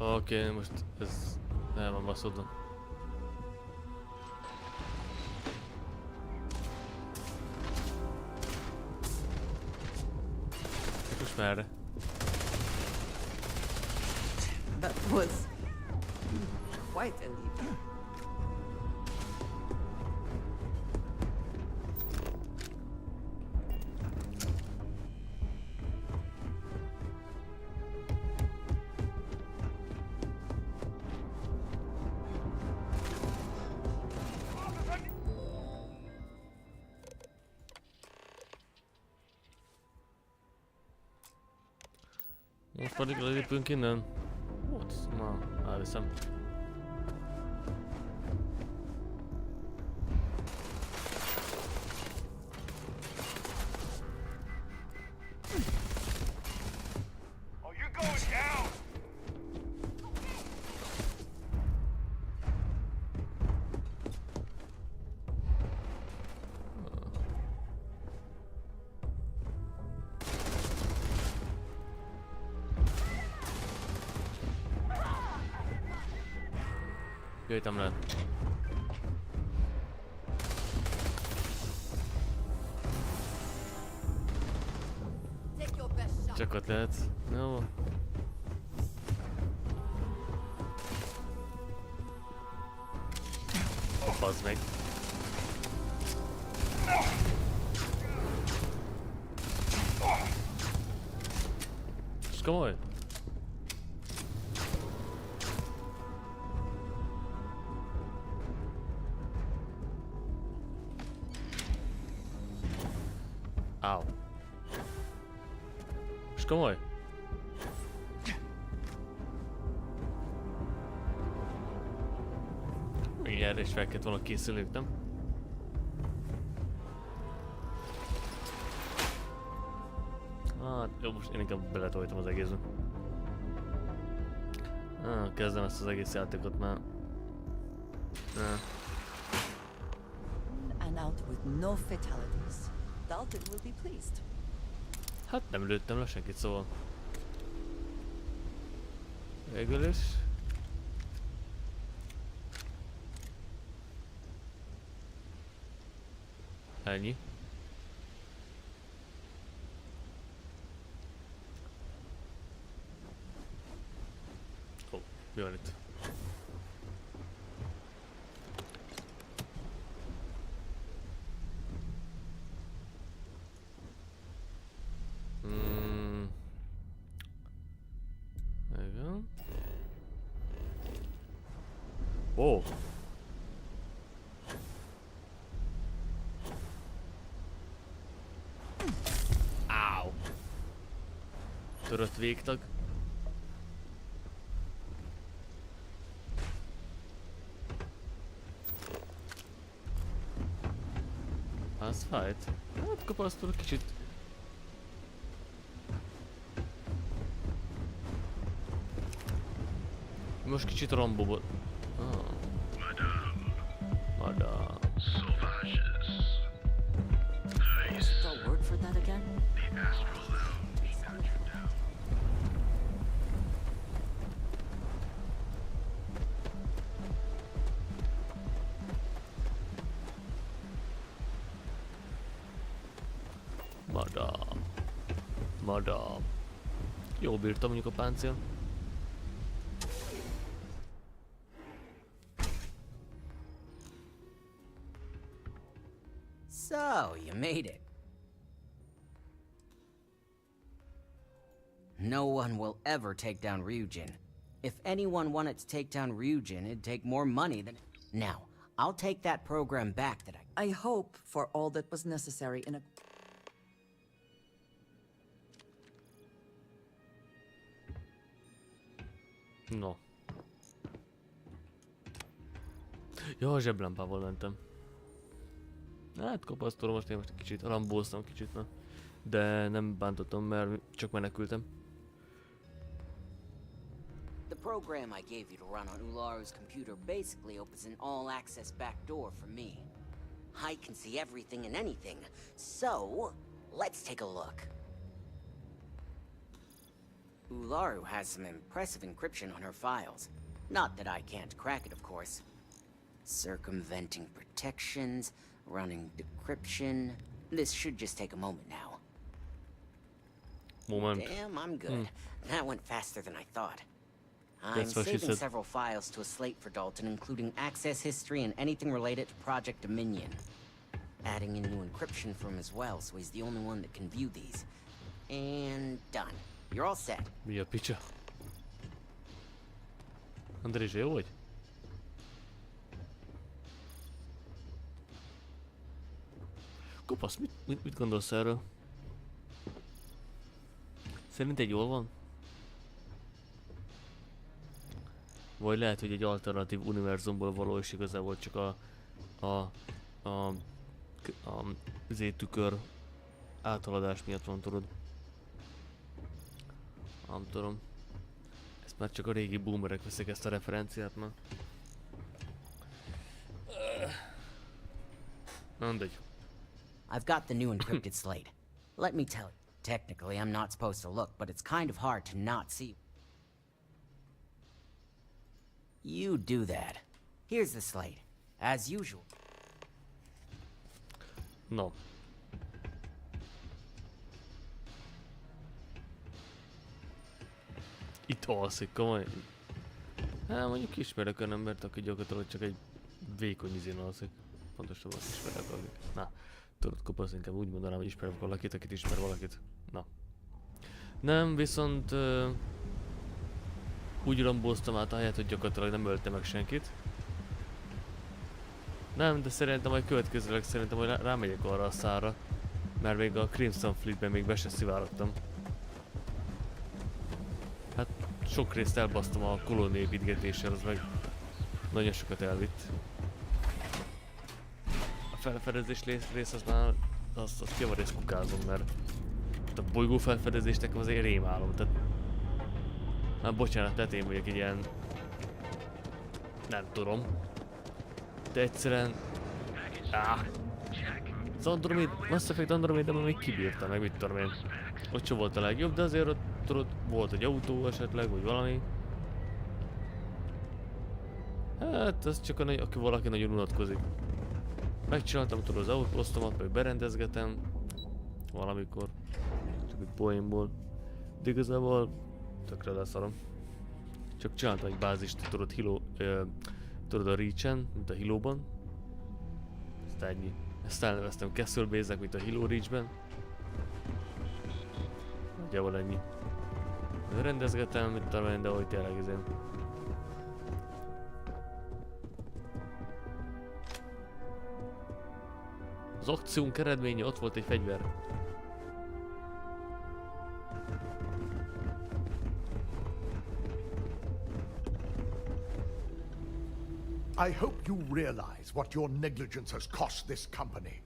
Oké, most ez el van baszódva. Most merre? That was quite a leap. Most pedig lelépünk innen. Na, elviszem. Jöjtem le. Csak ott lehet. Jó. Bazd meg. És komoly? Áú. És komoly? Mindjárt is fel kellett volna készülnünk, nem? Hát, jó, most én inkább beletoltam az egészbe. Kezdem ezt az egész játékot már. And out with no fatalities. Dalton will be pleased. Hát nem lőttem le senkit, szóval. Végül is. Ennyi. Ó, mi van itt? Igen. Ó. Áú. Törött végtag. Az fájt. Hát kapasztul kicsit. Most kicsit Rambo-ból. Madame. Sauvages. What's the word for that again? The astral lounge. Madame. Madame. Jól bírtam mondjuk a páncél. So, you made it. No one will ever take down Ryujin. If anyone wanted to take down Ryujin, it'd take more money than... Now, I'll take that program back that I hope for all that was necessary in a... No. Jó, a zseblámpával mentem. Hát kopasztól most én most egy kicsit rambóztam kicsit, na. De nem bántottam, mert csak menekültem. The program I gave you to run on Ularu's computer basically opens an all-access backdoor for me. I can see everything and anything, so let's take a look. Ularu has some impressive encryption on her files. Not that I can't crack it, of course. Circumventing protections, running decryption. This should just take a moment now. Damn, I'm good. That went faster than I thought. I'm saving several files to a slate for Dalton, including access history and anything related to Project Dominion. Adding in new encryption for him as well, so he's the only one that can view these. And done. You're all set. Mi a picsa? Andrés, jó vagy? Kopasz, mit gondolsz erről? Szerinted jól van? Vagy lehet, hogy egy alternatív univerzumból való, és igazából csak a Z-tükör áthaladás miatt van, tudod? Nem tudom. Ezt már csak a régi boomerek veszik ezt a referenciát már. Mindegy. I've got the new encrypted slate. Let me tell you, technically I'm not supposed to look, but it's kind of hard to not see. You do that. Here's the slate, as usual. No. Itt alszik, komoly. Hát mondjuk ismerek olyan embert, aki gyakorlatilag csak egy vékony izén alszik. Pontosabban ismerek valakit. Na, tudod, Kopasz, inkább úgy mondanám, hogy ismerek valakit, akit ismer valakit. Na. Nem, viszont úgy rambóztam át a helyet, hogy gyakorlatilag nem öltem meg senkit. Nem, de szerintem majd következőleg szerintem, hogy rámegyek arra a szárra. Mert még a Crimson Fleetben még be se szivárogtam. Hát sok részt elbasztam a kolónia építgetéssel, az meg nagyon sokat elvitt. A felfedezés rész az már, azt javarészt kukázom, mert a bolygó felfedezés nekem azért rémálom, tehát... Hát bocsánat, tehát én vagyok egy ilyen... Nem tudom. De egyszerűen... Az Andromeda, Mass Effect Andromeda-ban még kibírtam, meg mit tudom én. Ott sem volt a legjobb, de azért ott tudod, volt egy autó esetleg, vagy valami. Hát ez csak aki valaki nagyon unatkozik. Megcsináltam tudod az outpostomat, meg berendezgetem. Valamikor. Csak egy poénból. De igazából tökre leszarom. Csak csináltam egy bázist, tudod, tudod a Reach-en, mint a Hilo-ban. Aztán ennyi. Ezt elneveztem Castle Base-nek, mint a Hilo Reach-ben. Nagyjából ennyi. Rendezgetem, mint talán, de ahogy tényleg izén. Az akciónk eredménye, ott volt egy fegyver. I hope you realize what your negligence has cost this company.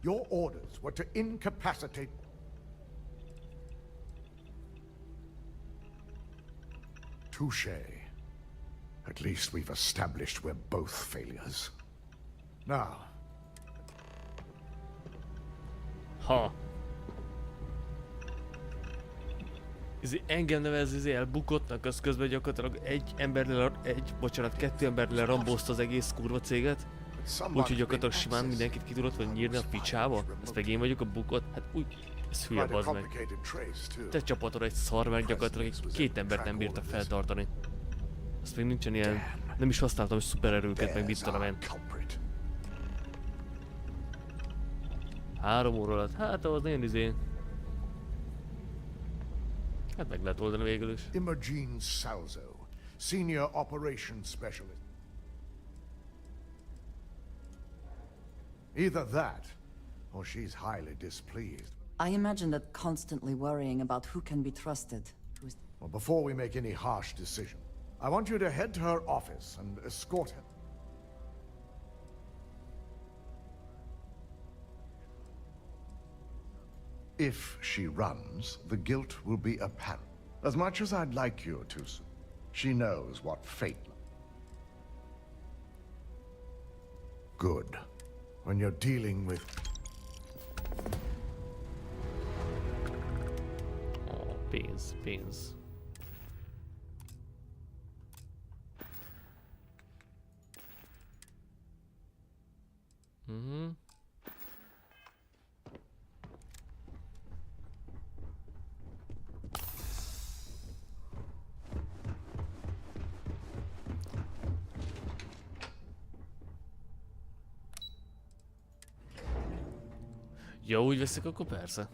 Your orders were to incapacitate... Touché. At least we've established we're both failures. Now... Ha. Engem nevez elbukottnak, az közben gyakorlatilag kettő ember lerambózta az egész kurva céget. Úgyhogy gyakorlatilag simán mindenkit ki tudott vagy nyírni a picsába. Ezt meg én vagyok a bukott, hát úgy, ez hülye bazd meg. Te csapatod egy szar, mert gyakorlatilag két embert nem bírtak feltartani. Azt még nincsen ilyen, nem is használtam hogy szupererőket, meg mit tudom én. 3 óra alatt, hát az nagyon izé. Hát meg lehet oldani végül is. Imogen Salzo, Senior Operations Specialist. Either that, or she's highly displeased. I imagine that constantly worrying about who can be trusted. Well, before we make any harsh decision, I want you to head to her office and escort her. If she runs, the guilt will be apparent. As much as I'd like you to, she knows what fate... Good. When you're dealing with... Oh, pénz. Ja, úgy veszik, akkor persze.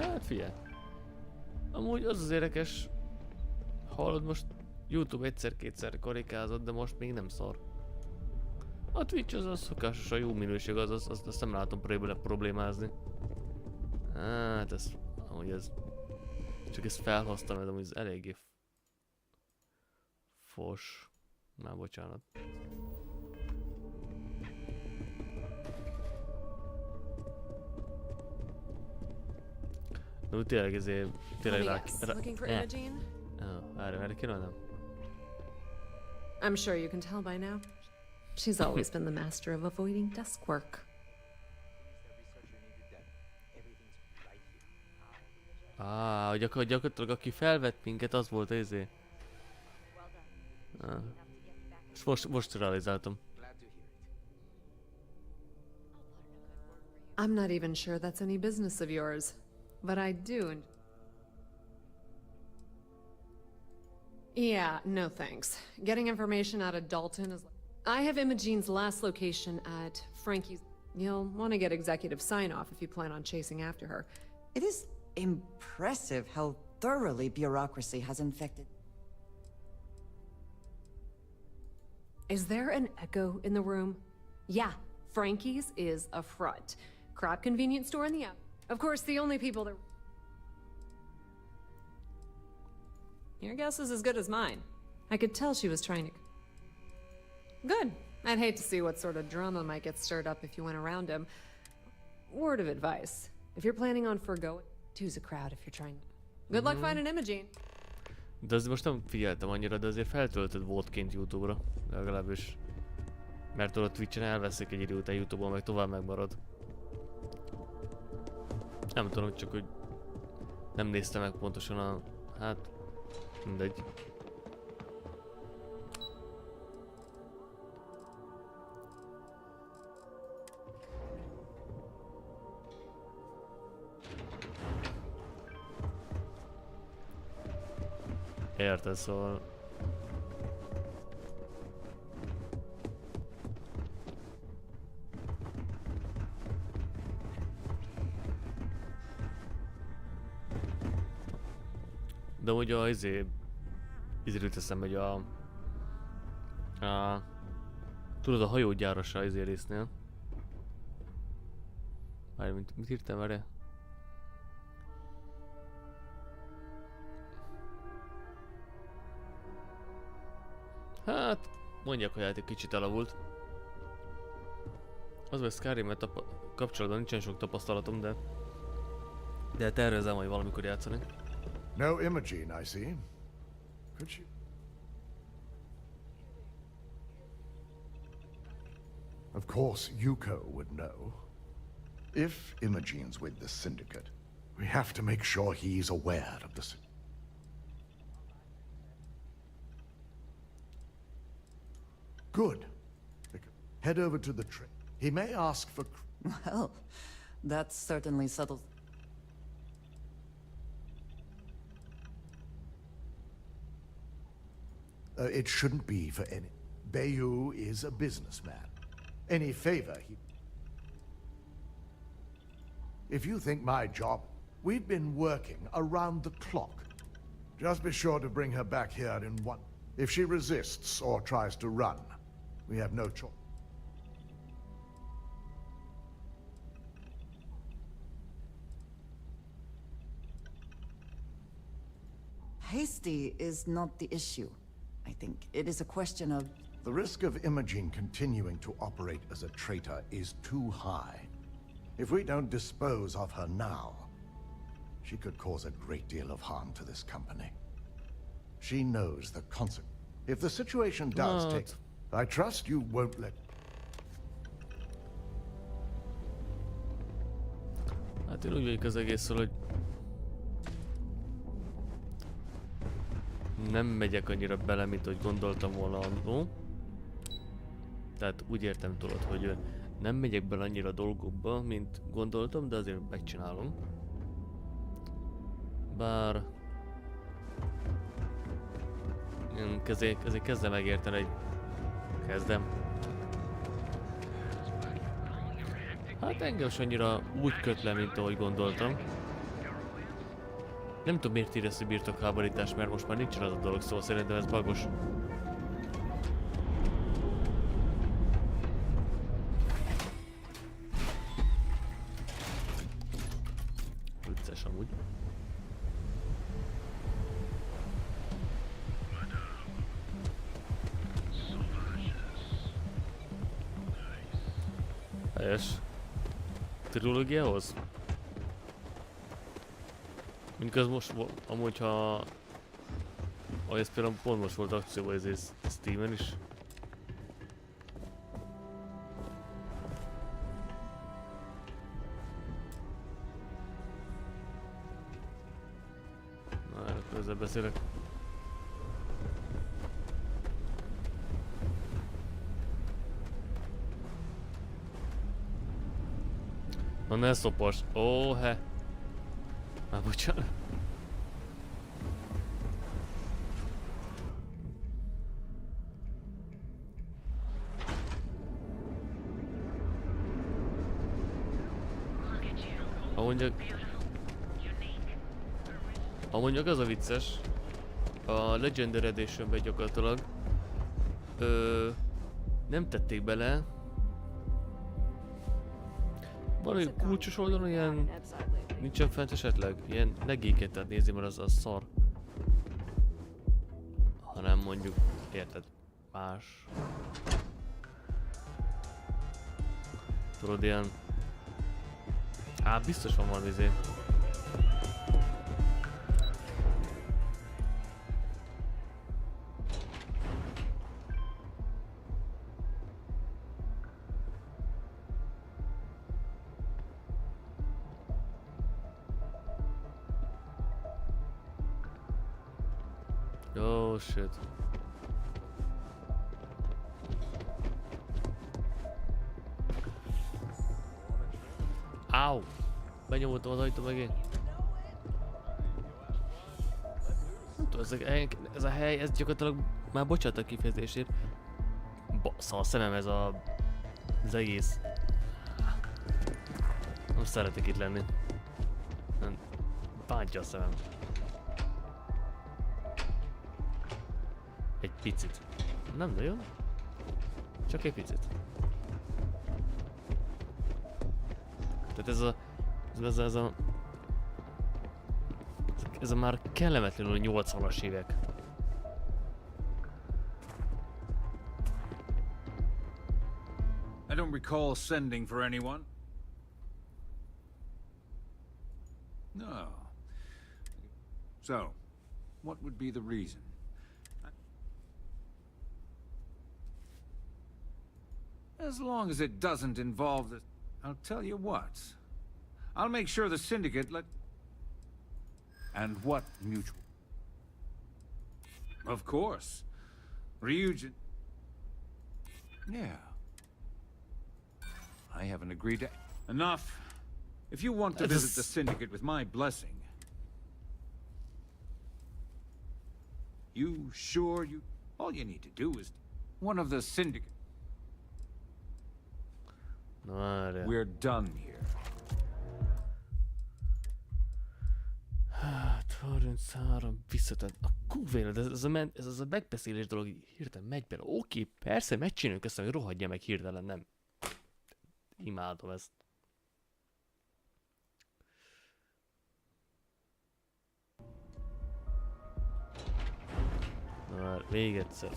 Hát figyelj. Amúgy az érdekes, hallod, most YouTube egyszer-kétszer karikázott, de most még nem szar. A Twitch az szokásos, a jó minőség, azt nem látom problémázni. Hát ez, amúgy ez, csak ezt felhoztam, de amúgy ez eléggé fos. Már bocsánat. No, tényleg ezért, tényleg Looking for Imogene? Erre kéne, nem? I'm sure you can tell by now. She's always been the master of avoiding desk work. Gyakorlatilag aki felvett minket, az volt ezé. És most realizáltam. I'm not even sure that's any business of yours, but I do. Yeah, no thanks. Getting information out of Dalton is... I have Imogene's last location at Frankie's. You'll want to get executive sign-off if you plan on chasing after her. It is impressive how thoroughly bureaucracy has infected. Is there an echo in the room? Yeah, Frankie's is a front. Crap convenience store in the app. Of course, the only people that... Your guess is as good as mine. I could tell she was trying to... Good. I'd hate to see what sort of drama might get stirred up if you went around him. Word of advice. If you're planning on forgoing, choose a crowd if you're trying... Good luck finding Imogene. De azért most nem figyeltem annyira, de azért feltöltöd voltként YouTube-ra. Legalábbis. Mert ott Twitch-en elveszik egy idő után YouTube-on, meg tovább megmarad. Nem tudom, csak hogy nem néztem meg pontosan a... Hát... Mindegy. Érted, szóval... De ugye a izért eszembe, hogy tudod, a hajógyárosa résznél. Várj, mit írtam erre? Hát, mondják, hogy egy kicsit elavult. Az, hogy Skyrim-et kapcsolatban nincsen sok tapasztalatom, de tervezem majd valamikor játszani. No Imogene, I see. Could she? Of course, Yuko would know. If Imogene's with the Syndicate, we have to make sure he's aware of the... Good. Head over to the train. He may ask for... Well, that's certainly subtle. It shouldn't be for any... Bayou is a businessman. Any favor he... If you think my job... We've been working around the clock. Just be sure to bring her back here in one... If she resists or tries to run, we have no choice. Hasty is not the issue. I think it is a question of... The risk of Imogene continuing to operate as a traitor is too high. If we don't dispose of her now, she could cause a great deal of harm to this company. She knows the consequence. If the situation does take... I trust you won't let... Hát én úgy vagyok az egészről, hogy... Nem megyek annyira bele, mint hogy gondoltam volna annó. Tehát úgy értem, tudod, hogy Nem megyek bele annyira dolgokba, mint gondoltam, de azért megcsinálom. Bár... Ezért kezdem megérteni, hogy... Hát engem is annyira úgy köt le, mint ahogy gondoltam. Nem tudom, miért írja ezt, hogy birtokháborítás, mert most már nincsen az a dolog, szóval szerintem ez bagos. Vicces amúgy. Helyes. Trilógiához? Mindkaz most, amúgy ha... Ez például pont most volt akcióban, ez Steamen is. Na, erről ezzel beszélek. Na ne szopors. Ó, he. Már bocsánat. Amondjak az a vicces, a Legendary Editionben gyakorlatilag nem tették bele valami kulcsos oldalon ilyen nincsen fent esetleg, ilyen negéket, tehát nézni, mert az a szar. Hanem mondjuk, érted, más. Tudod, ilyen... biztos van valami izé. Oh shit. Áú! Benyomultam az ajtó megint. Nem tudom, ez a hely, ez gyakorlatilag már bocsánat a kifejezésért. Bassza a szemem ez az egész. Nem szeretek itt lenni. Nem. Bántja a szemem. Egy picit. Nem nagyon. Csak egy picit. Tehát ez a már kellemetlenül 80-as évek. I don't recall sending for anyone. No. So, what would be the reason? As long as it doesn't involve the... I'll tell you what. I'll make sure the syndicate let... And what mutual? Of course. Ryujin... Yeah. I haven't agreed to... Enough. If you want to visit the syndicate with my blessing... You sure you... All you need to do is... One of the syndicate... We're done here. Hát 33 visszatett. A kurvéra, de ez a megbeszélés dolog hirtelen megy bele. Oké, persze, megcsináljuk ezt, hogy rohadja meg hirtelen, nem. Imádom ezt. Na, még egyszer.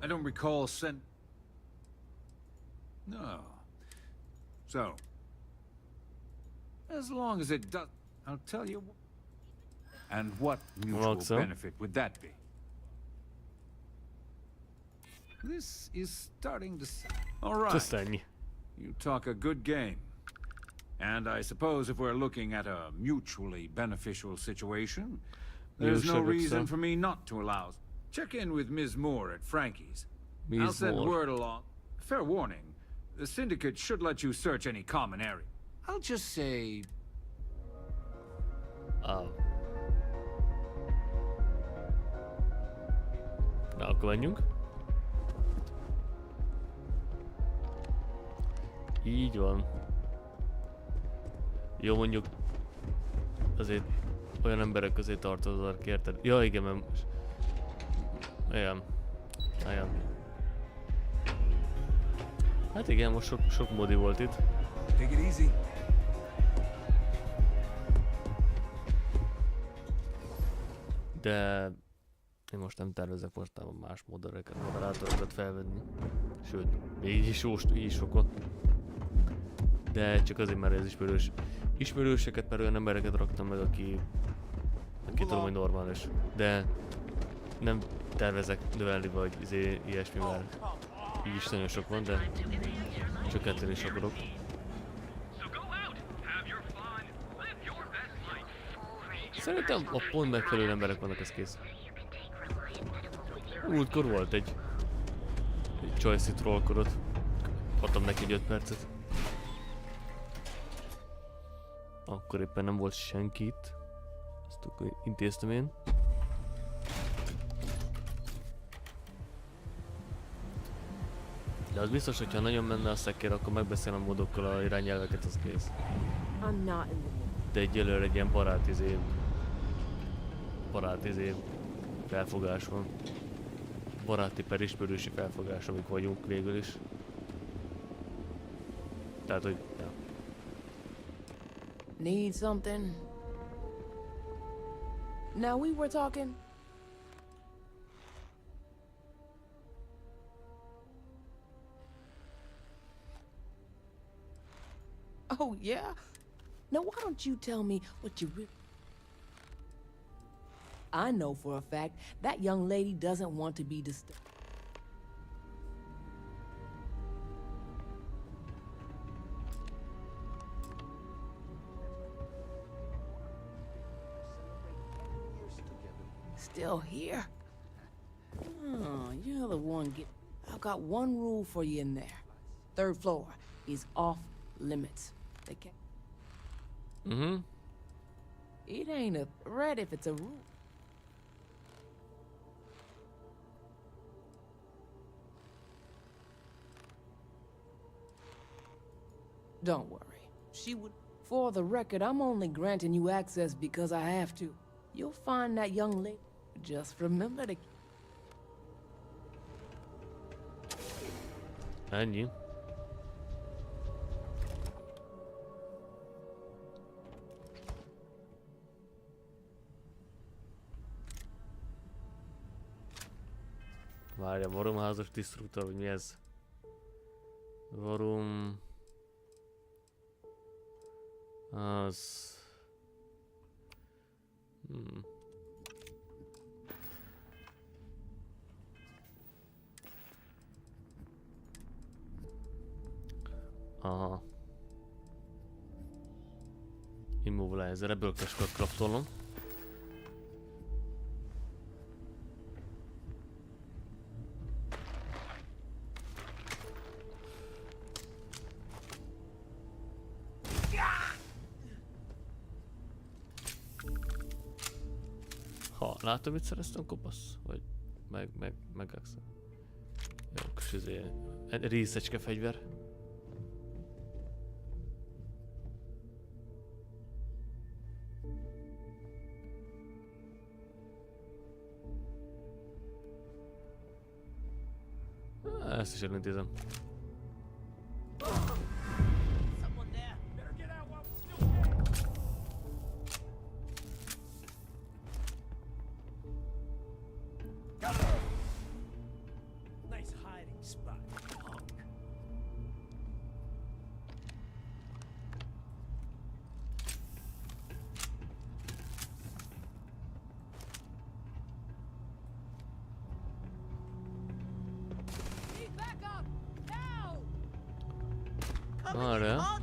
I don't recall No. So, as long as it does... I'll tell you... And what mutual benefit would that be? This is starting to... All right. You talk a good game. And I suppose if we're looking at a mutually beneficial situation, there's no reason for me not to allow. Check in with Ms. Moore at Frankie's. I'll send word along. Fair warning, the Syndicate should let you search any common area. I'll just say... Na, akkor menjünk. Így van. Jó, mondjuk azért olyan emberek közé tartozol, érted? Ja, igen, mert most... Igen. Hát igen, most sok modi volt itt. Take it easy. De én most nem tervezek mostában más moderátorokat felvenni. Sőt, így is sokat. De csak azért, mert ez ismerőseket, mert olyan embereket raktam meg, aki tudom, hogy normális. De nem tervezek növelni, vagy ilyesmi, mert így is nagyon sok van, de csökkenteni is akarok. Szerintem a pont megfelelő emberek vannak, ez kész. Múltkor volt egy Choice trollkodott. Adtam neki egy 5 percet. Akkor éppen nem volt senki itt. Ezt akkor intéztem én. De az biztos, hogyha nagyon menne a szekér, akkor megbeszélem módokkal a irányelveket, az kész. De egyelőre egy ilyen barát felfogás van. Baráti per ismerősi felfogás, amik vagyunk végül is. Tehát, hogy... Ja. Need something? Now we were talking. Oh, yeah? Now why don't you tell me what you really... I know for a fact that young lady doesn't want to be disturbed. Still here? Oh, you're the one I've got one rule for you in there. 3rd floor is off limits. They can't... Mm-hmm. It ain't a threat if it's a rule. Don't worry. She would... For the record, I'm only granting you access because I have to. You'll find that young lady. Just remember to... Ennyi. Várja, varomházas disztruktor, vagy mi ez? Varom... Az... Aha. Immobilizer, ebből kell sokat kraftolnom. Ha, látom, mit szereztem, kopasz? Vagy megexem. Jó, kis részecske fegyver. Ezt is elintézem. Arra.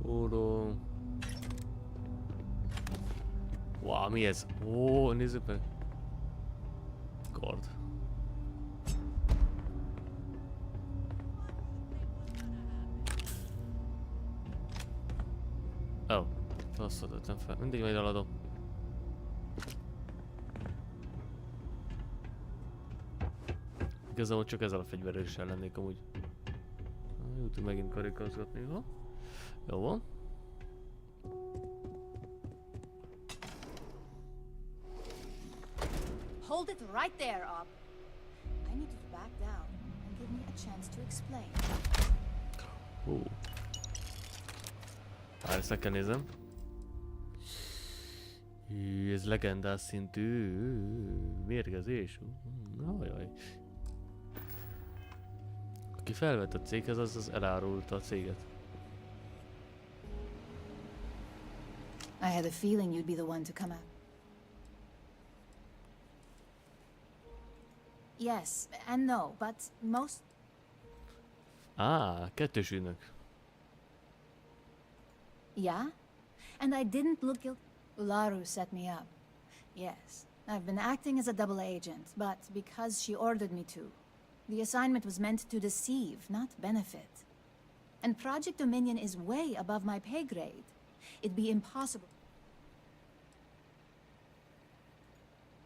Fúró. Wow, mi ez? Ó, nézzük meg. Kord. Ó, rosszul tettem fel. Mindig majd eladom. Igazából csak ezzel a fegyverrel is ellennék amúgy. Jó, tud megint karikázgatni, ha? Jó van. Hold it right there, Op. I need you to back down and give me a chance to explain. Ezt meg kell nézem. Ez legendás szintű mérgezés. Ajaj. Aki felvett a céghez, az elárulta a céget. I had a feeling you'd be the one to come out. Yes and no, but most... Kettős ügynök. Yeah? And I didn't look guilty. Ularu set me up. Yes, I've been acting as a double agent, but because she ordered me to. The assignment was meant to deceive, not benefit. And Project Dominion is way above my pay grade. It'd be impossible.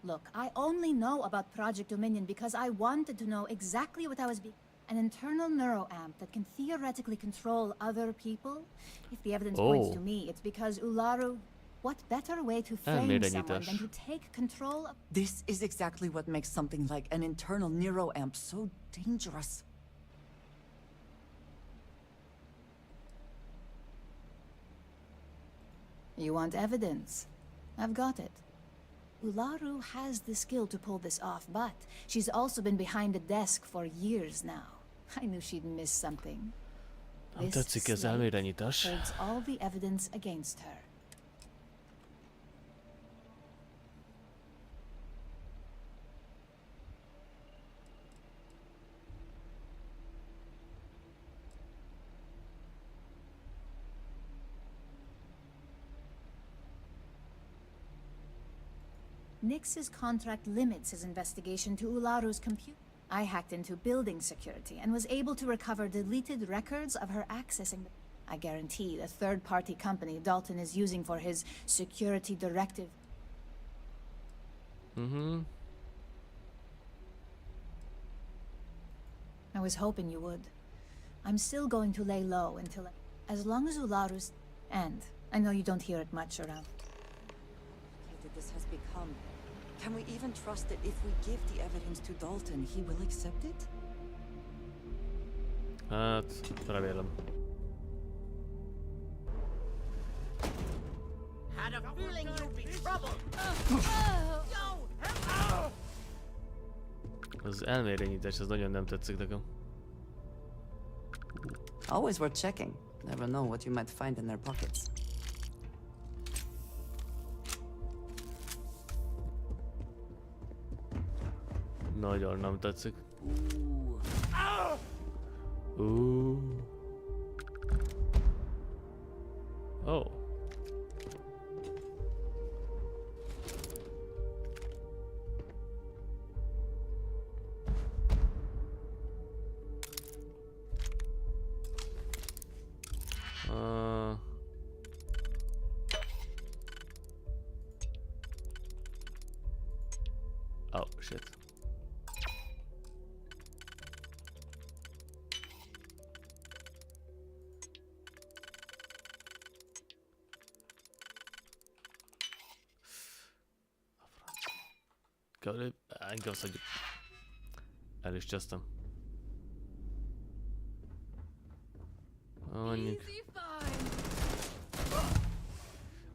Look, I only know about Project Dominion because I wanted to know exactly what I was being... An internal neuroamp that can theoretically control other people? If the evidence points to me, it's because Ularu... What better way to frame someone than to take control of... This is exactly what makes something like an internal neuroamp so dangerous. You want evidence? I've got it. Ularu has the skill to pull this off, but she's also been behind a desk for years now. I knew she'd miss something. This slate holds all the evidence against her. Nix's contract limits his investigation to Ularu's computer. I hacked into building security and was able to recover deleted records of her accessing the... I guarantee the third-party company Dalton is using for his security directive. I was hoping you would. I'm still going to lay low until... As long as Ularu's... And I know you don't hear it much around. This has become... Can we even trust that if we give the evidence to Dalton, he will accept it? Remélem. Had a feeling you'd be trouble. Az elmérényítés, az nagyon nem tetszik nekem. Always worth checking. Never know what you might find in their pockets. Nagyon nem tetszik. Oh. Oh shit. Inkább szedjük. El is csesztem. Annyit.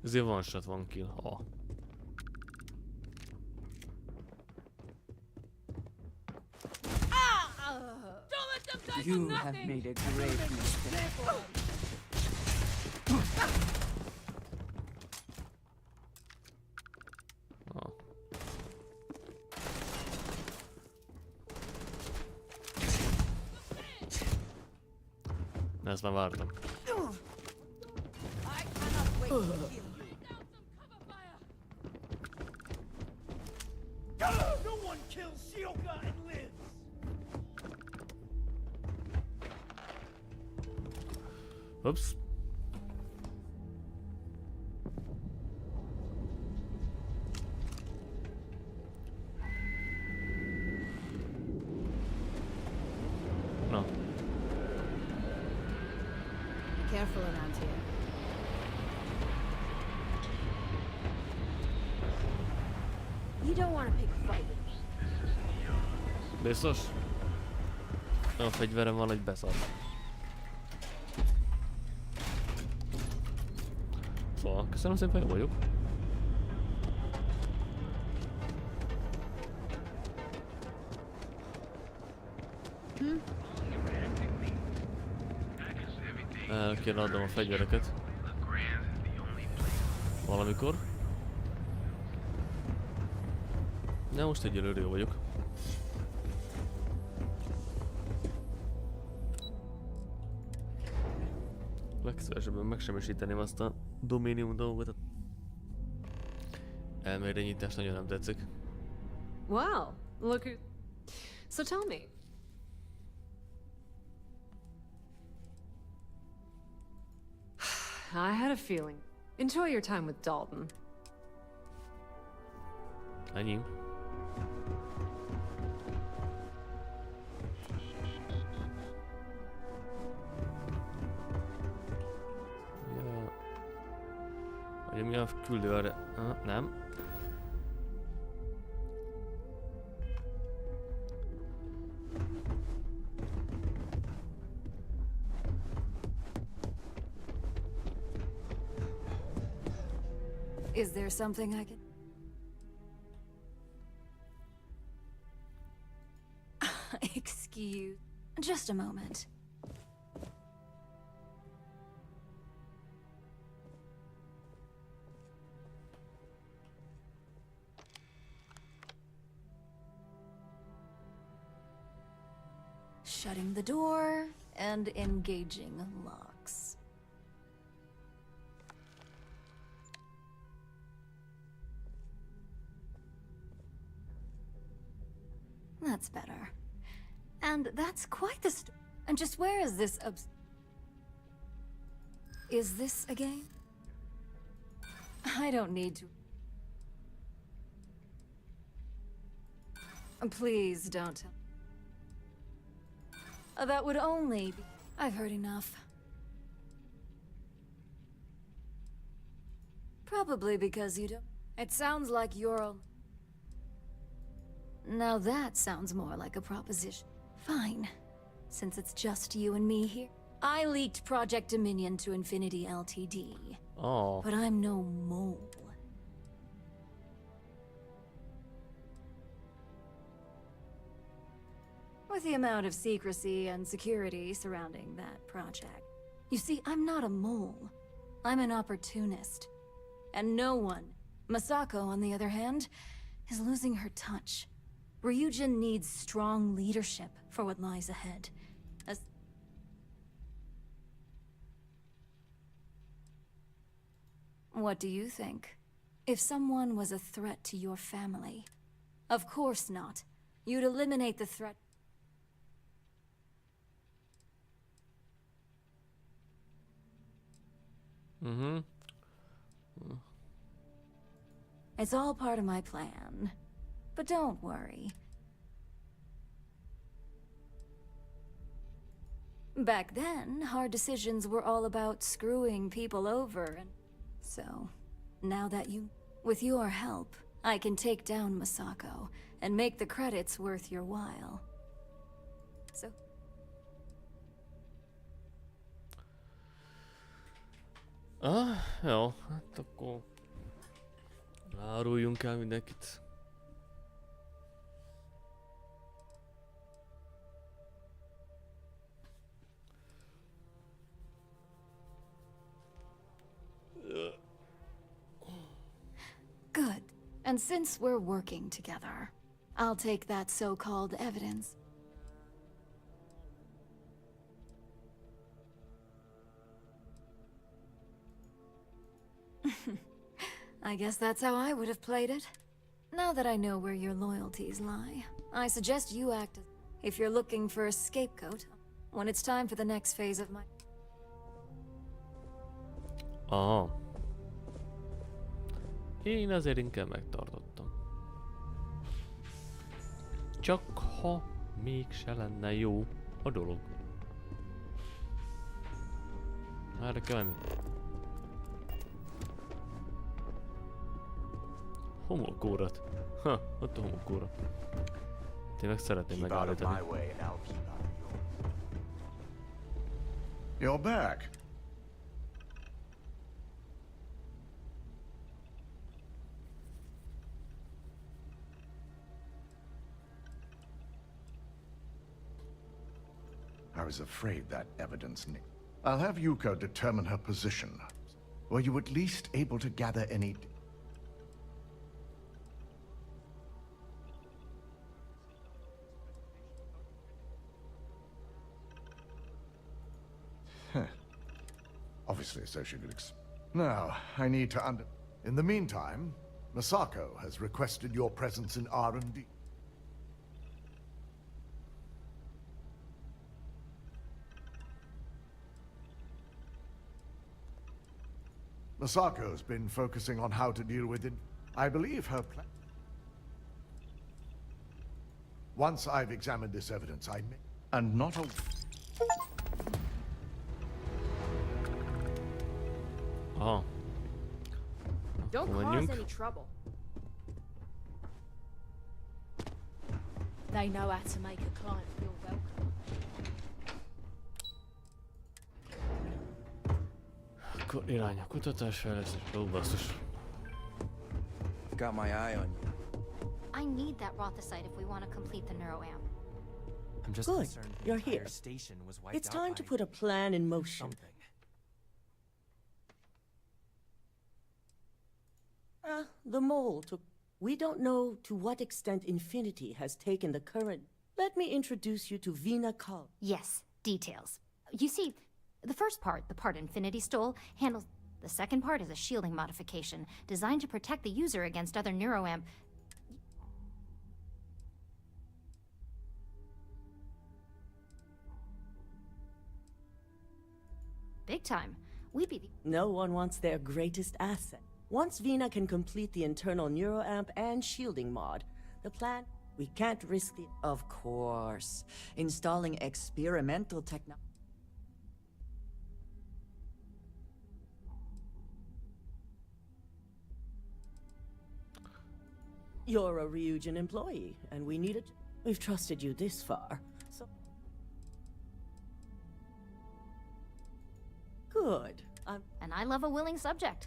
Ezért one shot, one kill. Ha. You have made a great mistake. Ezt már vártam. No one kills Shioka and lives! Ups. No. Be careful around here. You don't want to pick a fight with me. Biztos? A fegyverem van, hogy beszar. Szóval, köszönöm szépen, jó vagyok. El kéne adnom a fegyvereket. Valamikor. De most egyelőre jó vagyok. Legszívesebben megsemmisíteném azt a dominium dolgot. Elmélyre nyitás nagyon nem tetszik. Wow, look who... So tell me. I had a feeling. Enjoy your time with Dalton. Ennyi. Ugye mi a küldő arra? Nem. Is there something I can... Excuse... Just a moment. Shutting the door and engaging locks. That's better. And that's quite the and just where is this Is this a game? I don't need to. Please don't. That would only be... I've heard enough. Probably because you don't... It sounds like you're... Now that sounds more like a proposition. Fine. Since it's just you and me here. I leaked Project Dominion to Infinity Ltd. Oh. But I'm no mole. With the amount of secrecy and security surrounding that project. You see, I'm not a mole. I'm an opportunist. And no one, Masako on the other hand, is losing her touch. Ryujin needs strong leadership for what lies ahead. What do you think? If someone was a threat to your family? Of course not. You'd eliminate the threat. It's all part of my plan. But don't worry. Back then, hard decisions were all about screwing people over, and so, now that with your help, I can take down Masako and make the credits worth your while. So... Jó, hát akkor áruljunk el mindenkit. Good. And since we're working together, I'll take that so-called evidence. I guess that's how I would have played it. Now that I know where your loyalties lie, I suggest you act as if you're looking for a scapegoat when it's time for the next phase of my... Aha. Én azért inkább megtartottam. Csak ha mégse lenne jó a dolog. Erre kell menni. Homokórat. Ha, ott a homokóra. Tényleg szeretném megállítani. You're back. I was afraid that evidence... I'll have Yuko determine her position. Were you at least able to gather any... Obviously, so she could Now, I need to In the meantime, Masako has requested your presence in R&D. Masako's been focusing on how to deal with it. I believe her plan... Once I've examined this evidence, I may... And not a... Oh. Don't cause any trouble. They know how to make a client feel welcome. Akkor irány a kutatás, fejlesztés, ó basszus. I've got my eye on you. I need that Rothicite if we want to complete the neuroamp. I'm just concerned your entire station was wiped out. It's time to put a plan in motion. The mole took... We don't know to what extent Infinity has taken the current... Let me introduce you to Vina Kal. Yes, details. You see, the first part, the part Infinity stole, handles... The second part is a shielding modification, designed to protect the user against other neuroamp... Big time. We'd be the... No one wants their greatest asset. Once Vina can complete the internal neuroamp and shielding mod, the plan, we can't risk the... Of course. Installing experimental technology. You're a Ryujin employee, and we need it. We've trusted you this far, so... Good. And I love a willing subject.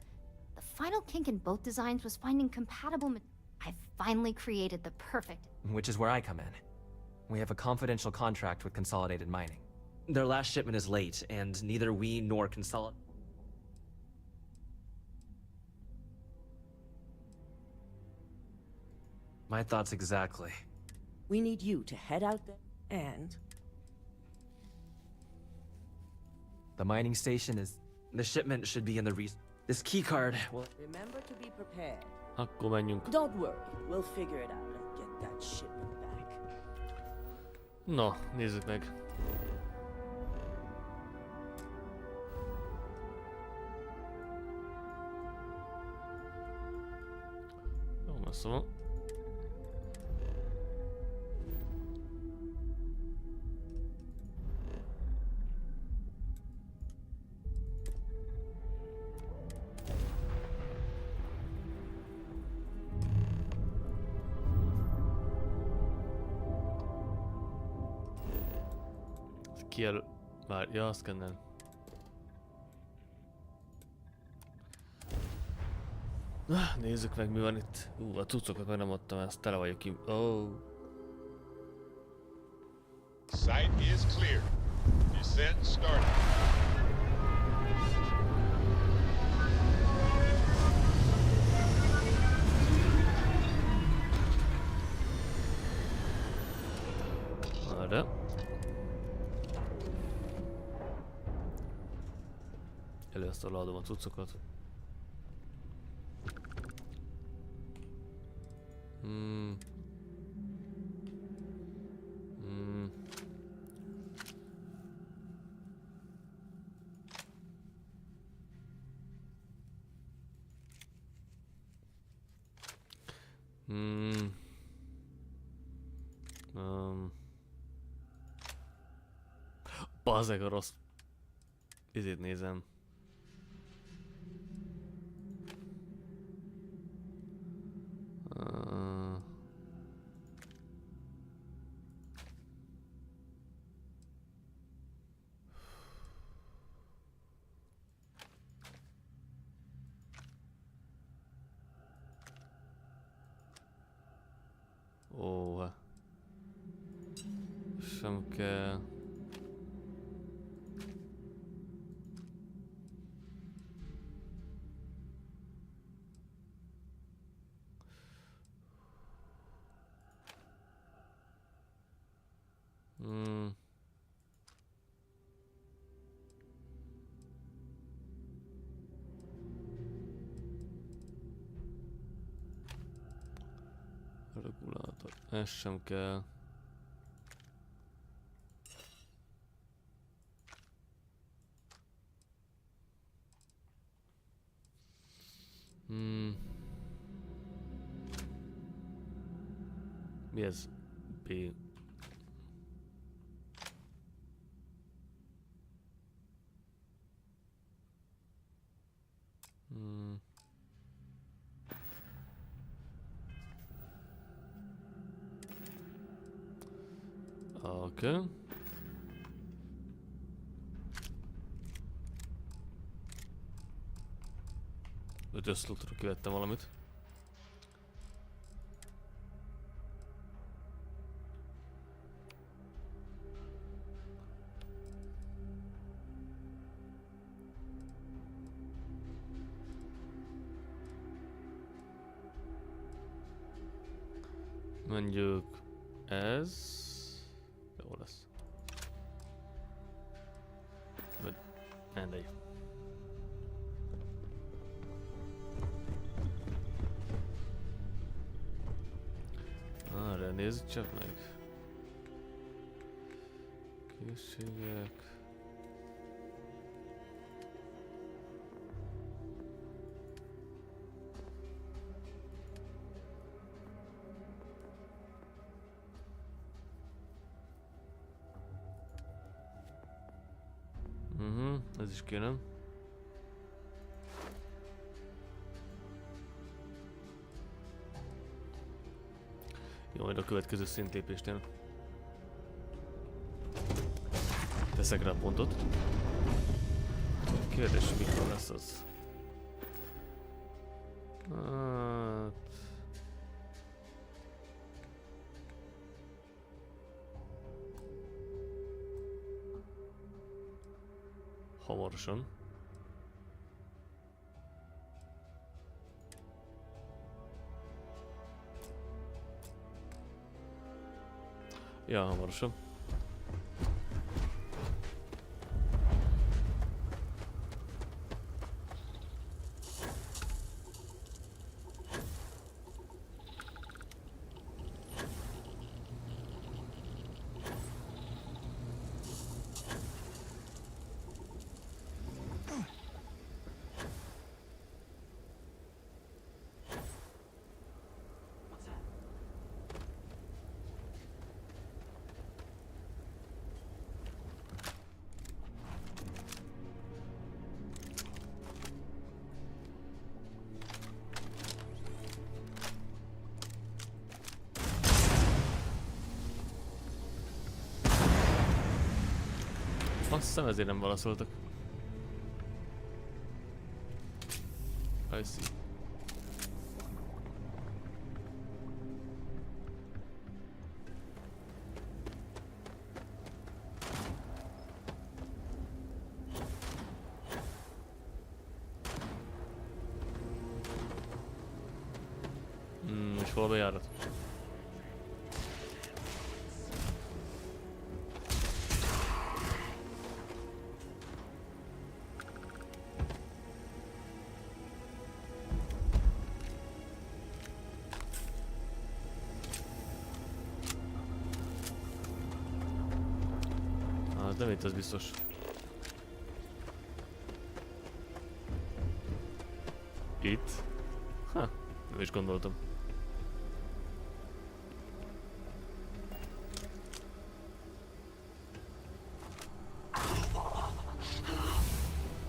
The final kink in both designs was finding compatible I've finally created the perfect... Which is where I come in. We have a confidential contract with Consolidated Mining. Their last shipment is late, and neither we nor Consolid... My thoughts exactly. We need you to head out there, and... The mining station is... The shipment should be in the This keycard will... Remember to be prepared. Akkor menjünk. Don't worry, we'll figure it out and get that shipment back. Na, nézzük meg. Jó, messze van. Kiel... Már, ja, azt szkennel. Nézzük meg, mi van itt. A cuccokat meg nem adtam, ezt tele vagyok ki. Oh. Site is clear. Descent started. Arra. Először leadom a cuccokat. Bazzeg a rossz... Izét nézem. Ó, sem kell. Regulátor, ez sem kell. Mi ez? B. Oké. Ötös slotra kivettem valamit. Mondjuk ez jó lesz. Vagy mindegy. Arra nézzük csak meg. Készségek. Ez is kéne. Jó, majd a következő szintlépésnél teszek rá pontot. Kérdés, mikor lesz az? Hát... hamarosan. Ja, hamarosan. Azt hiszem ezért nem válaszoltak. I see. És hol a bejárat? Nem itt, az biztos. Itt? Ha, nem is gondoltam.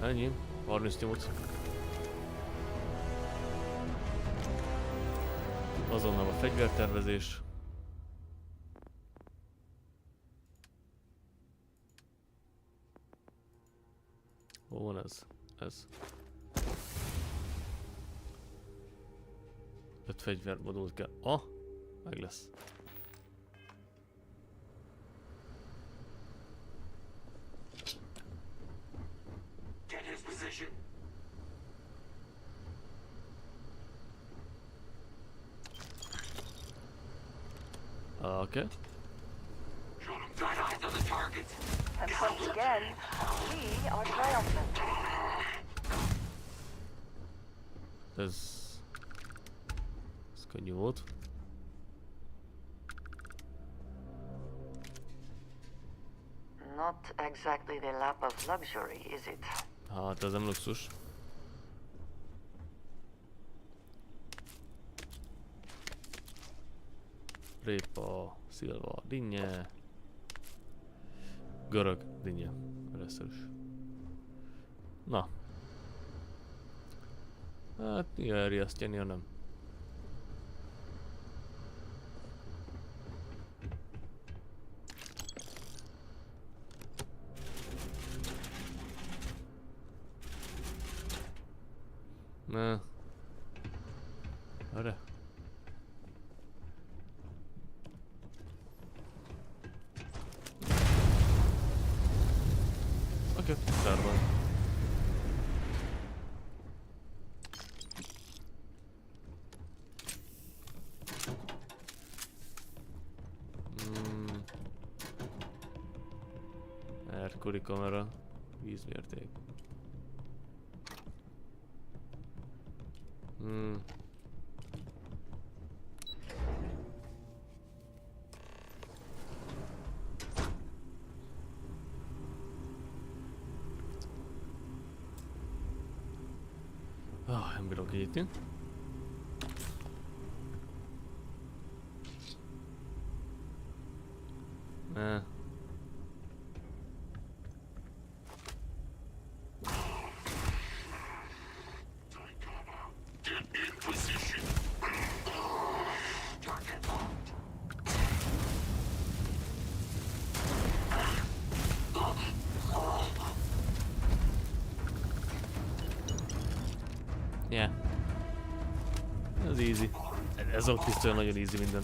Ennyi, 38. Azonnal a fegyvertervezés. Hol van ez? Ez. 5 fegyvermodult kell. Ah, meg lesz. Okay. And once again, we are triumphant. Ez könnyű volt. Not exactly the lap of luxury, is it? Hát ez nem luxus. Répa, szilva, dinnye. Görög, dinnye. Először is. Na. Hát mi elriasztjani, ha nem. Ne. Arra. Oké, szárban. Erkori kamera, vízmérték. Nem bírok nyitni. Ne. Yeah. Ez easy. Ez a pisztoly nagyon easy minden.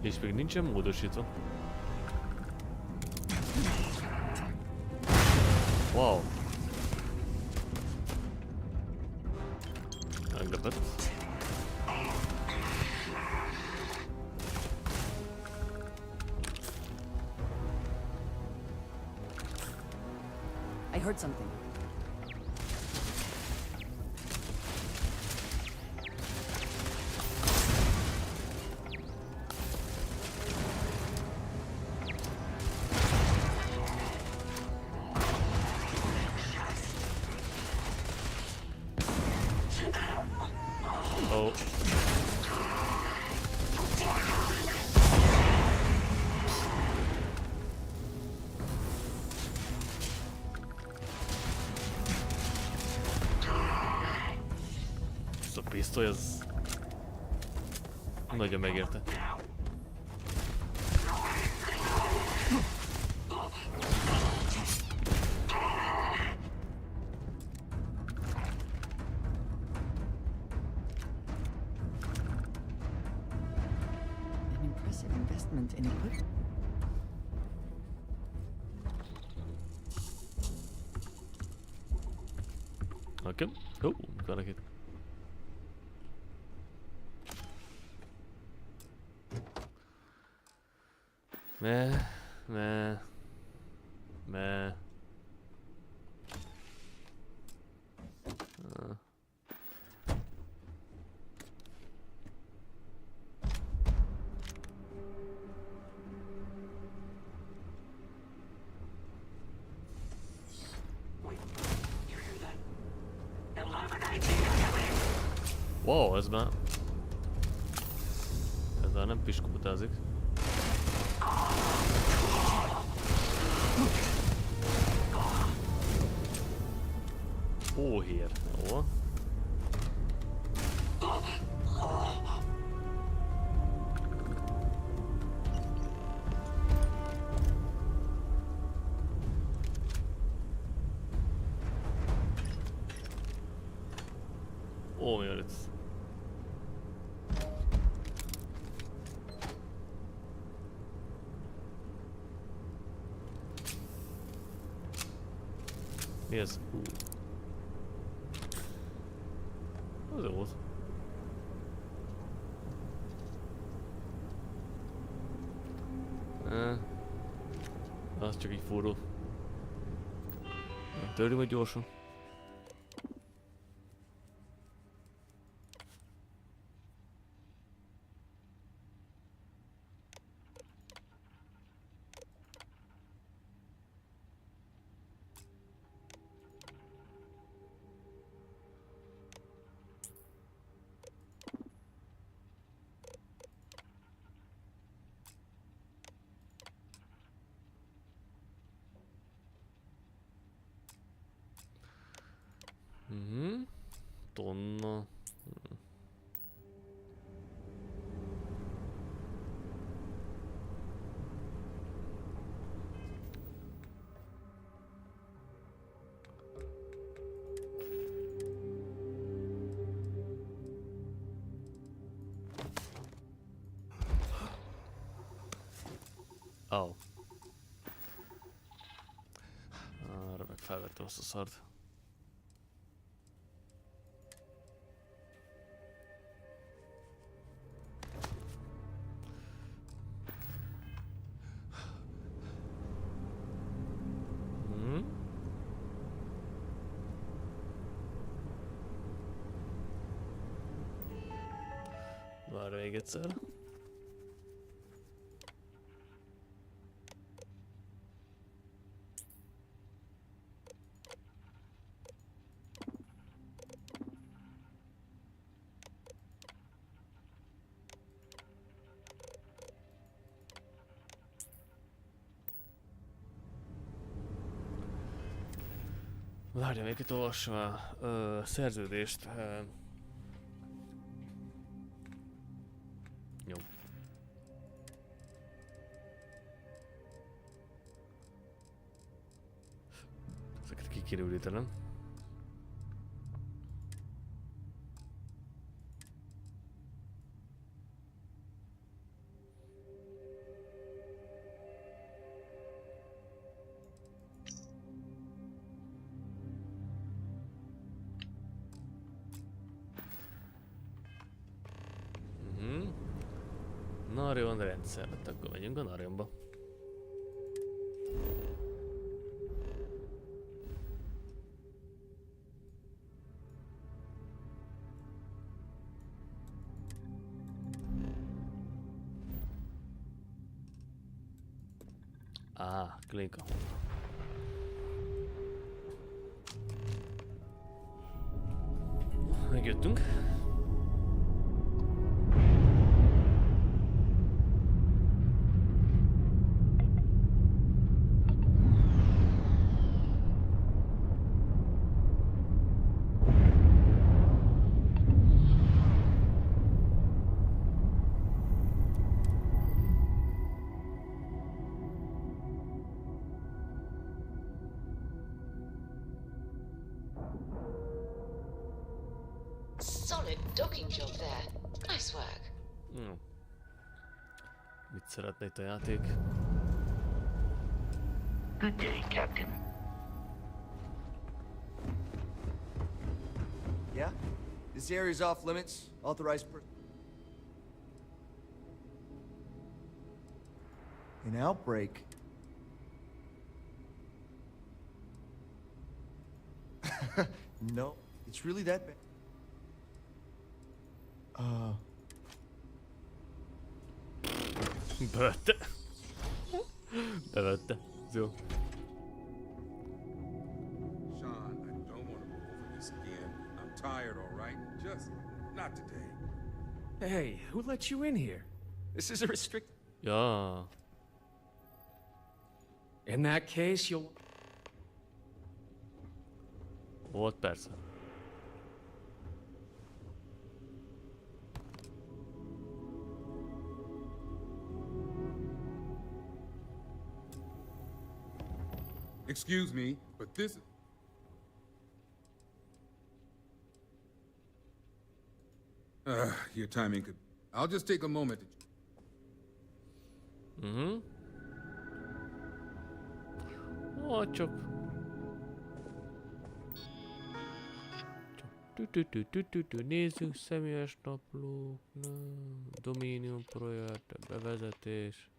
És még nincsen módosítva. Wow. Meglepett. I heard something. Oh. Ez a pisztoly, az nagyon megérte. In equipment. Okay. Oh, got it. Mert... Wow, ez már nem piskótázik. Hóhér, jó. Ó, mi van itt? Mi ez? Az jó volt. Az csak így forró. Törjük meg gyorsan. Tonna. Oh. Arra meg felvettem azt a szart. Várj még egyszer. Várj, még itt olvassam a szerződést. Jó. Ezeket ki kéne ürítenem. Narion rendszer, hát akkor megyünk a Narionba. Klinka. Megjöttünk. Solid docking job there. Nice work. Mit szeretne itt a játék? Good day, Captain. Yeah? This area's off limits. Authorized per... An outbreak? No, it's really that bad. Bevette. Bevette. Jó. Sean, I don't want to go over this again. I'm tired, all right? Just not today. Hey, who let you in here? This is a restrict. Ja. In that case, you'll... Volt persze. Excuse me, but this is... Your timing could... I'll just take a moment to... Ó, csak... Nézzük, személyes naplók, Dominium projekt, bevezetés.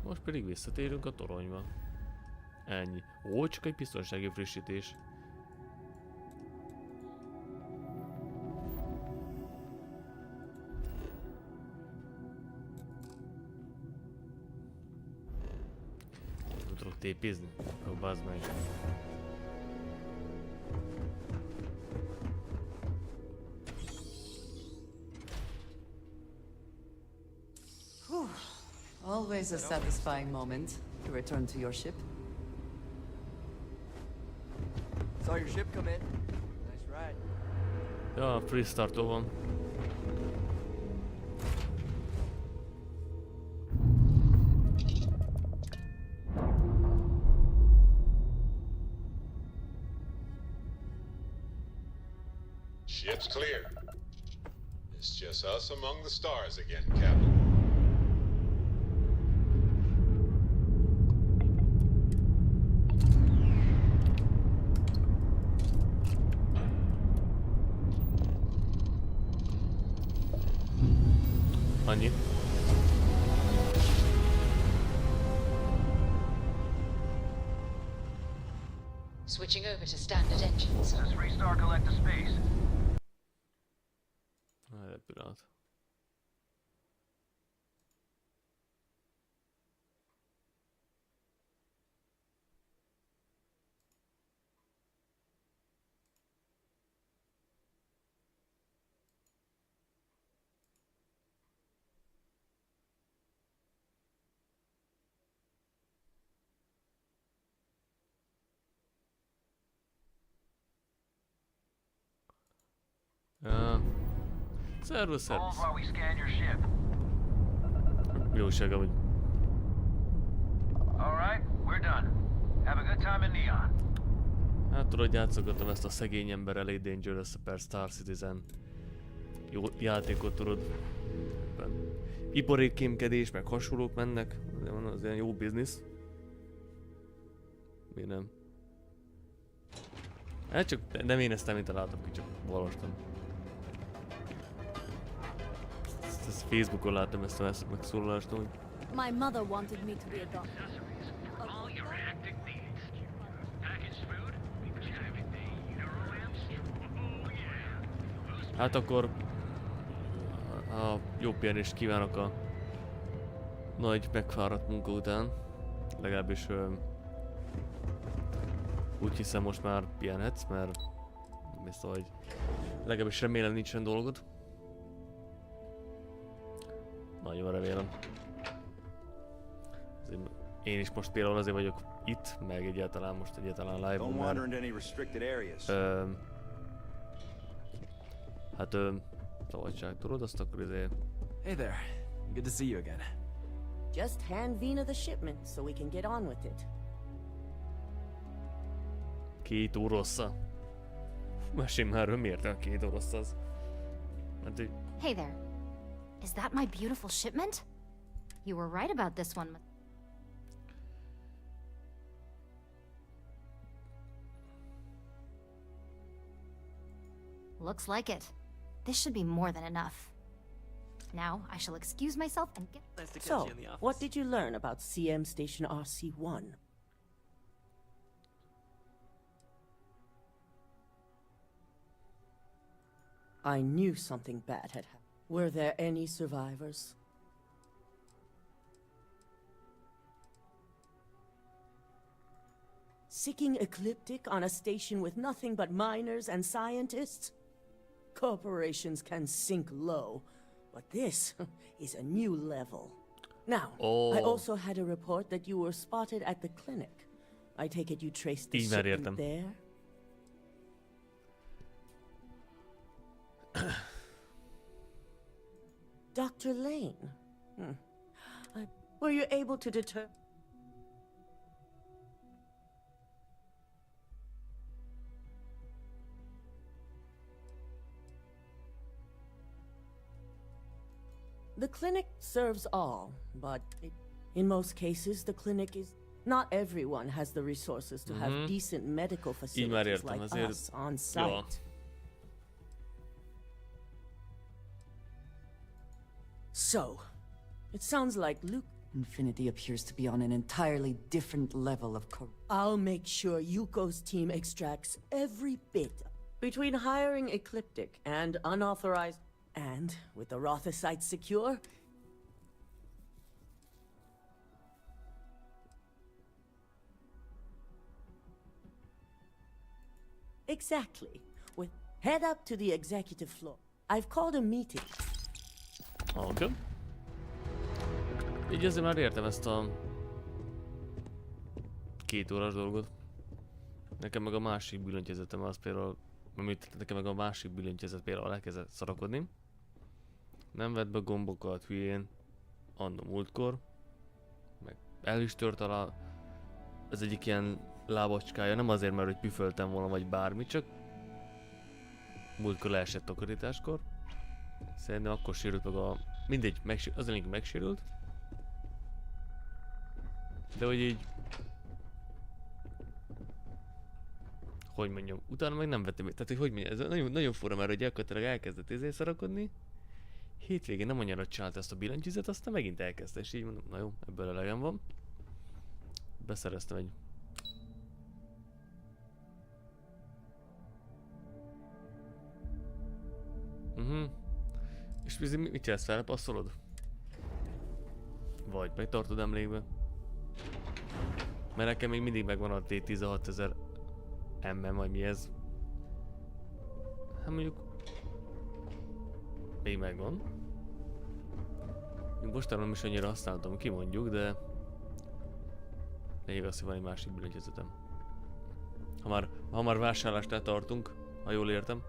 Most pedig visszatérünk a toronyba. Ennyi. Ó, csak egy biztonsági frissítés. Nem tudok tépizni? Ó, bazd meg. Always a satisfying moment to return to your ship. Saw your ship come in. Nice ride. Ja, free startó van. Ship's clear. It's just us among the stars again, Captain. Annyi. Switching over to standard engines. Let's restart collector space. Egy pillanat. Ja. Szervusz, szervusz. Hold while we scan your ship. Jóság, hogy... All right, we're done. Have a good time in Neon. Hát tudod, játszogatom ezt a szegény ember elég Dangerous per Star Citizen. Jó játékot tudod. Iparékkémkedés, meg hasonlók mennek. Az ilyen jó biznisz. Miért nem? Hát csak nem én ezt nem találtam ki, csak olvastam. Ezt Facebookon láttam ezt a megszólalást, hogy... My mother wanted me to be a doctor. All your hectic needs. Packaged food? Hát akkor... jó pihenést kívánok a nagy megfáradt munka után. Legalábbis... úgy hiszem most már pihenhetsz, mert... nem biztos, hogy... legalábbis remélem nincsen dolgod. Nagyon remélem. Én is most például azért vagyok itt, meg egyáltalán most live-on, mert... hát szabadság, tudod, azt akkor azért... Hey there. Good to see you again. Just hand Vina the shipment so we can get on with it. 2 orossza. Mesélj már, miért a 2 orosz az? Hát így... Hey there. Is that my beautiful shipment? You were right about this one. Looks like it. This should be more than enough. Now, I shall excuse myself and get... So, what did you learn about CM Station RC-1? I knew something bad had happened. Were there any survivors? Seeking ecliptic on a station with nothing but miners and scientists? Corporations can sink low, but this is a new level. Now, I also had a report that you were spotted at the clinic. I take it you traced the shipment there? Dr. Lane? Were you able to determine... The clinic serves all, but in most cases, the clinic is... Not everyone has the resources to have decent medical facilities like us on site. So, it sounds like Luke... Infinity appears to be on an entirely different level of I'll make sure Yuko's team extracts every bit between hiring Ecliptic and unauthorized... And, with the Rothicites secure... Exactly. Head up to the executive floor. I've called a meeting. Oké. Így azért már értem ezt a 2 órás dolgot. Nekem meg a másik billentyűzetem az például... Nekem meg a másik billentyűzet például elkezdett szarakodni. Nem vett be gombokat hülyén. Anno múltkor. Meg el is tört alá az egyik ilyen lábacskája. Nem azért, mert hogy püföltem volna vagy bármi, csak múltkor leesett takarításkor. Szerintem akkor sérült meg a... Mindegy, az elég megsérült. De hogy így... Hogy mondjam, utána meg nem vettem. Tehát hogy mondjam, ez nagyon, nagyon fura, mert hogy gyakorlatilag elkezdett szarakodni. Hétvégén nem annyira csinált ezt a billentyűzet, aztán megint elkezdte, és így mondom, na jó, ebből elegem van. Beszereztem egy... És mit csinálsz, felpasszolod? Vagy megtartod emlékbe? Mert nekem még mindig megvan a T16000 M-ben, vagy mi ez? Hát mondjuk... Még megvan. Mostanában nem is annyira használtam ki, mondjuk, de... Lényeg az, hogy van egy másik billentyűzetem. Ha már vásárlásnál tartunk, ha jól értem.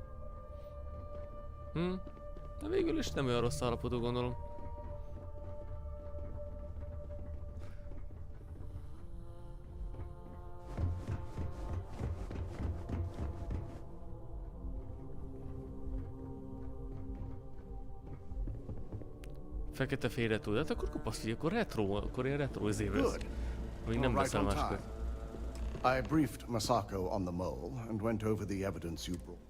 De végül is nem olyan rossz állapotú, gondolom. Fekete félre túl, hát akkor kopasz, hogy akkor retro, akkor ilyen retro izé lesz. Még nem beszél máskor. I briefed Masako on the mole and went over the evidence you brought.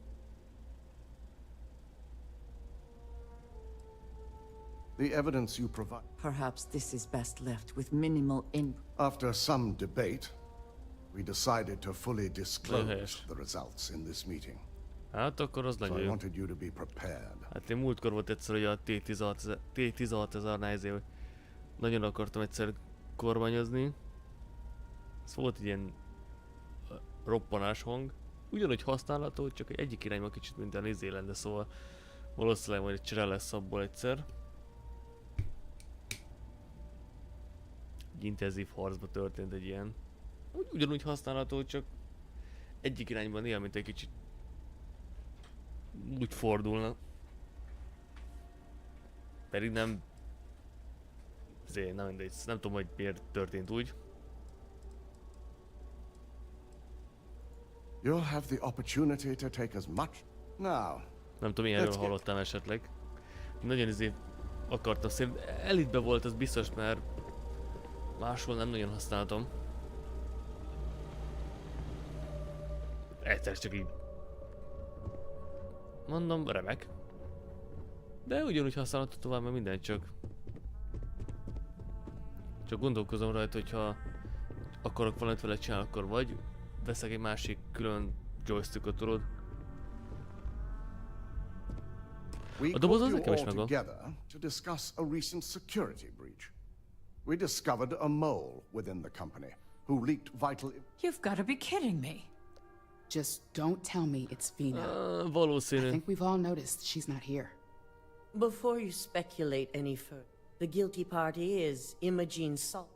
The evidence you provide. Perhaps this is best left with minimal input. After some debate, we decided to fully disclose the results in this meeting. Hát akkor az nagyon jó. Hát én múltkor volt egyszer, hogy a T16000-nál ezért nagyon akartam egyszer kormányozni. Ez volt egy ilyen roppanás hang. Ugyanúgy használható, csak egyik irányban kicsit minden izé lenne, szóval valószínűleg majd egy csere lesz abból egyszer. Egy intenzív harcba történt egy ilyen. Ugyanúgy használható, csak egyik irányban néha, mint egy kicsit úgy fordulna. Pedig nem... Azért nem mindegy, nem tudom, hogy miért történt úgy. You'll have the opportunity to take as much now. Nem tudom, ilyenről hallottam esetleg. Nagyon izé akartam szép. Elitbe volt, az biztos, mert máshol nem nagyon használtam. Egyszer csak így Mondom, remek. De ugyanúgy használható tovább, mert minden csak gondolkozom rajta, hogyha akarok valamit vele csinálni, akkor vagy veszek egy másik külön joystickot, tudod. A doboz az nekem is megvan. To discuss a recent security breach. We discovered a mole within the company who leaked vital. You've got to be kidding me. Just don't tell me it's Vina. Valószínű. I think we've all noticed she's not here. Before you speculate any further, the guilty party is Imogen Salt.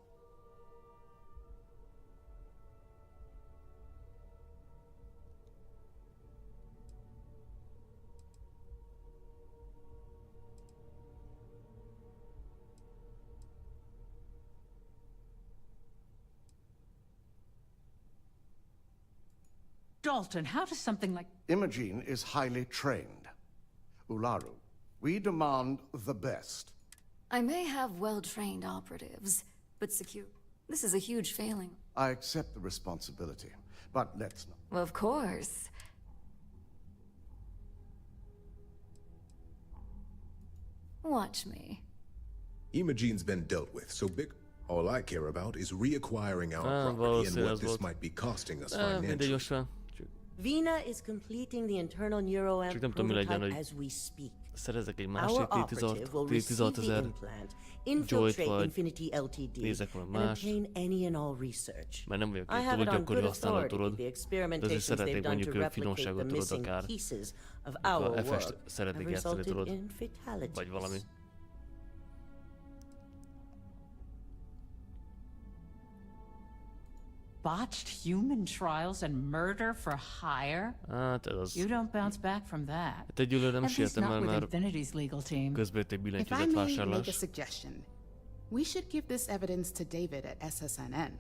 Dalton, how does something like... Imogen is highly trained. Ularu, we demand the best. I may have well-trained operatives, but secure. This is a huge failing. I accept the responsibility, but let's not. Well, of course. Watch me. Imogen's been dealt with, so big. All I care about is reacquiring our property and what this might be costing us financially. Vina is completing the internal neuroamp prototype as we speak. Szerezek egy másik T16000 Joy-t, vagy nézek valami más. Mert nem vagyok egy túl gyakori használó, tudod. De azért szeretnék mondjuk finomságot, tudod, akár. A FS-t szeretnék játszani, tudod. Vagy valami. Botched human trials and murder for hire? Hát ez az. You don't bounce back from that. Hát egyelőre nem sietem el, mert közben egy If I billentyűzet may make a vásárlás. suggestion, we should give this evidence to David at SSNN.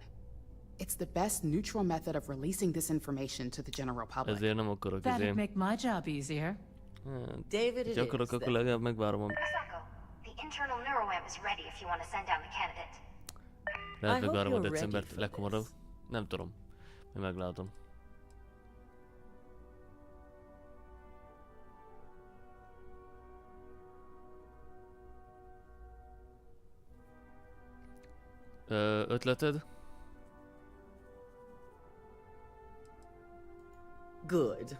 It's the best neutral method of releasing this information to the general public. Ezért nem akarok That'd make my job easier. David, it akarok, akkor legalább megvárom. The internal neuroamp is ready if you want to send down the candidate. Lehet megvárom a decembert leghamarabb. Nem tudom. Majd meglátom. Ötleted? Good.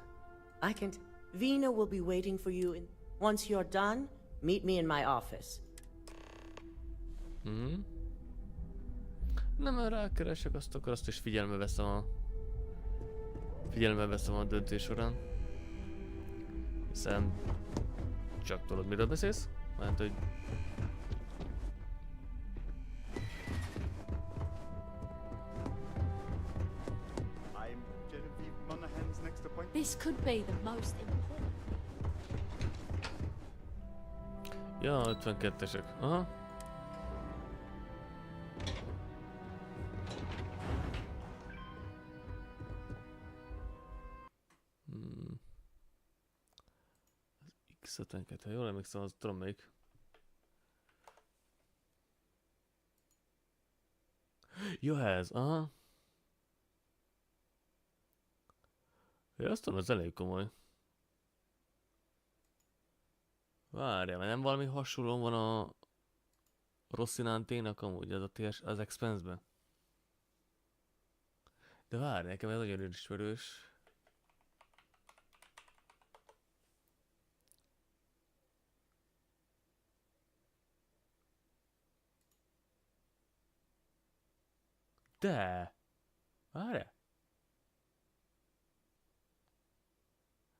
I can. Vina will be waiting for you. Once you're done, meet me in my office. Nem, rákeresek azt, akkor azt is figyelme veszem a döntés során. Hiszen csak tudod, miről beszélsz? Mert hogy... This could be the most important. Ja, 52-esek. Aha. X52, ha jól emlékszem, az tudom melyik. Jó, ez, aha. Ja, azt tudom, ez elég komoly. Várjál, mert nem valami hasonló van a Rosszinánténak amúgy, ez a az Expense-ben. De várj, nekem ez nagyon ismerős. De! Várjál!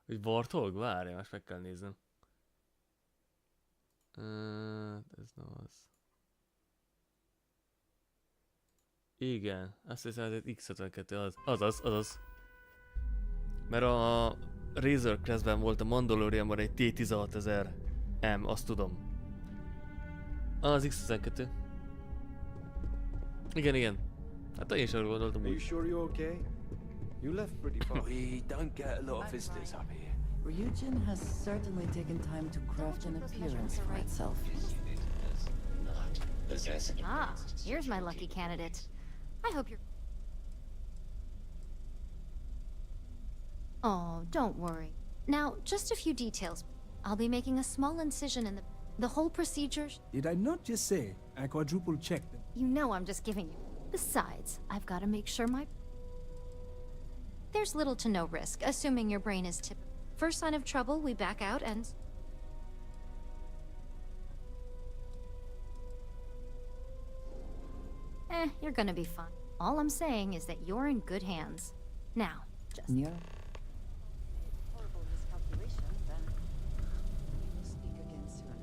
Hogy Warthog? Várjál, most meg kell néznem. Ez nem az. Igen, azt hiszem, hogy X52 azaz. Mert a Razor Crestben volt a Mandalorianban egy T16000M, azt tudom. Az X52. Igen. Hát én is arra gondoltam Are you úgy. sure you're okay? You left pretty far. We don't get a lot of visitors up here. Ryujin has certainly taken time to craft an appearance for itself. Ah, here's my lucky candidate. I hope you're... Oh, don't worry. Now, just a few details. I'll be making a small incision in the whole procedure. Did I not just say I quadruple checked them? You know I'm just giving you. Besides, I've got to make sure There's little to no risk, assuming your brain is tipped. First sign of trouble, we back out and... you're gonna be fine. All I'm saying is that you're in good hands. Now, just... Yeah. Horrible miscalculation, then speak again soon.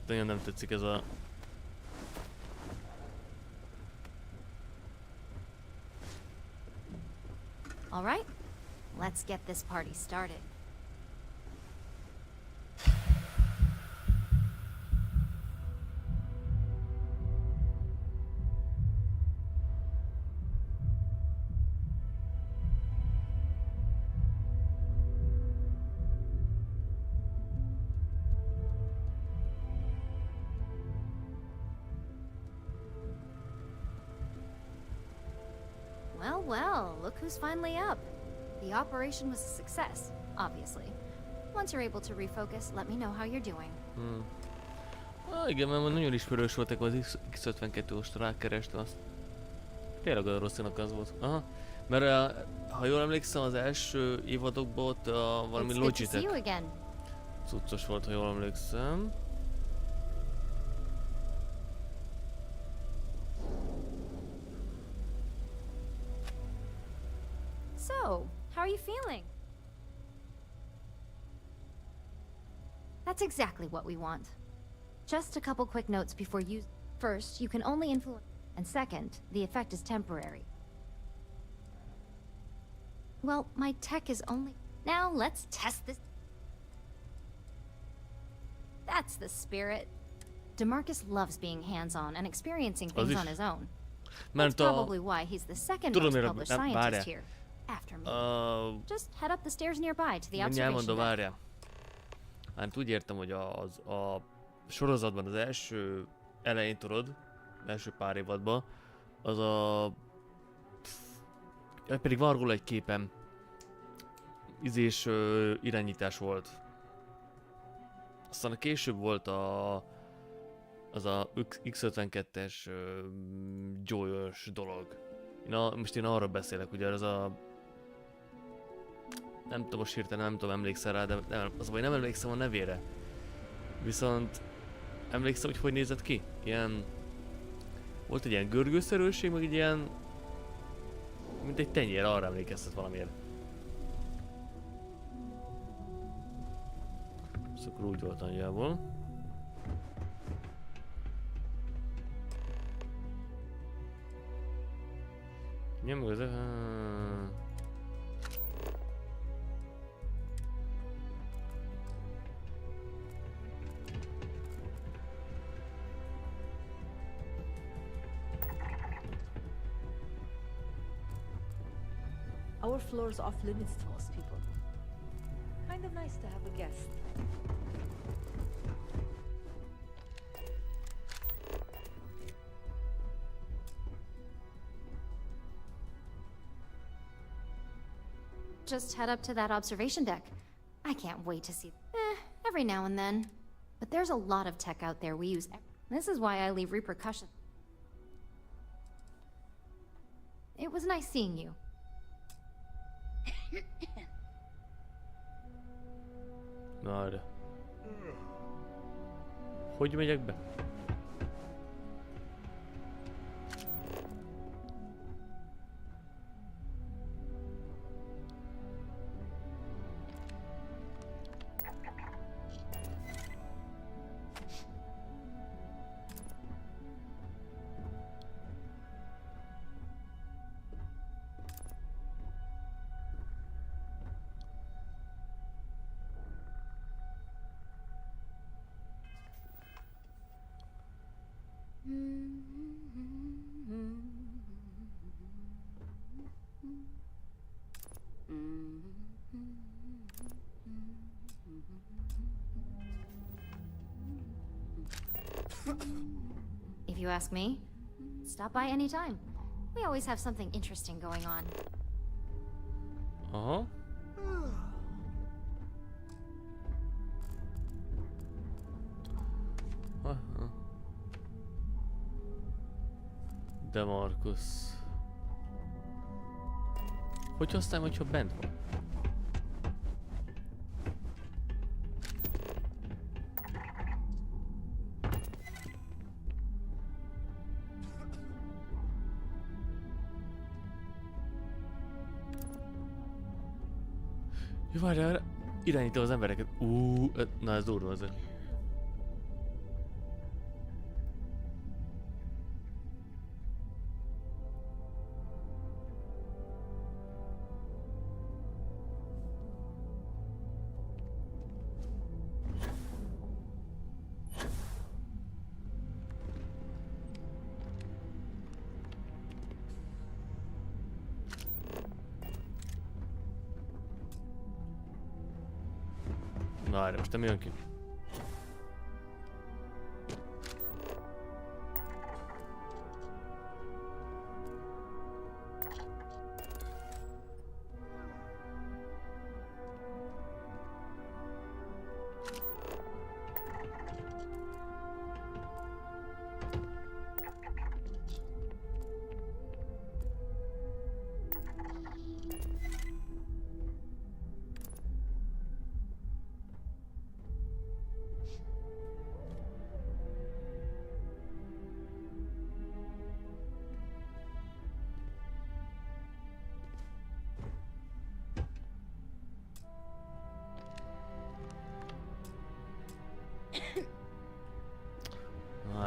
Nagyon nem tetszik ez a... All right, let's get this party started. Well, look who's finally up. The operation was a success, obviously. Once you're able to refocus, let me know how you're doing. Igen, mert nagyon ismerős voltak az X52-ost, rákerestem azt. Tényleg olyan rosszinak az volt. Aha. Mert ha jól emlékszem, az első évadokban ott valami Logitech cuccos volt, ha jól emlékszem. So, how are you feeling? That's exactly what we want. Just a couple quick notes before you... First, you can only influence... And second, the effect is temporary. Well, my tech is only... Now, let's test this... That's the spirit. DeMarcus loves being hands-on and experiencing things on his own. That's probably why he's the second most published scientist here. After me. Just head up the stairs nearby to the observation deck. Hát úgy értem, hogy a sorozatban az első elején tudod, első pár évadban, az a... pedig van róla egy képem. Izés irányítás volt. Aztán a később volt az a X52-es gyógyos dolog. Most én arra beszélek, ugye ez a... Nem tudom, most hirtelen nem tudom, emlékszel rá, de nem emlékszem a nevére. Viszont emlékszem, hogy nézett ki? Ilyen... Volt egy ilyen görgőszerűség, meg egy ilyen... Mint egy tenyér, arra emlékeztet valamiért. Szóval úgy volt nagyjából. Nyomjuk az... Our floor's off limits to most people. Kind of nice to have a guest. Just head up to that observation deck. I can't wait to see... every now and then. But there's a lot of tech out there we use. This is why I leave repercussions. It was nice seeing you. Na, hogy megyek be? If you ask me, stop by anytime. We always have something interesting going on. Aha. Aha. De Markus. Hogy hoztam, hogyha bent van? Jó, várjál, irányítom az embereket. Na ez durva azért. Na, erre most nem jön ki.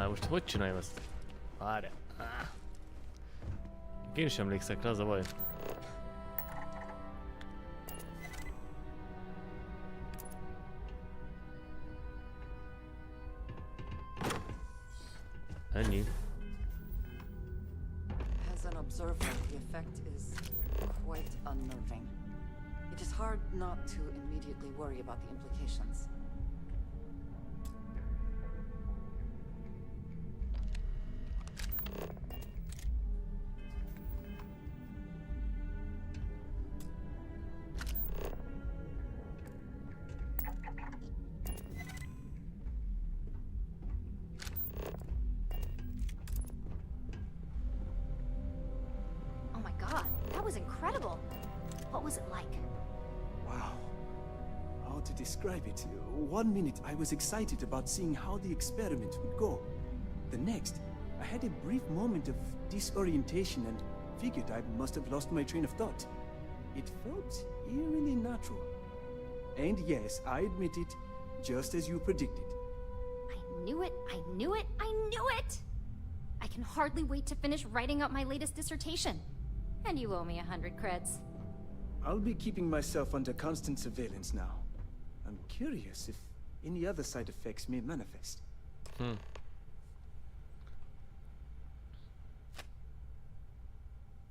Most hogy csináljam ezt? Várjál. Én is emlékszek rá, az a baj. Ennyi. As an observer, the effect is quite unnerving. It is hard not to immediately worry about the implications. Describe it. 1 minute I was excited about seeing how the experiment would go. The next, I had a brief moment of disorientation and figured I must have lost my train of thought. It felt eerily natural. And yes, I admit it, just as you predicted. I knew it, I knew it, I knew it! I can hardly wait to finish writing up my latest dissertation. And you owe me 100 creds. I'll be keeping myself under constant surveillance now. I'm curious if any other side effects may manifest.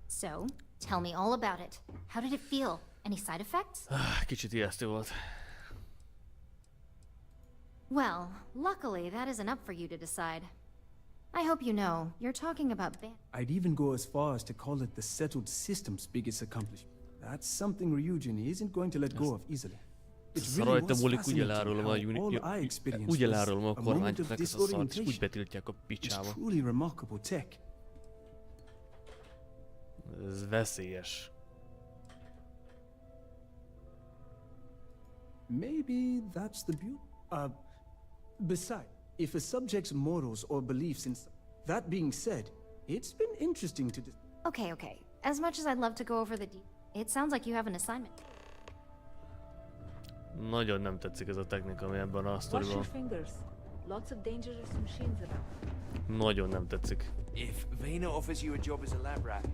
So, tell me all about it. How did it feel? Any side effects? Kicsit ijesztő volt. Well, luckily that isn't up for you to decide. I hope you know, you're talking about I'd even go as far as to call it the settled system's biggest accomplishment. That's something Ryujin isn't going to let go of easily. Rajta múlik, úgy elárulom a kormányoknak ezt a szart, és úgy betiltják a picsába. Ez veszélyes. Maybe that's the beauty. Besides, if a subject's morals or beliefs in... That being said, it's been interesting to... Okay. As much as I'd love to go over the it sounds like you have an assignment. Nagyon nem tetszik ez a technika, ami ebben a sztoriban. Nagyon nem tetszik. If Vena offers you a job as a lab rat,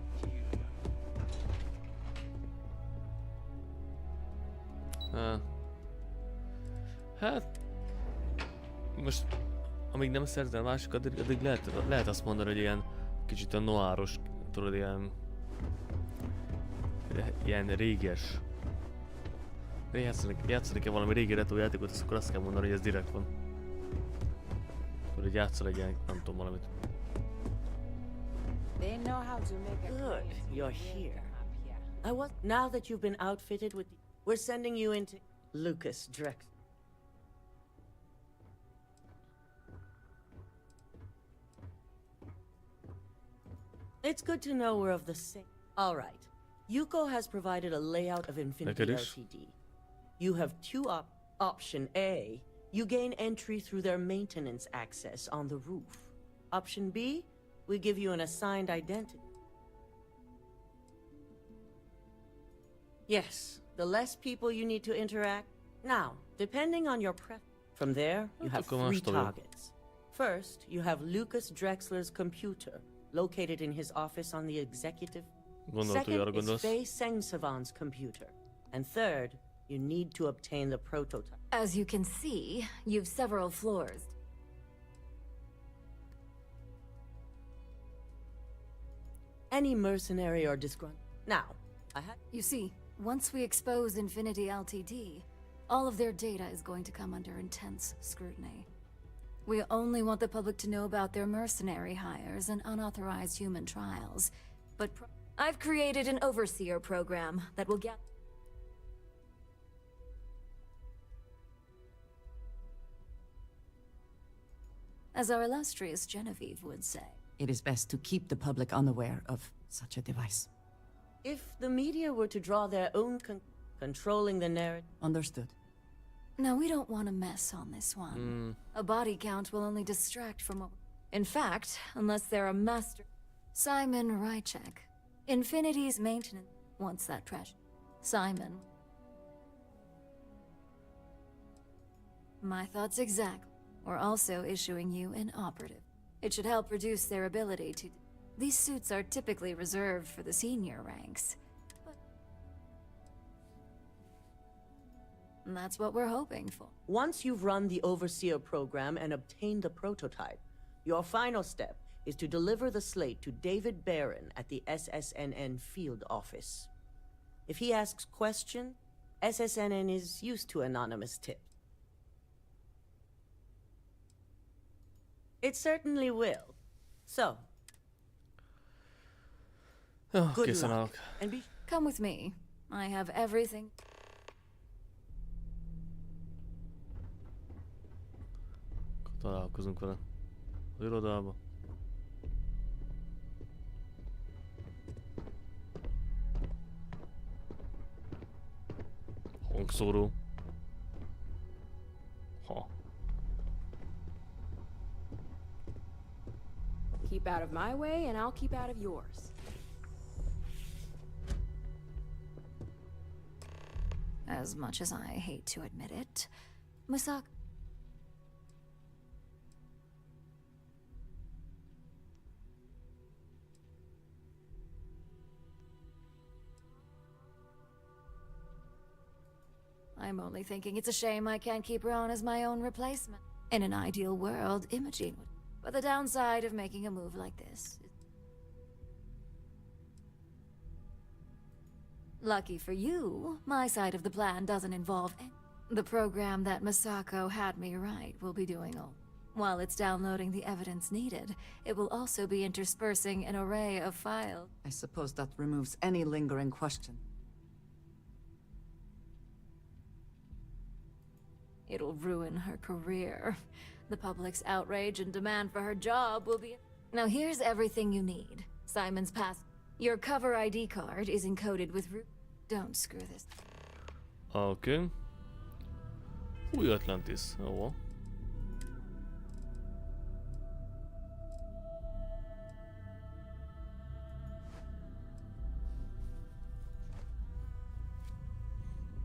Hát most amíg nem szerzel másik, addig lehet azt mondani, hogy ilyen kicsit a noiros, tudod, ilyen réges. Játszanak-e valami régi retro játékot, akkor azt kell mondani, hogy ez direkt van. Akkor hogy játszol egy ilyen, nem tudom, valamit. Good, you're here. Now that you've been outfitted with... We're sending you into Lucas Drex. It's good to know we're of the same... All right. Yuko has provided a layout of Infinity Ltd. You have two Option A, you gain entry through their maintenance access on the roof. Option B, we give you an assigned identity. Yes, the less people you need to interact. Now, depending on your preference. From there, you have 3 targets. First, you have Lucas Drexler's computer, located in his office on the executive. Second is Faye Sengsavan's computer. And third, you need to obtain the prototype. As you can see, you've several floors. Any mercenary or disgruntled. Now, You see, once we expose Infinity Ltd, all of their data is going to come under intense scrutiny. We only want the public to know about their mercenary hires and unauthorized human trials. But I've created an overseer program that will get... As our illustrious Genevieve would say. It is best to keep the public unaware of such a device. If the media were to draw their own controlling the narrative... Understood. No, we don't want to mess on this one. A body count will only distract from what... In fact, unless they're a master... Simon Rychek. Infinity's maintenance wants that treasure. Simon. My thoughts exactly. We're also issuing you an operative. It should help reduce their ability to... These suits are typically reserved for the senior ranks. And that's what we're hoping for. Once you've run the Overseer program and obtained the prototype, your final step is to deliver the slate to David Barron at the SSNN field office. If he asks questions, SSNN is used to anonymous tips. It certainly will. So, good luck. And be... Come with me. I have everything. Találkozunk vele. Az irodába. Hangszóró. Ha. Keep out of my way, and I'll keep out of yours. As much as I hate to admit it, Misako... I'm only thinking it's a shame I can't keep her on as my own replacement. In an ideal world, Imogene would... But the downside of making a move like this is... Lucky for you, my side of the plan doesn't involve any... The program that Misako had me write will be doing all. While it's downloading the evidence needed, it will also be interspersing an array of files. I suppose that removes any lingering question. It'll ruin her career. The public's outrage and demand for her job will be... Now here's everything you need. Simon's pass. Your cover ID card is encoded with root... Don't screw this. Okay. Új Atlantis. Jó.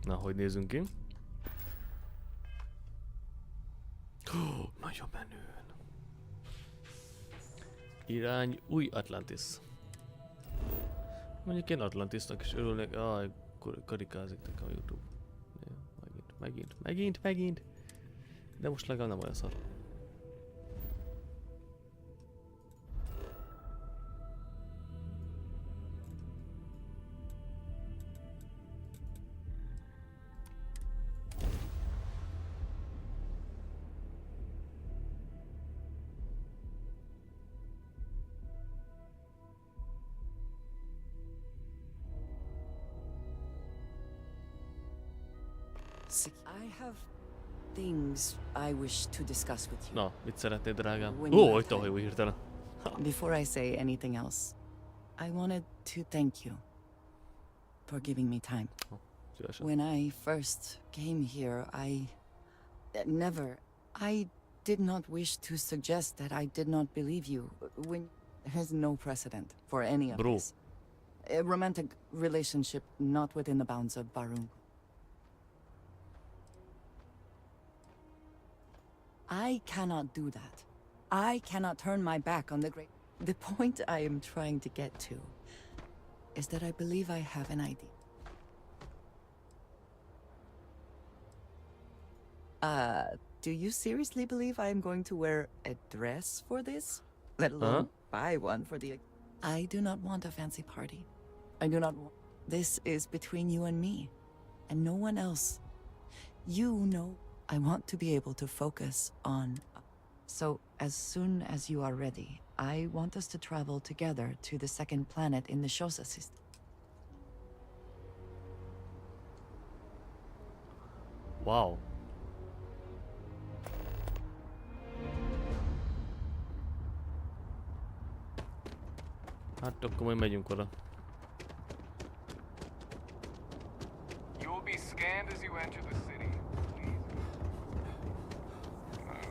Na, hogy nézünk ki? Nagyon menőn. Irány Új Atlantis. Mondjuk én Atlantisnak is örülnek. Karikázik nekem a YouTube. Megint. De most legalább nem olyan szar. I have things I wish to discuss with you. Na, mit szeretnéd, drágám? Hogy hajó hirtelen. Before I say anything else, I wanted to thank you for giving me time. When I first came here, I did not wish to suggest that I did not believe you when there's no precedent for any of this. A romantic relationship not within the bounds of Barung. I cannot do that. I cannot turn my back on the great... The point I am trying to get to is that I believe I have an idea. Do you seriously believe I am going to wear a dress for this? Let alone buy one for the... I do not want a fancy party. I do not want... This is between you and me, and no one else. You know I want to be able to focus on... So, as soon as you are ready, I want us to travel together to the second planet in the Shosa system. Wow. Hát akkor majd megyünk oda. You will be scanned as you enter the city. Please.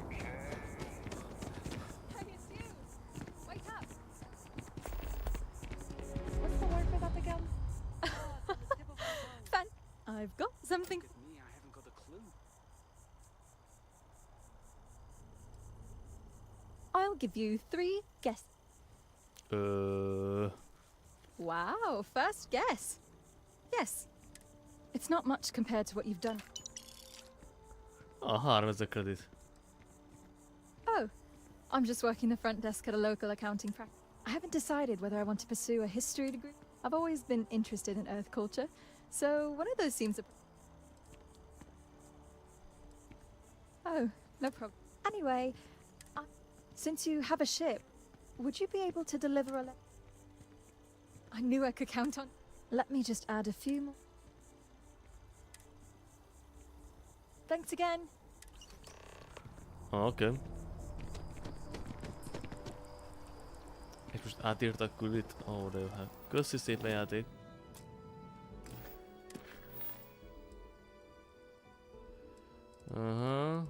Okay. Hey, it's you! Wake up! What's the word for that again? Fun. I've got something. Me, I haven't got a clue. I'll give you 3 guesses. Wow, first guess. Yes. It's not much compared to what you've done. 3000 credit. Oh, I'm just working the front desk at a local accounting practice. I haven't decided whether I want to pursue a history degree. I've always been interested in Earth culture, so one of those seems... Oh, no problem. Anyway, since you have a ship, would you be able to deliver a... I knew I could count on... Let me just add a few more... Thanks again. Okay. És most átírtak küldit. De jó, hát. Köszi szépen játék. Aha.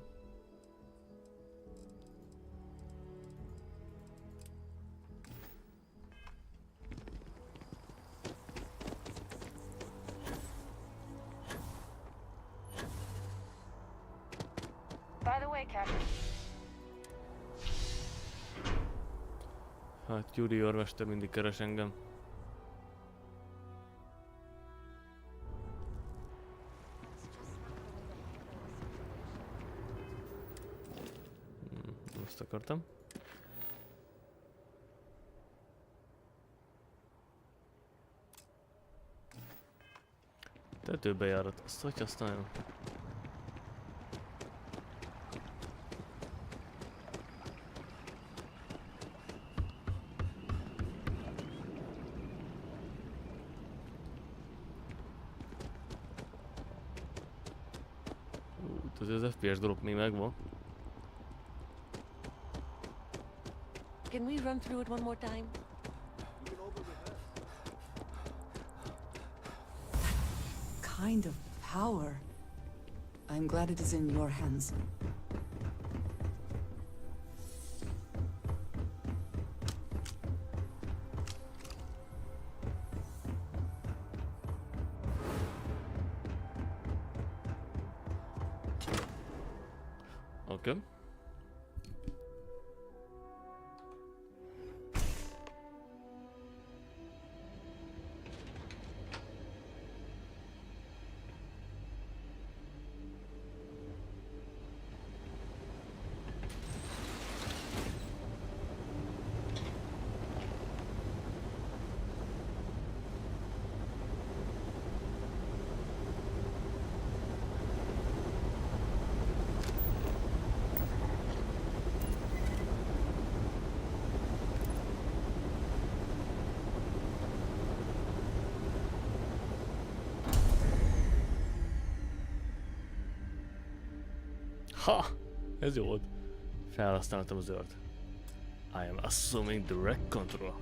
By the way, Captain. Hát Gyuri orvester mindig keres engem. Azt akartam. Tetőbejárat, azt hogy használjon? Az FPS dolog még megvan. Can we run through it one more time? Kind of power. I'm glad it is in your hands. Okay. Ha! Ez jó volt. Felhasználtam az zöld. I am assuming direct control.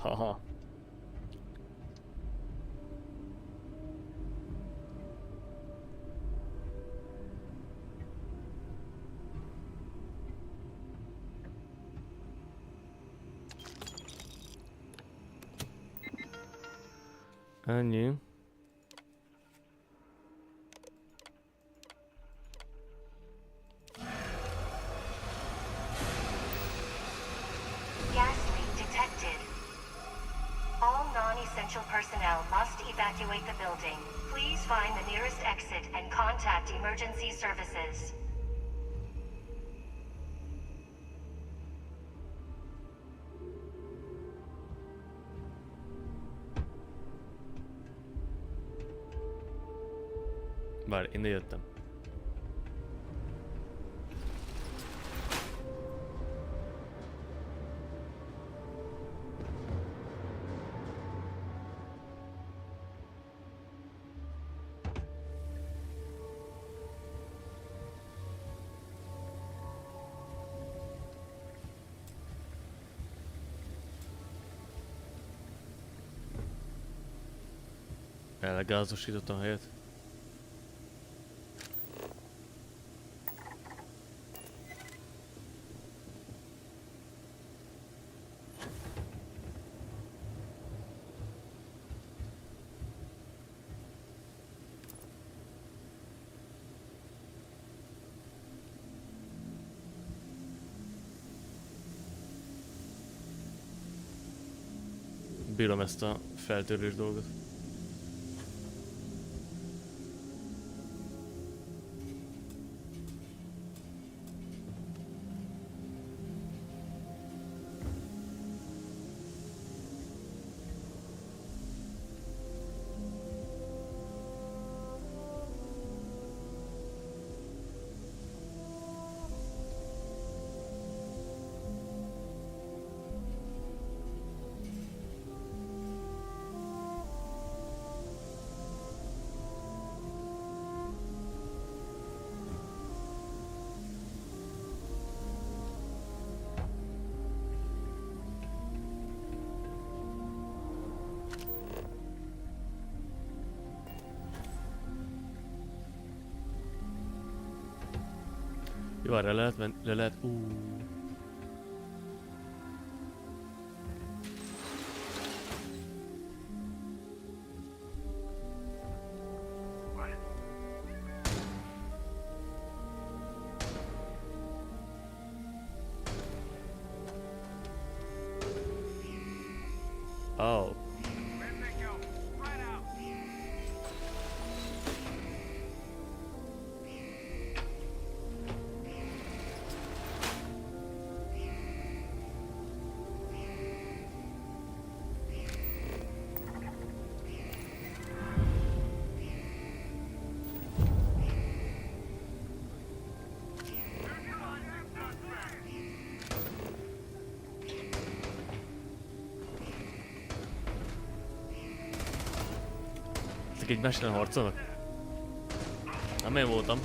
Haha. Ennyi. Personnel must evacuate the building. Please find the nearest exit and contact emergency services. Várj, innen jöttem. Elgázosítottam a helyet. Bírom ezt a feltörős dolgot. Jó, arra lehet menni, le lehet... Oh. Ezek egymásra harcolnak? Nem én voltam.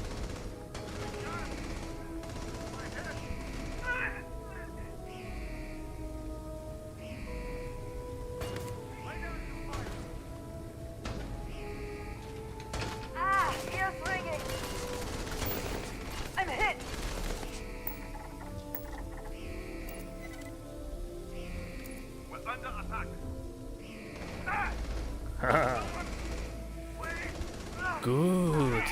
Good.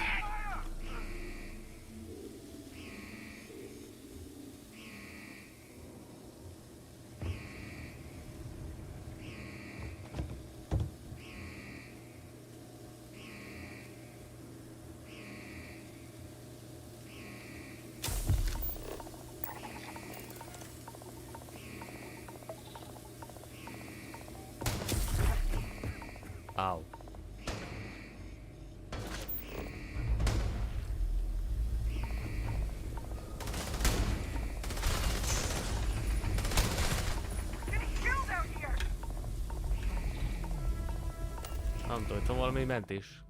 Áú. Nem tudom, itt van valami mentés.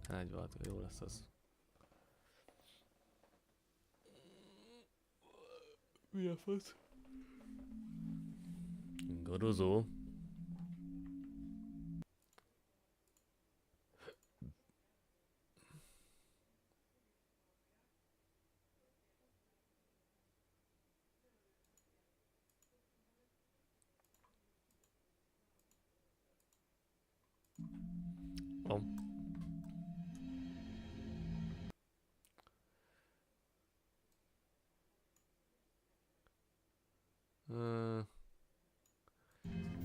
Egy volt, jó lesz az. Mi a fasz? Gorozó.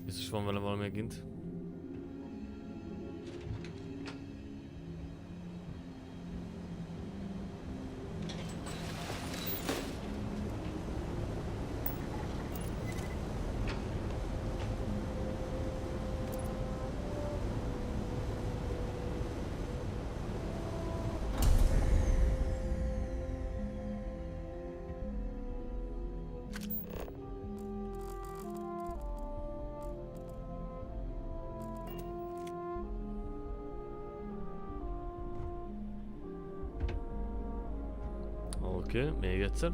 Biztos van vele valami megint. Oké, még egyszer.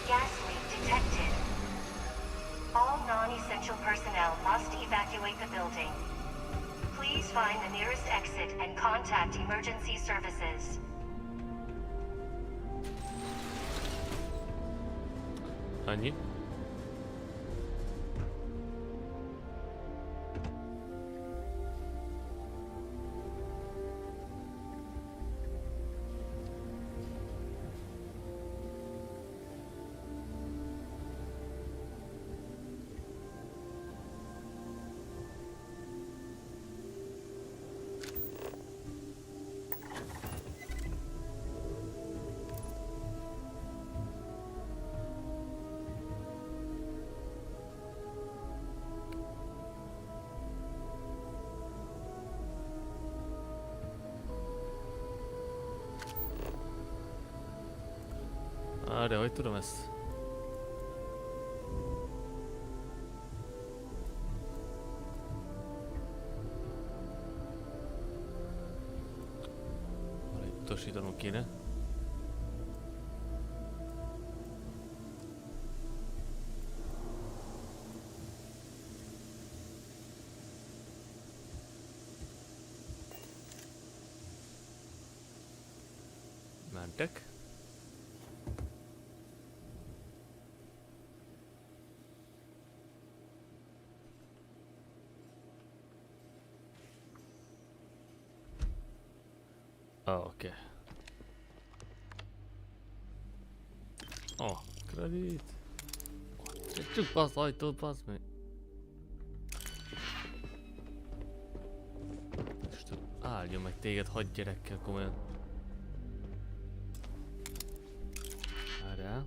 Gas leak detected. All non-essential personnel must evacuate the building. Please find the nearest exit and contact emergency services. Annyi. De hogy tudom ezt? Valahogy utasítanunk kéne. Mentek. Oké. Kredit. Csak az ajtót, bazd meg. Isten, álljon meg téged, hadd gyerekkel komolyan. Várjál.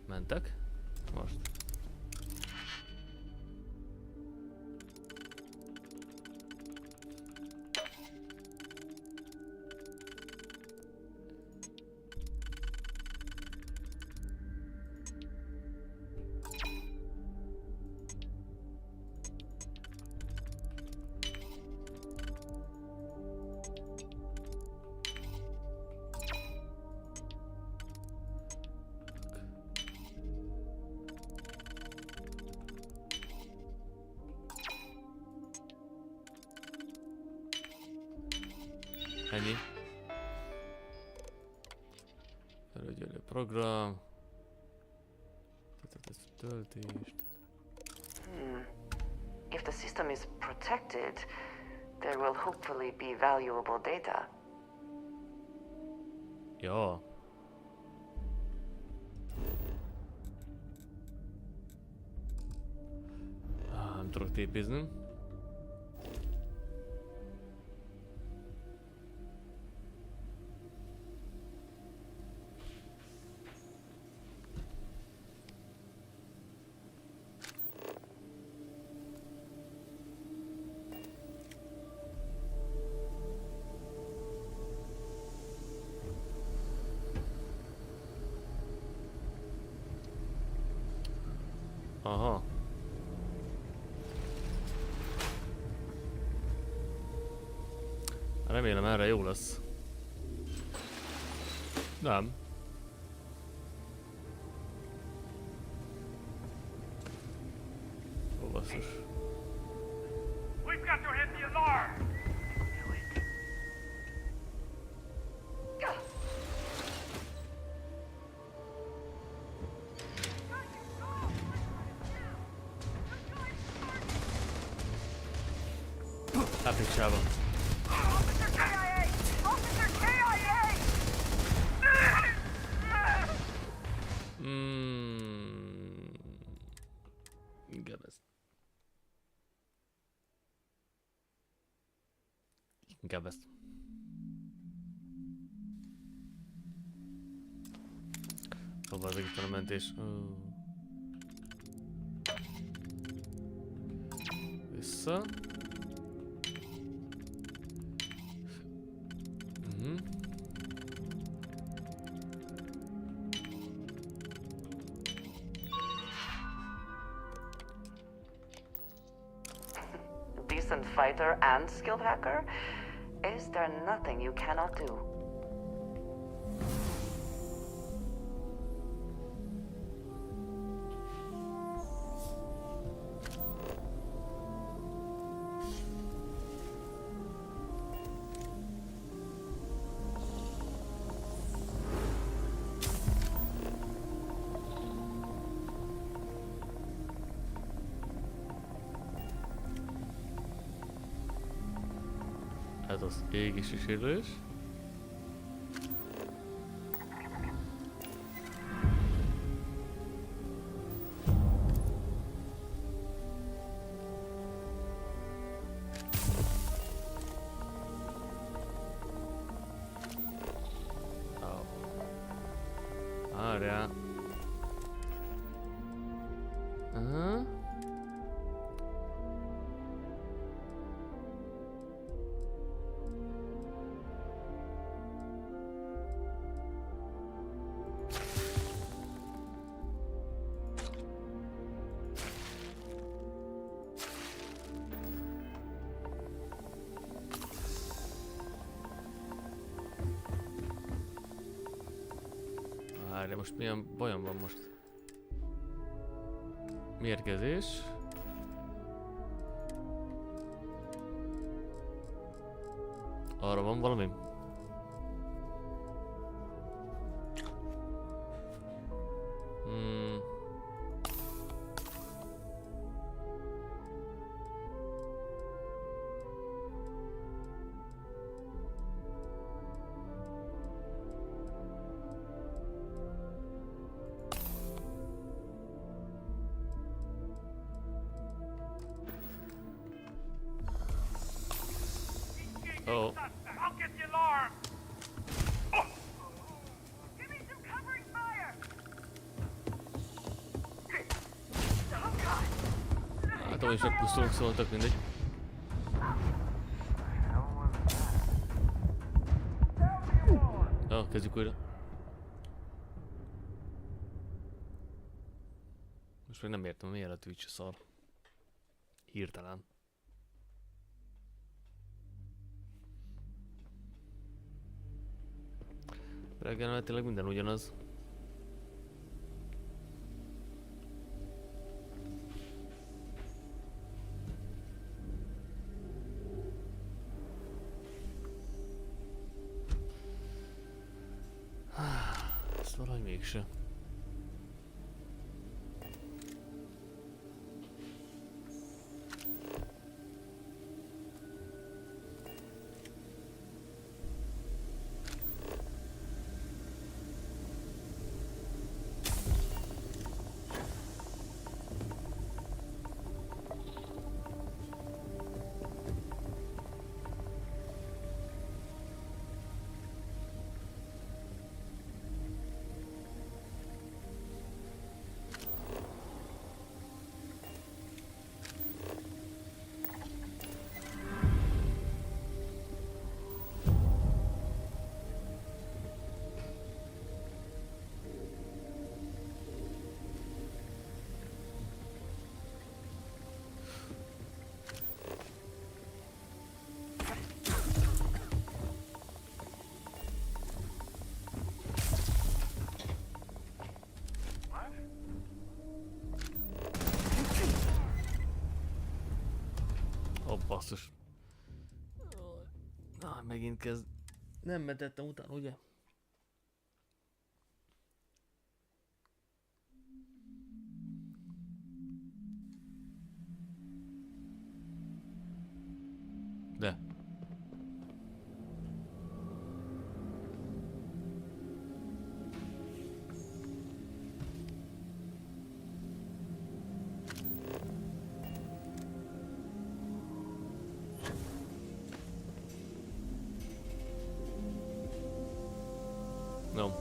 Mentek? Most. Ennyi. Felügyelő program. Töltést. If the system is protected, there will hopefully be valuable data. Ja. Nem tudok tépizni. Aha. Remélem erre jó lesz. Nem. Ó, basszus. Picsába. Igen, ez. Inkább ezt. Hova az itt a mentés? Vissza. Decent fighter and skilled hacker? Is there nothing you cannot do? Ez az égés és élős. Várjál. Aha. Várj, most milyen bajom van most? Mérgezés. Arra van valami? Oh. I'll get the alarm. Oh. Give me some covering fire. Oh God. Hát ahogy is megpusztulók szóltak, mindegy. Jó, kezdjük újra. Most még nem értem, miért a Twitch szar. Hirtelen. Reggel tényleg minden ugyanaz. Ez valahogy mégse. Basszus. Na, megint kezd. Nem metettem utána, ugye? De. No.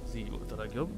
Ez így volt a legjobb.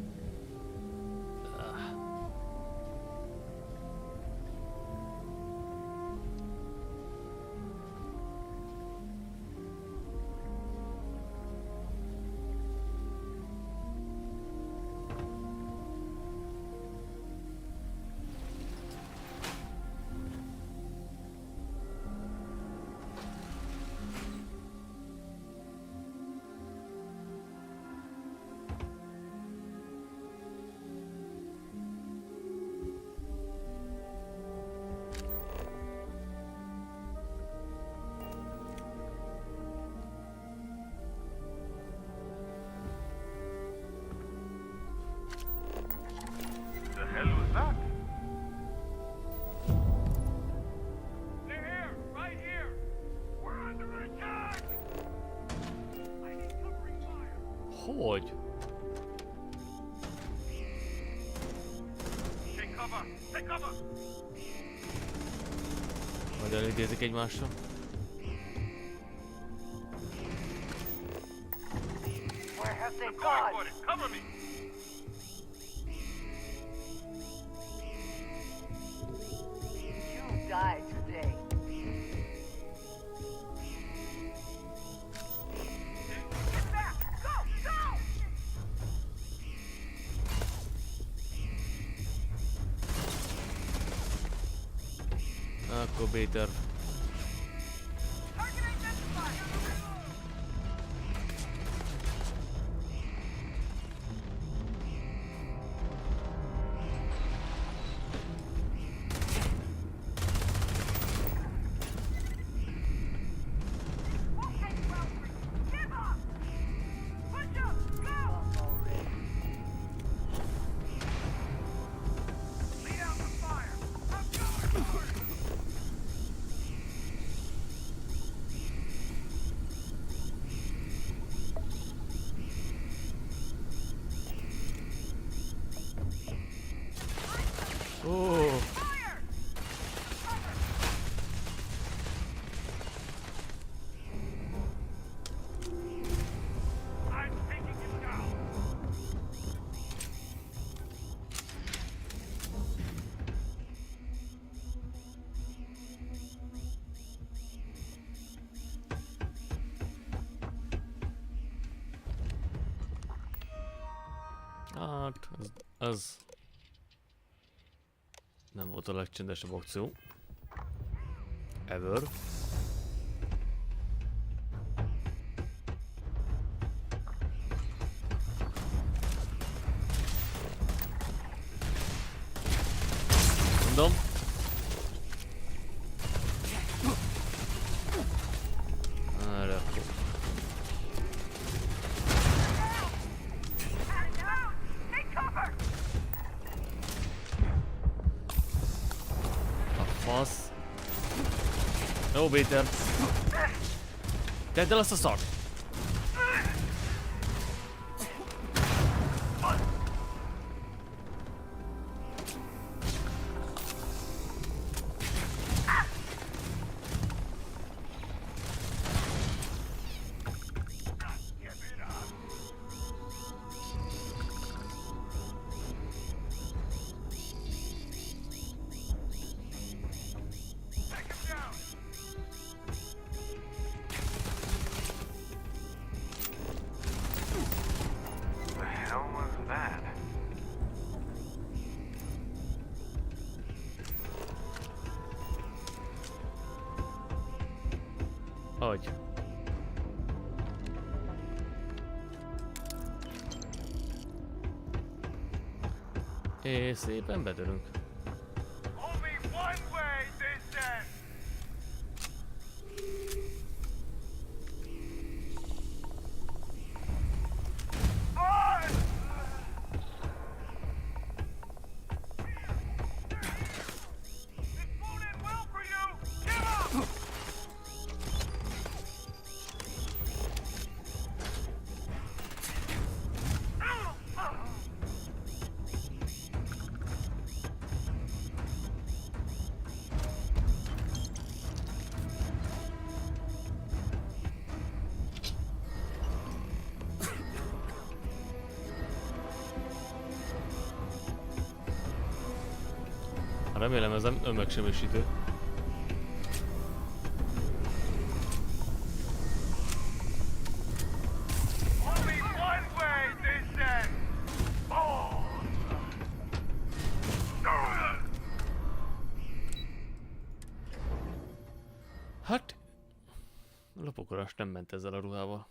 Hogy? Majd elidézik egymásra. Where have they gone? Cover me! You die today. Akkor Béter. Oh. Hát, az nem volt a legcsendesebb akció. Ever. Mondom. Erre akkor. Fasz. Jó, Péter. Tedd el azt a szart. Hogy? És szépen bedörünk. Remélem ez nem önmegsemmisítő. Hát... A lopokorás nem ment ezzel a ruhával.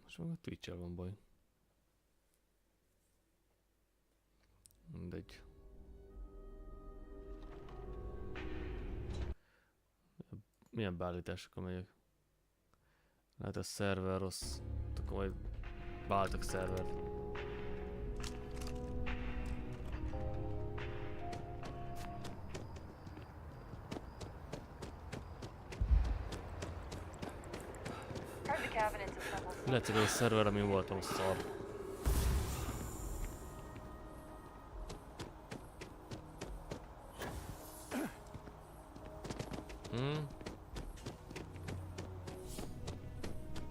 Most meg a Twitch-el van baj. Mindegy. Milyen beállításokon megyek? Lehet a szerver rossz. Akkor majd váltok szervert. Lehet, hogy a szerver, amin voltam, szar.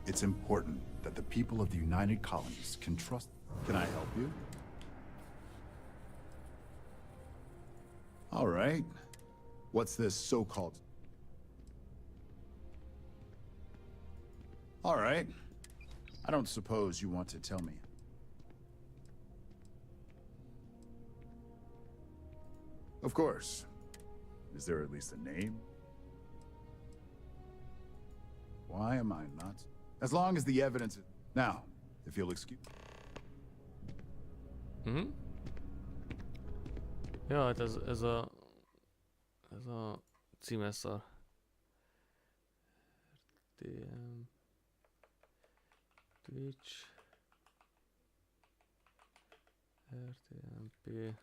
It's important that the people of the United Colonies can trust. Can I help you? All right. What's this so-called? All right. I don't suppose you want to tell me. Of course. Is there at least a name? Why am I not? As long as the evidence is... Now, if you'll excuse... Ja, hát ez a címeszar. RTM... Twitch... RTMP...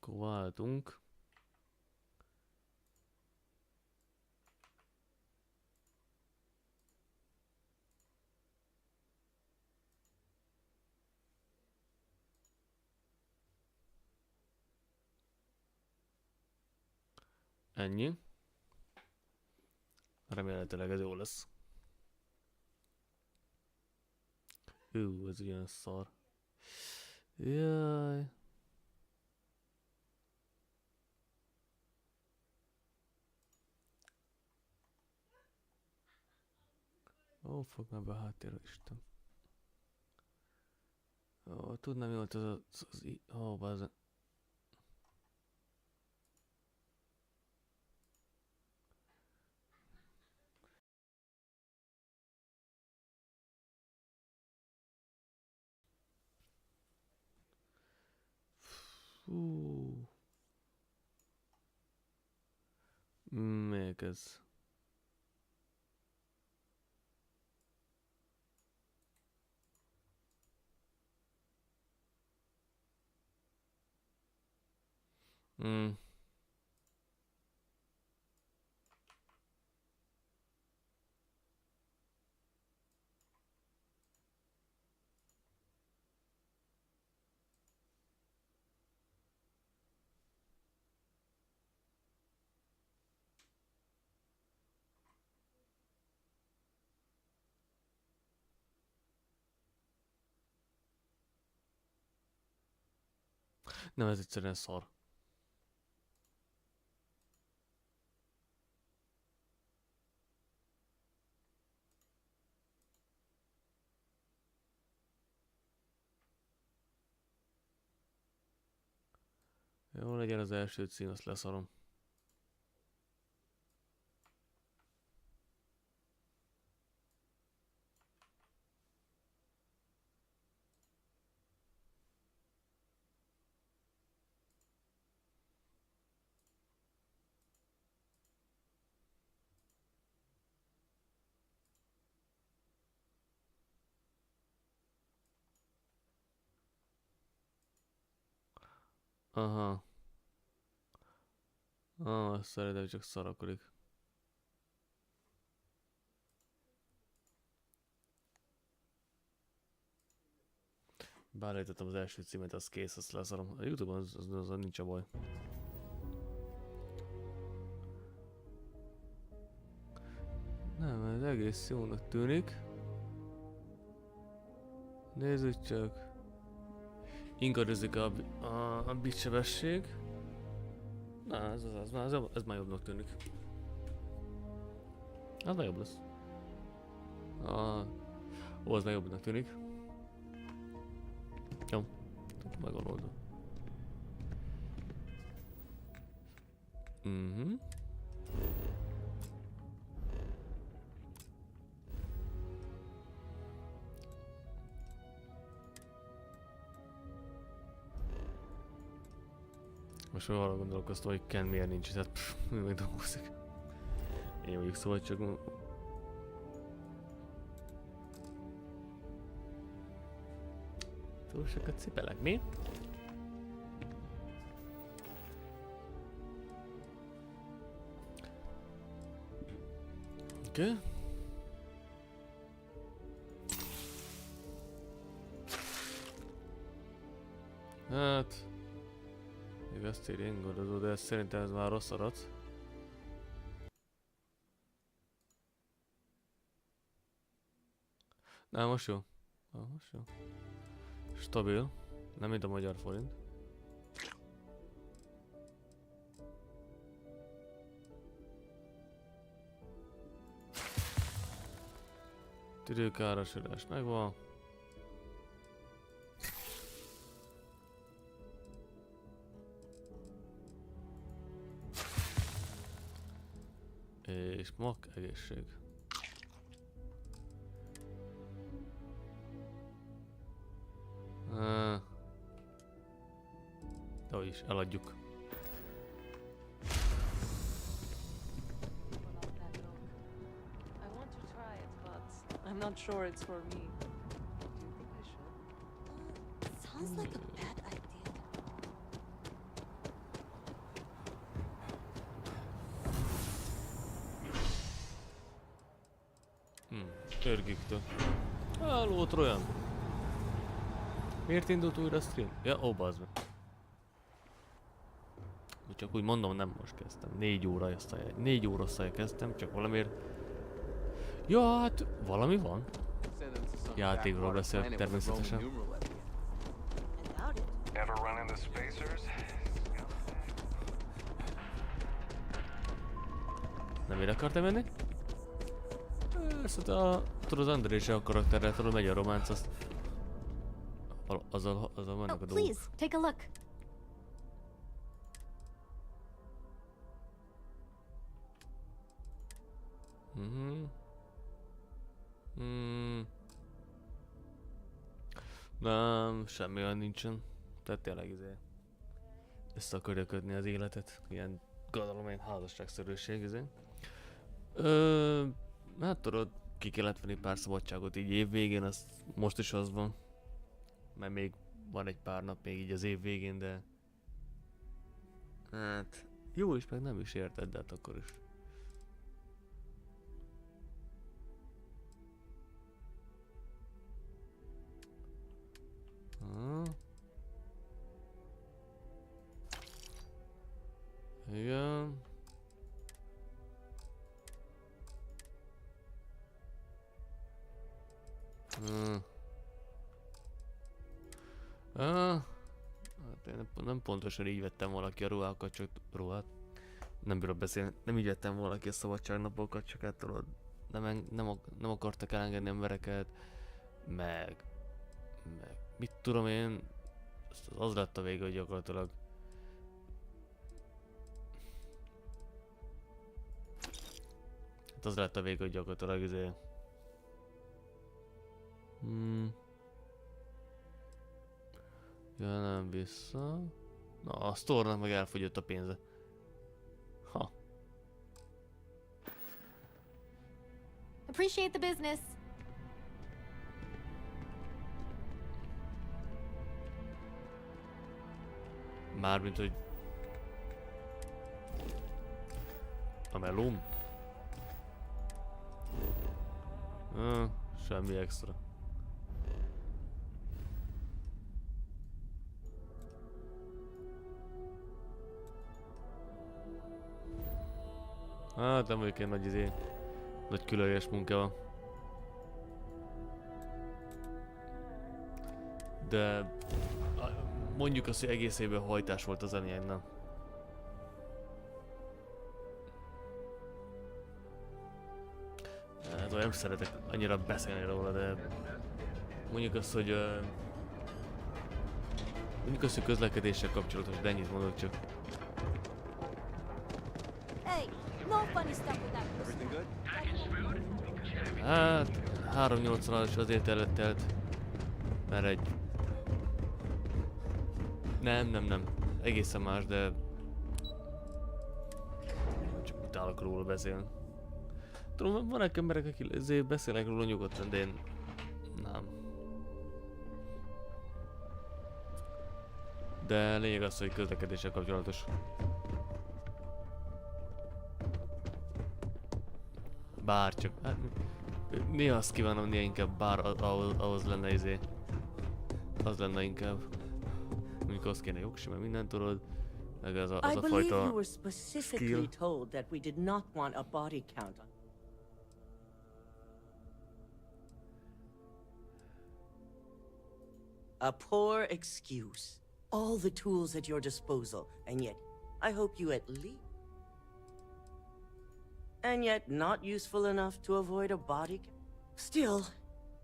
Akkor váltunk. Ennyi. Remélhetőleg ez jó lesz. Ez ilyen szar. Jaj. Ó, fog már be a háttérre, Isten. Ó, tudnám, mi volt az ó, bázen. Fú. Még ez. Nem, ez egyszerűen szar. Jó legyen az első cím, azt leszarom. Aha. Szerintem csak szarakodik. Beállítottam az első címet, az kész, azt leszarom. A YouTube-on az nincs a baj. Nem, ez egész jónak tűnik. Nézzük csak. Ingadozik a bitsebesség. Na, ez már jobbnak tűnik. Az már jobb lesz. Az már jobbnak tűnik. Jó, megvan oldva. Most már arra gondolkoztam, hogy Ken miért nincs, tehát mi meg dolgozik. Én vagyok, szóval csak... Túl sokat cipelek, mi? Oké. Hát... Még azt írja ingadozó, de szerintem ez már rossz adat. Nem, most jó. Most jó. Stabil. Nem mint a magyar forint. Tüdőkárosodás megvan. És mak egészség. De is eladjuk. I want to try it, but I'm not sure it's for me. Do you think I should? Sounds like a bad idea. Örgüktől. Halló, Trojan! Miért indult újra a stream? Ja, bazd meg. Csak úgy mondom, nem most kezdtem. 4 óra kezdtem, csak valamiért... Ja, hát valami van. Játékról beszélek természetesen. Nem ide akartam menni? Ezt tudod, az Andrés a karakterrel, tudod, megy a románc, azt... Azzal vannak a dolgok. Please, take a look. Nem, semmi olyan nincsen. Tehát tényleg össze akarja kötni az életet. Ilyen gadalom, házasságszerűség. Hát tudod, ki kellett venni pár szabadságot így évvégén, az most is az van. Mert még van egy pár nap még így az év végén, de... Hát... Jó is, meg nem is érted, de hát akkor is. Igen. Hát én nem pontosan így vettem valaki a ruhákat, csak ruhát. Nem bírok beszélni. Nem így vettem valaki a szabadságnapokat, csak hát tudod, nem akartak elengedni embereket, meg mit tudom én, az lett a vége, hogy gyakorlatilag hát az lett a vége, hogy gyakorlatilag ja, nem vissza. Na, a store-nak meg elfogyott a pénze. Ha. Appreciate the business. Mármint, hogy... A melóm? Semmi extra. Hát nem vagyok ilyen nagy különleges munkával. De mondjuk azt, hogy egész évben hajtás volt az zenéjénnel. Hát olyan nem szeretek annyira beszélni róla, de mondjuk azt, hogy közlekedéssel kapcsolatos, de ennyit mondok csak. Hey, no funny stuff with that. Everything good? Hát 380-as azért eltelt, mert egy... Nem. Egészen más, de... Csak utálok róla beszélni. Tudom, vannak emberek, akik ezért beszélnek róla nyugodtan, de én... Nem. De lényeg az, hogy közlekedéssel kapcsolatos. Bárcsak. Hát, néha azt kívánom, néha inkább bár ahhoz lenne az lenne inkább. Mondjuk azt kéne jogsi, mert mindent tudod. Meg az a I believe fajta you were specifically skill. told that we did not want a body count on. A poor excuse. All the tools at your disposal, and yet, I hope you at least... And yet not useful enough to avoid a body count? Still.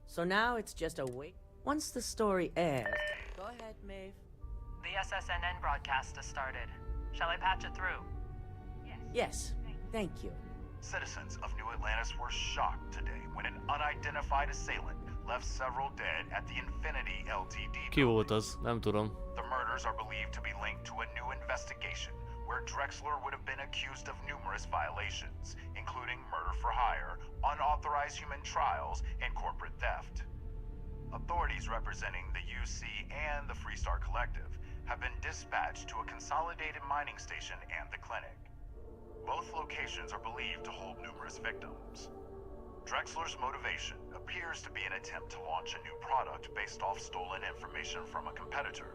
So now it's just a wait. Once the story airs... Go ahead, Maeve. The SSNN broadcast has started. Shall I patch it through? Yes, thank you. Citizens of New Atlantis were shocked today when an unidentified assailant left several dead at the Infinity Ltd. Ki volt az? Nem tudom. The murders are believed to be linked to a new investigation where Drexler would have been accused of numerous violations, including murder for hire, unauthorized human trials, and corporate theft. Authorities representing the UC and the Freestar Collective have been dispatched to a consolidated mining station and the clinic. Both locations are believed to hold numerous victims. Drexler's motivation appears to be an attempt to launch a new product based off stolen information from a competitor.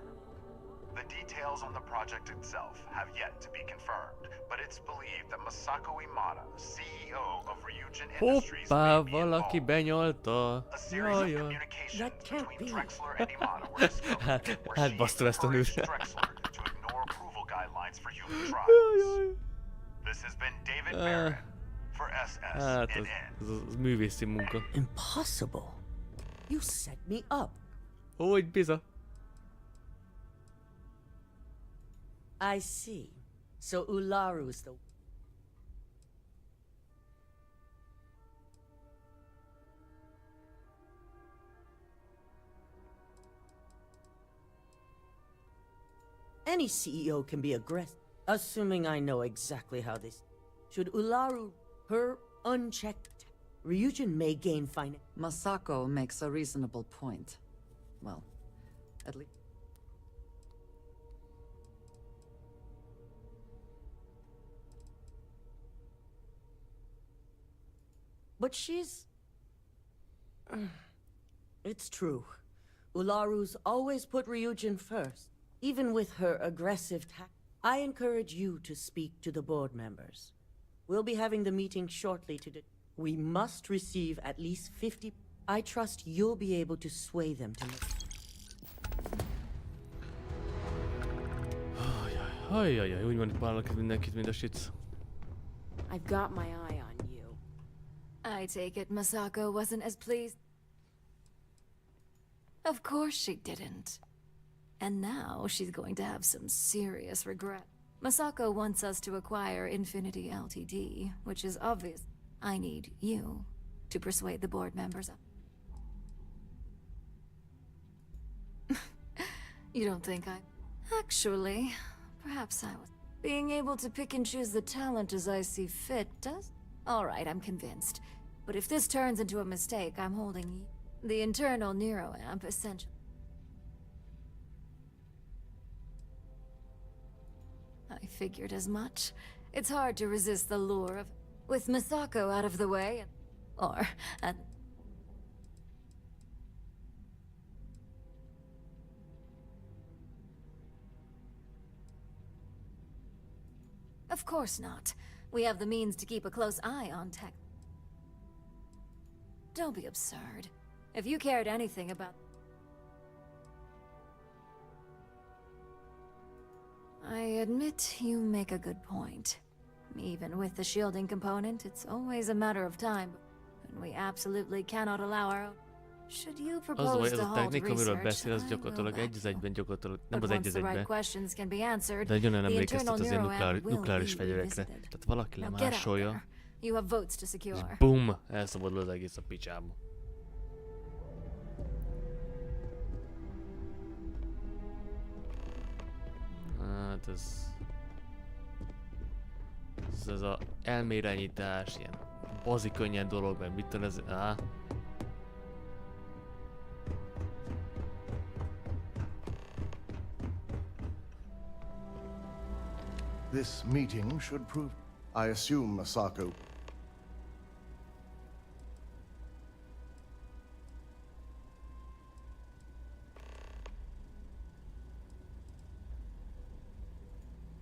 The details on the project itself have yet to be confirmed, but it's believed that Masako Imada, CEO of Ryujin Industries, Hoppá, valaki benyalta. a series of communications between Drexler and Imada were discovered, where she Baszta ezt a nőt. encouraged Drexler to ignore approval guidelines for human trials. This has been David Barron for Hát, SSNN. az művészi munka. Impossible. You set me up. Hogy biza? I see. So Ularu's the... Any CEO can be aggressive, assuming I know exactly how this... Should Ularu, her unchecked, Ryujin may gain finance... Masako makes a reasonable point. Well, at least... But she's... It's true. Ularu's always put Ryujin first, even with her aggressive I encourage you to speak to the board members. We'll be having the meeting shortly to... We must receive at least 50... I trust you'll be able to sway them to make... Ajajaj, úgy manipulálok mindenkit, mind a shit. I've got my eye on you. I take it Masako wasn't as pleased. Of course she didn't. And now she's going to have some serious regret. Masako wants us to acquire Infinity Ltd, which is obvious. I need you to persuade the board members of... You don't think I... Actually, perhaps I was... Being able to pick and choose the talent as I see fit does... Alright, I'm convinced. But if this turns into a mistake, I'm holding the internal neuroamp essential. figured as much. It's hard to resist the lure of... With Misako out of the way, or... Of course not. We have the means to keep a close eye on tech. Don't be absurd. If you cared anything about... I admit you make a good point. Even with the shielding component, it's always a matter of time, and we absolutely cannot allow our own... Should you propose to halt research, az gyakorlatilag egy az egyben gyakorlatilag, nem az but egy once az the right egyben, questions can be answered, de nagyon the emlékeztet internal az ilyen neuroad will nukleáris be fegyverekre. revisited. Tehát valaki Now get out lemásolja, there. You have votes to és secure. BUM! Elszabadul az egész a picsába. Hát ez a elméirányítás, ilyen bazi könnyed dolog, meg mit ez... This meeting should prove... I assume Misako...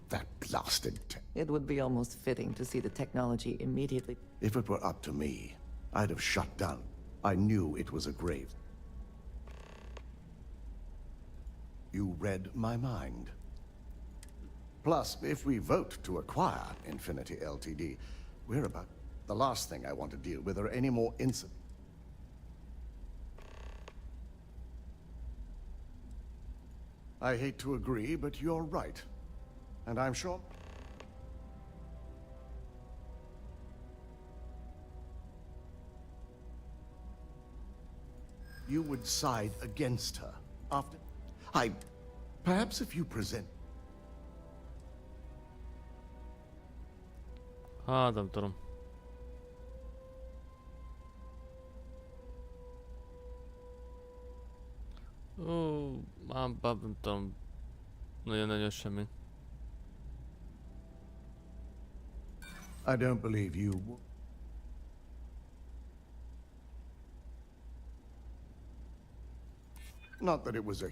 That blasted It would be almost fitting to see the technology immediately. If it were up to me, I'd have shut down. I knew it was a grave. You read my mind. Plus, if we vote to acquire Infinity Ltd, we're about... The last thing I want to deal with are any more incidents. I hate to agree, but you're right. And I'm sure... you would side against her after... Perhaps if you present... Nem tudom. Nem tudom. Nagyon semmi. I don't believe you... Not that it was a...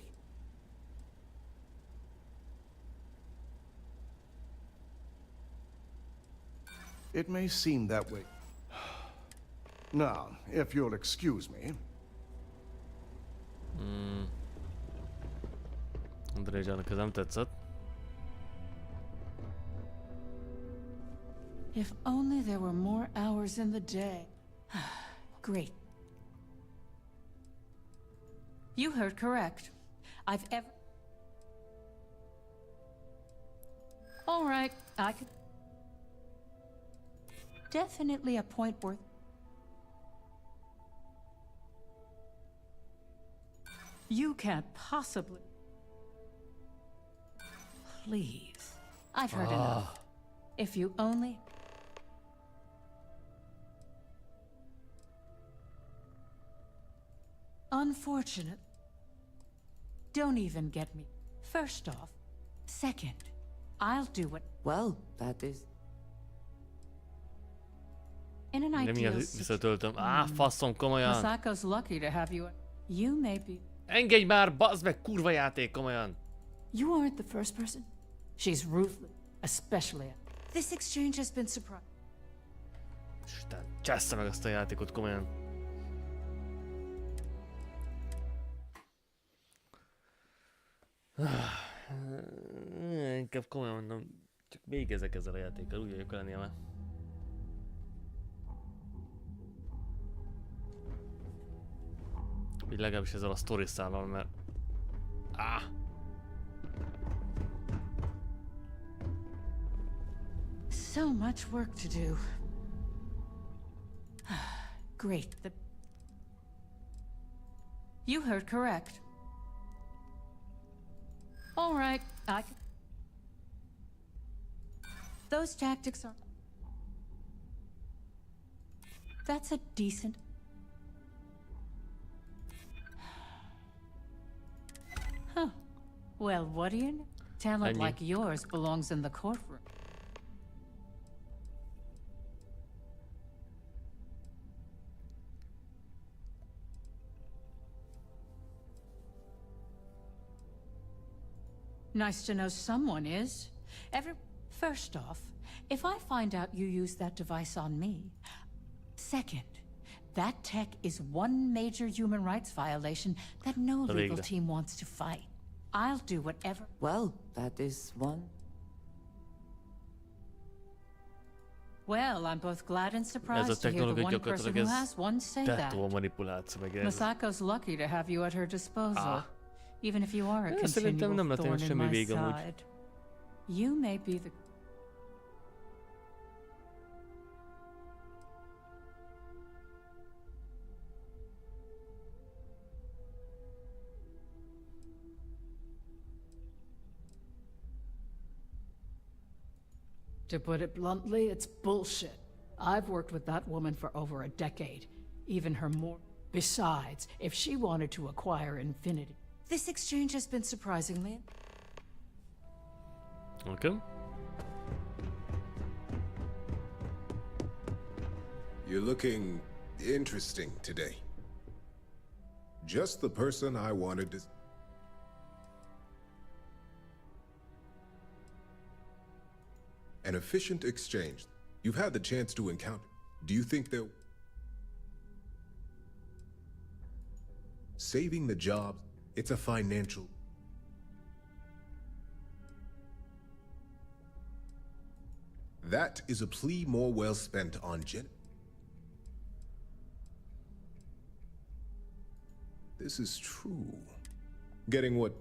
It may seem that way. Now, if you'll excuse me... Andrzejnak ez nem tetszett. If only there were more hours in the day. Great. You heard correct. All right, I could... Definitely a point worth... You can't possibly... Please. I've heard enough. If you only... Unfortunate. Don't even get me. First off. Second, I'll do what... Well, that is... In an ideal visszatöltöm. Faszom, komolyan. Masako's lucky to have you. You may be... Engedj már, bazd meg, kurva játék, komolyan. You aren't the first person. She's ruthless, especially... This exchange has been surprising. Isten, csessze meg azt a játékot, komolyan. Inkább komolyan mondom, csak végezek ezzel a játékkal, úgy vagyok lennie már. Így legalábbis ezzel a sztori szállal, mert... So much work to do. Great. You heard correct. All right, I can... Those tactics are... That's a decent... Huh. Well, what do you know? Talent Ennyi. like yours belongs in the courtroom. Nice to know someone is. First off, if I find out you used that device on me. Second, that tech is one major human rights violation that no legal Végre. team wants to fight. I'll do whatever. Well, that is one. Well, I'm both glad and Ez a surprised to hear the technológia one person gyakorlatilag who ez has one say that. tettó manipuláció meg ez. Masako's lucky to have you at her disposal. Even if you are a Szerintem nem continual lett olyan thorn in semmi my vége amúgy. side. You may be the... To put it bluntly, it's bullshit. I've worked with that woman for over a decade. Even her more... Besides, if she wanted to acquire Infinity... This exchange has been surprisingly... Okay. You're looking interesting today. Just the person I wanted to... An efficient exchange. You've had the chance to encounter. Do you think they'll... Saving the job, it's a financial... That is a plea more well spent on Jen. This is true. Getting what...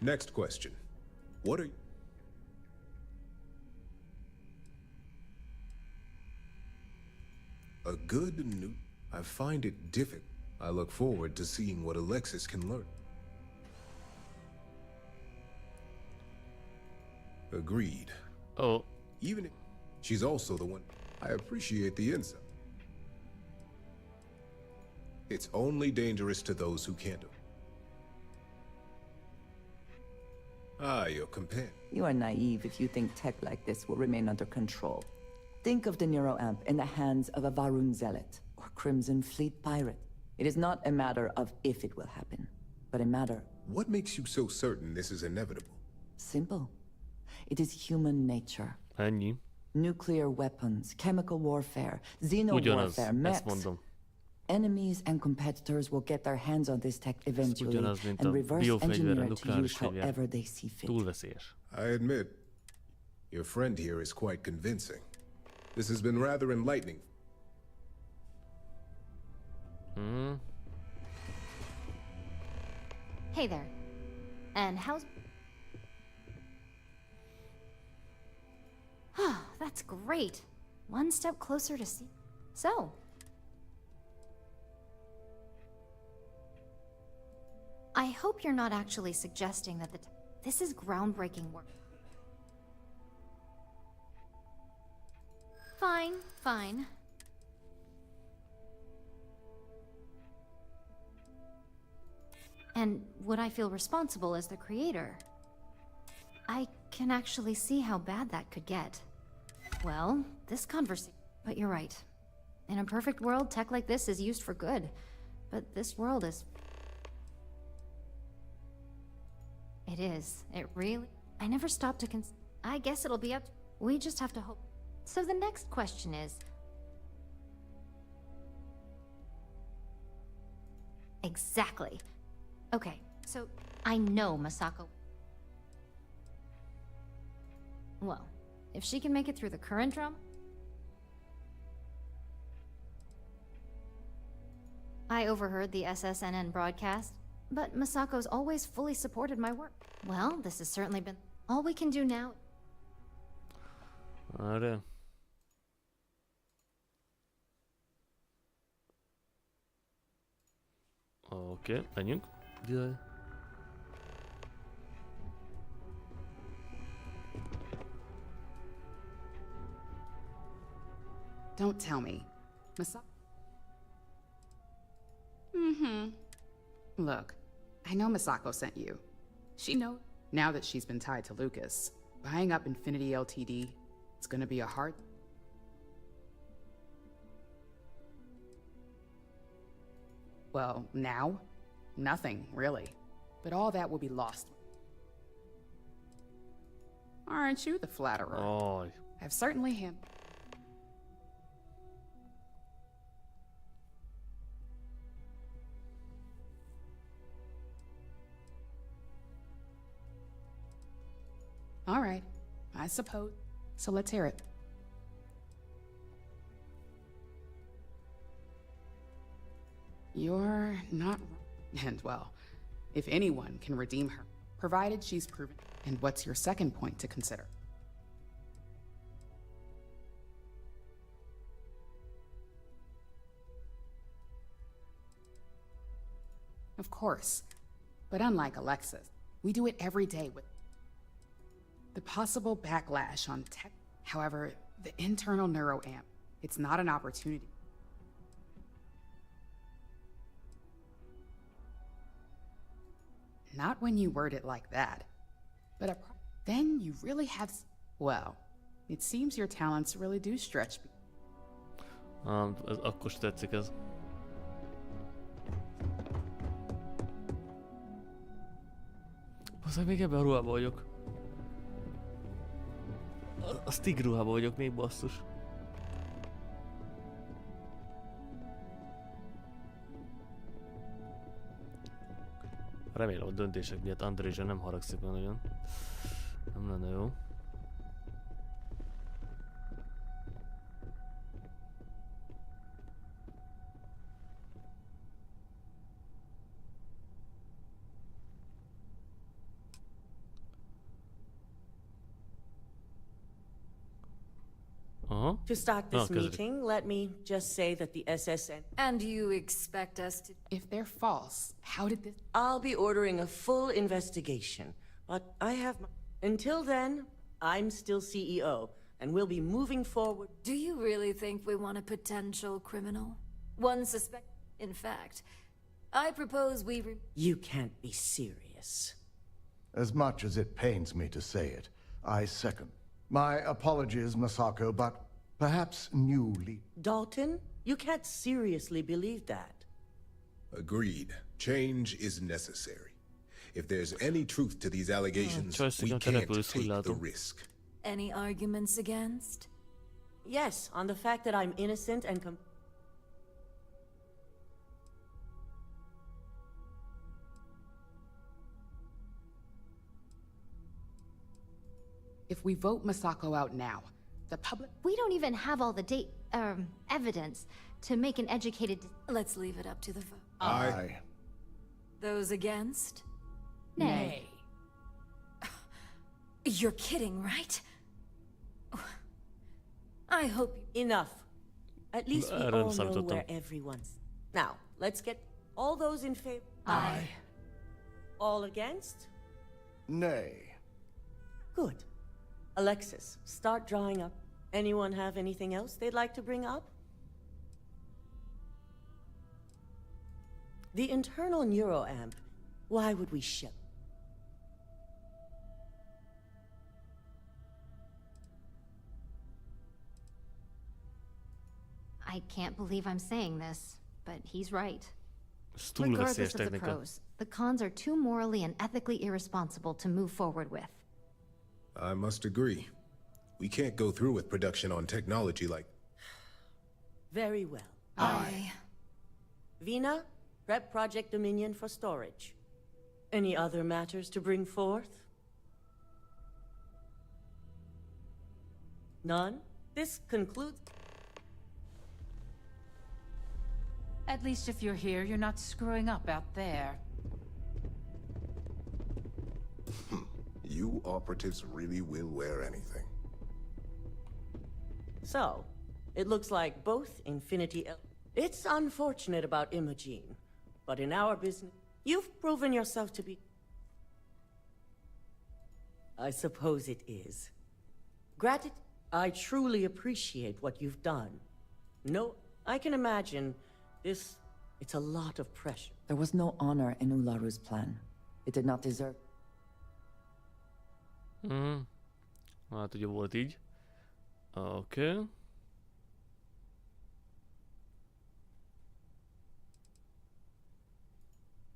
Next question. What are you... A good new... I find it difficult. I look forward to seeing what Alexis can learn. Agreed. Oh. Even if... She's also the one... I appreciate the insight. It's only dangerous to those who can't... Ah, your companion. You are naive if you think tech like this will remain under control. Think of the neuroamp in the hands of a Varun zealot or Crimson Fleet pirate. It is not a matter of if it will happen, but a matter... What makes you so certain this is inevitable? Simple. It is human nature. Ennyi. Nuclear weapons, chemical warfare, Ugyanaz, xenowarfare, mechs. ezt mondom. Enemies and competitors will get their hands on this tech eventually Ugyanaz, mint and a reverse biofegyver, engineer a it to nukleáris use fegyver. however they see fit. Túl veszélyes. I admit, your friend here is quite convincing. This has been rather enlightening. Hey there. And how's... That's great. One step closer to see... So... I hope you're not actually suggesting that this is groundbreaking work. Fine, fine. And would I feel responsible as the creator? I can actually see how bad that could get. Well, this conversation... But you're right. In a perfect world, tech like this is used for good. But this world is... It is. It really... I never stopped to I guess it'll be up... We just have to hope. So the next question is... Exactly. Okay, so I know Masako... Well, if she can make it through the current drama... I overheard the SSNN broadcast, but Masako's always fully supported my work. Well, this has certainly been... All we can do now... Arra. Oké, menjünk. Jaj. Don't tell me. Look, I know Misako sent you. She knows. Now that she's been tied to Lucas, buying up Infinity Ltd, it's gonna be a hard... Well, now? Nothing, really. But all that will be lost. Aren't you the flatterer? Oh. I've certainly him. All right, I suppose. So let's hear it. You're not... And well, if anyone can redeem her, provided she's proven... And what's your second point to consider? Of course, but unlike Alexis, we do it every day with the possible backlash on tech. However, the internal neuroamp, it's not an opportunity. Not when you word it like that. But then you really have... Well, it seems your talents really do stretch. Akkor se tetszik ez. Basszak, még ebben a ruhában vagyok. A Stig ruhában vagyok még, basszus. Remélem a döntések miatt Andrézsa nem haragszik meg nagyon. Nem lenne jó. To start this meeting, let me just say that the SSN... And you expect us to... If they're false, how did this... I'll be ordering a full investigation, but I have... Until then, I'm still CEO, and we'll be moving forward... Do you really think we want a potential criminal? One suspect... In fact, I propose we... You can't be serious. As much as it pains me to say it, I second. My apologies, Masako, but perhaps new lead. Dalton, you can't seriously believe that. Agreed. Change is necessary. If there's any truth to these allegations, we can't take the risk. Any arguments against? Yes, on the fact that I'm innocent and If we vote Masako out now, the public... We don't even have all the evidence to make an educated... Let's leave it up to the vote. Aye. Those against? Nay. You're kidding, right? I hope you... Enough. At least we all know where everyone's... Now, let's get all those in favor. Aye. All against? Nay. Good. Alexis, start drawing up. Anyone have anything else they'd like to bring up? The internal neuroamp. Why would we ship? I can't believe I'm saying this, but he's right. Regardless Regardless of the pros, the cons are too morally and ethically irresponsible to move forward with. I must agree. We can't go through with production on technology like... Very well. Aye. Vina, prep Project Dominion for storage. Any other matters to bring forth? None? This concludes... At least if you're here, you're not screwing up out there. You operatives really will wear anything. So, it looks like both Infinity... It's unfortunate about Imogene, but in our business, you've proven yourself to be... I suppose it is. Gratitude, I truly appreciate what you've done. No, I can imagine this... It's a lot of pressure. There was no honor in Ularu's plan. It did not deserve... Hát ugye volt így. Oké.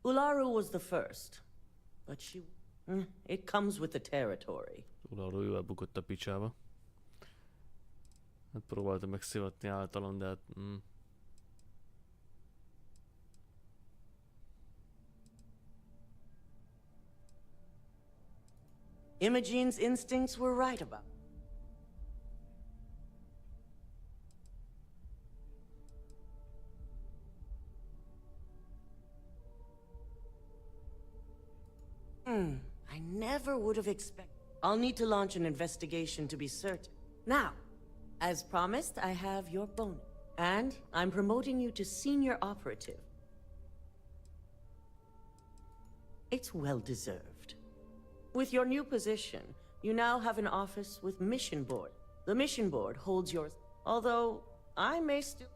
Ularu was the first, but it comes with the territory. Ularu ő elbukott a picsába. Hát próbáltam megszivatni általam, de hát... Imogene's instincts were right about. I never would have expected. I'll need to launch an investigation to be certain. Now, as promised, I have your bonus. And I'm promoting you to senior operative. It's well deserved. With your new position, you now have an office with mission board. The mission board holds yours, although I may still...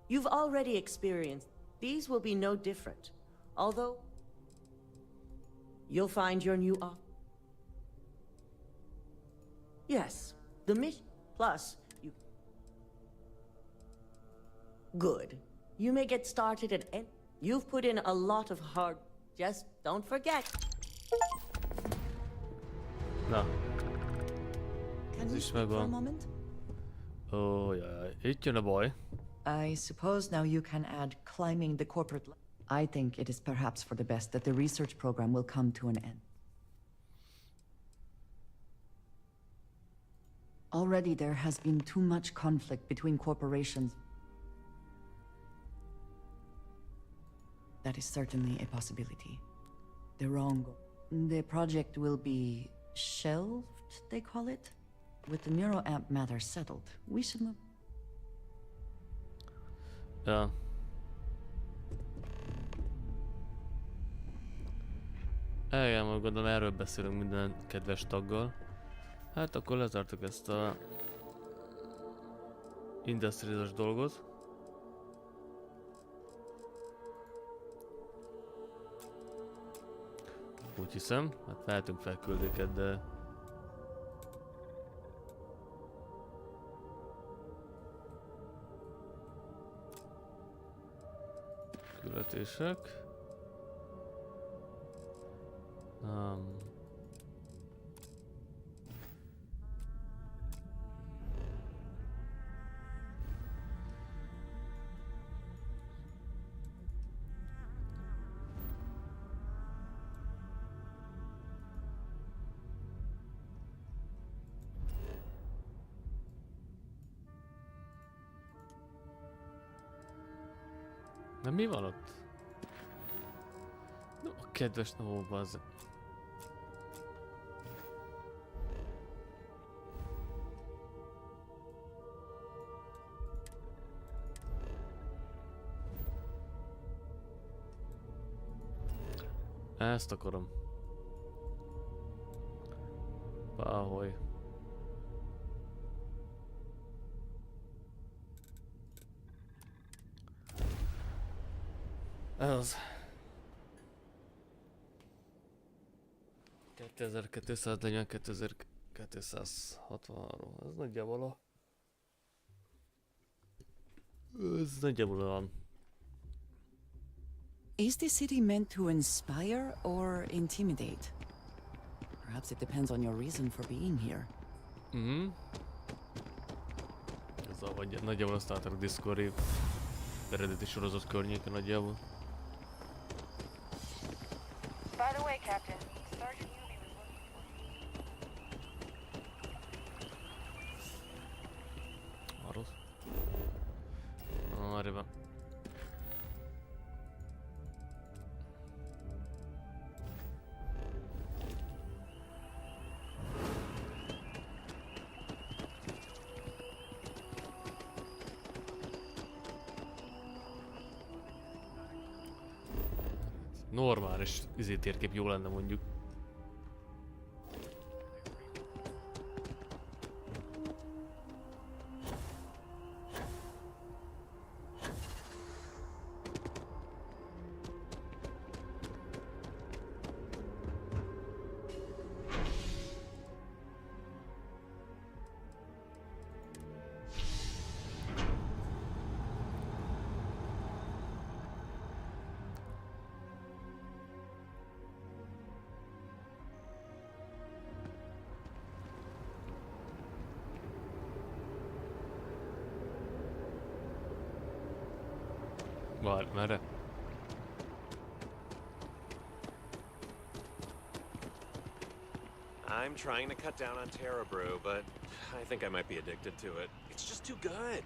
You've already experienced. These will be no different, although you'll find your new Yes, the mission. Plus, you... Good. You may get started at any... You've put in a lot of hard... Just don't forget. Na. Can we speak for a moment? Oh, yeah. Itt jön a baj. I suppose now you can add climbing the corporate... I think it is perhaps for the best that the research program will come to an end. Already there has been too much conflict between corporations. That is certainly a possibility. The wrong... The project will be shelved, they call it? With the neuroamp matter settled, we should move... Ja. Igen, majd gondolom erről beszélünk minden kedves taggal. Hát akkor lezártuk ezt a industriális dolgot. Úgy hiszem, hát mehetünk fel küldéket, de... Küldetések. De mi van ott? No, kedves, ó, bazd. Ezt akarom. Páholy. Ez 2240, 2263. Ez nagyjából a... Ez nagyjából olyan. Is the city meant to inspire or intimidate? Perhaps it depends on your reason for being here. Ez a vagy nagyjából a Star Trek Discovery eredeti sorozat környéke nagyjából. By the way, Captain, Sergeant Yumi was looking for you. Arról. Arra van. Normális térkép jó lenne mondjuk. Várj, merre? I'm trying to cut down on Terra Brew, but I think I might be addicted to it. It's just too good.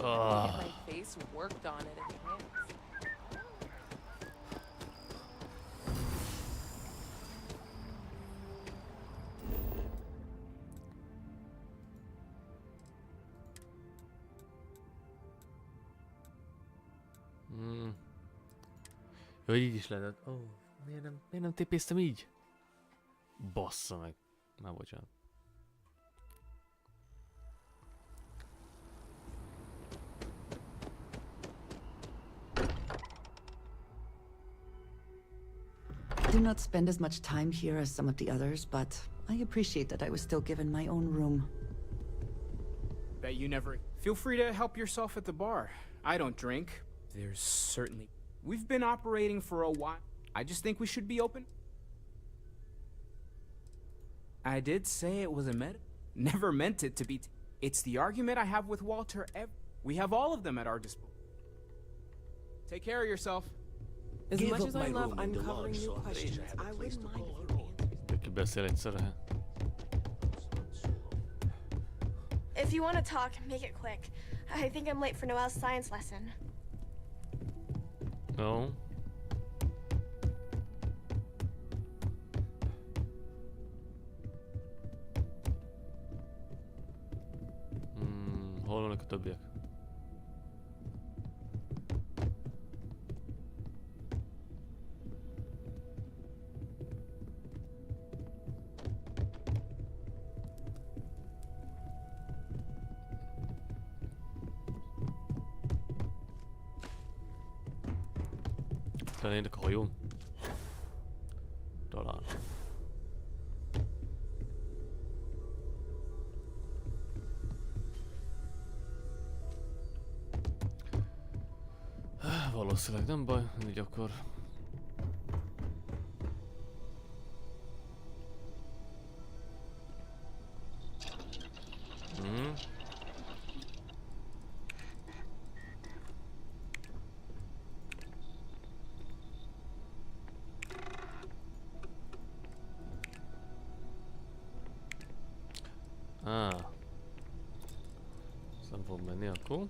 My face worked on it in advance. Jó, így is lehetett. Ó, miért nem tépéztem így? Bassza meg. Már bocsánat. I do not spend as much time here as some of the others, but I appreciate that I was still given my own room. Bet you never... Feel free to help yourself at the bar. I don't drink. There's certainly... We've been operating for a while. I just think we should be open. I did say it was a meta. Never meant it to be... It's the argument I have with Walter. We have all of them at our disposal. Take care of yourself. As much as I love uncovering new questions, I wouldn't mind if you answered. Ki beszél egyszerre? If you want to talk, make it quick. I think I'm late for Noelle's science lesson. No. Hol vannak a többiek? Lennének a hajón? Talán. Valószínűleg nem baj, így akkor... Nem fog menni akkor.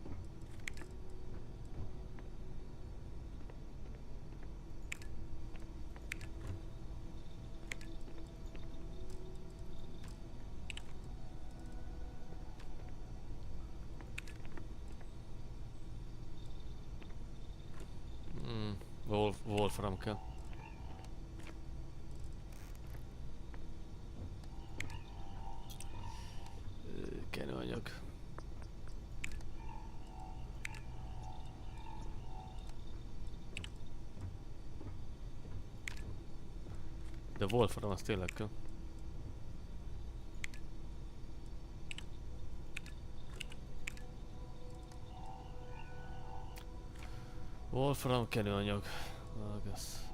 Wolfram kell. Kenőanyag. De Wolfram az tényleg kell. Wolfram kenőanyag. Vágasz.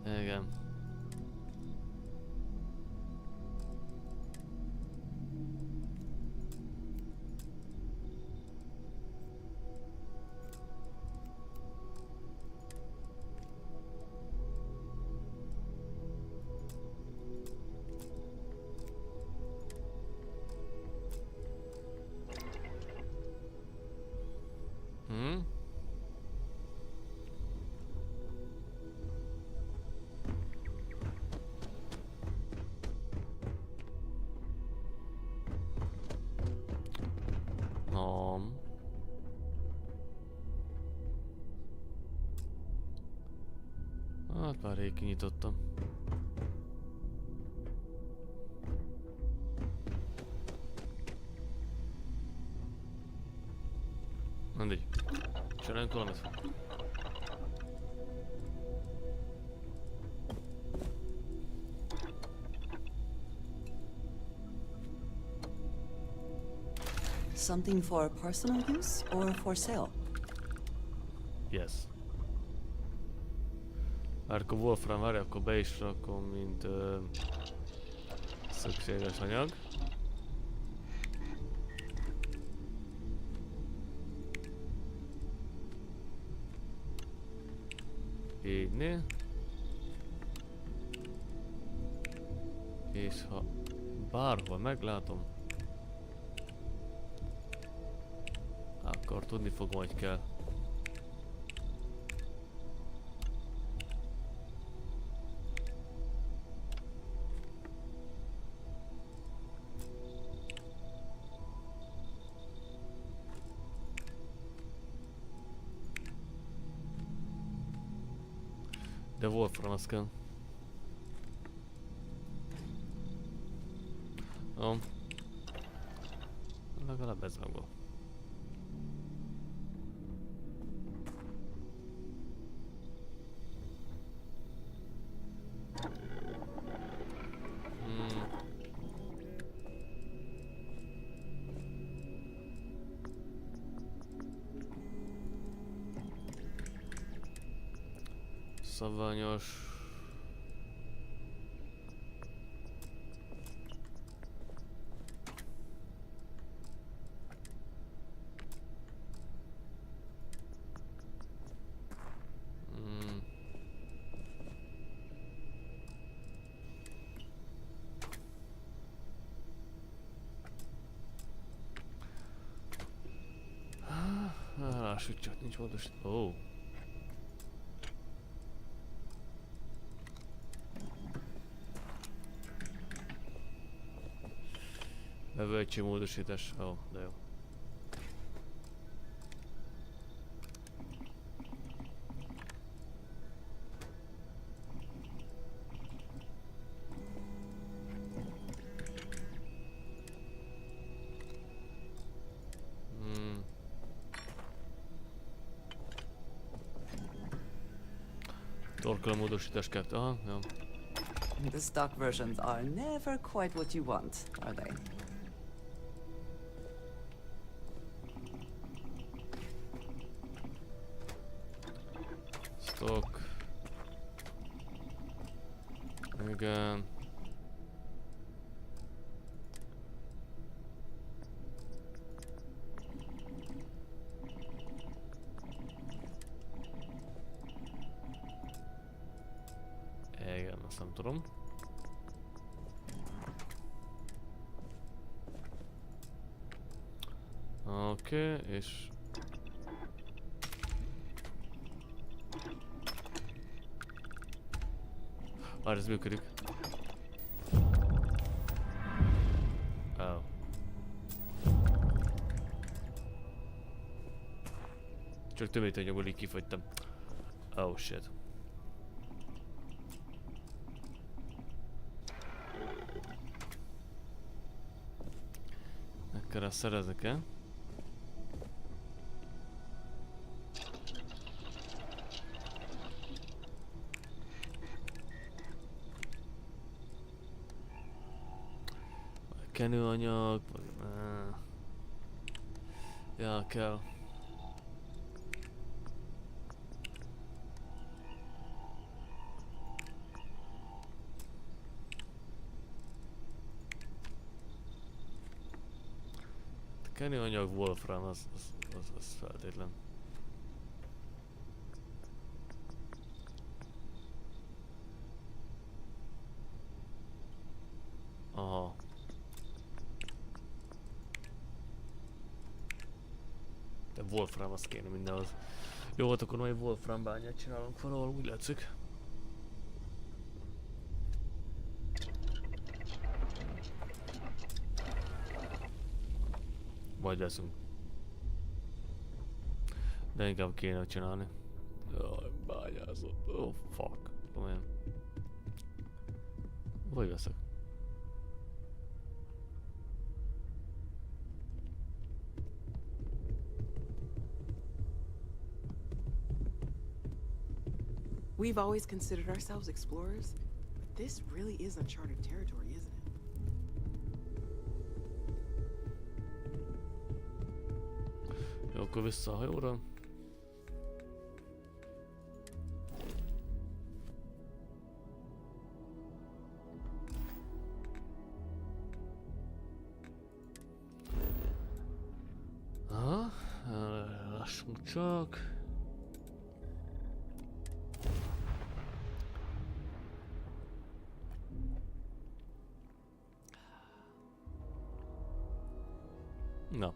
Igen. Hát már rég kinyitottam. Mindegy. Csináljunk valamit. Something for personal use or for sale? Yes. Akkor Wolfram várj, akkor be is rakom, mint szükséges anyag. Így né. És ha bárhol meglátom, akkor tudni fogom, hogy kell. De Wolfram az kell. Jó. Legalább ez meg van. Szabványos. Lássuk csak, nincs módosítva. Ó. Bevöltsi módosítás. Ó, de jó. Torkol módosítás kettő. Aha, jó. The stock versions are never quite what you want, are they? Stock. Igen. Igen, azt nem tudom. Oké, és... Már ez működik. Oh. Csak tömítőanyagból így kifogytam. Oh shit. Akkor azt szerezek el. Kenőanyag, ja, kell. Kenőanyag, Wolfram, az feltétlen. Aha. De Wolfram az kéne mindenhoz. Jó, hát akkor majd Wolfram bányát csinálunk valahol, úgy látszik. Majd veszünk. De inkább kéne csinálni. Jaj, bányázott. Oh fuck. Komolyan. Hogy veszek? We've always considered ourselves explorers, but this really is uncharted territory, isn't it? Jó, akkor vissza a hajóra. Aha, lassunk csak. Na.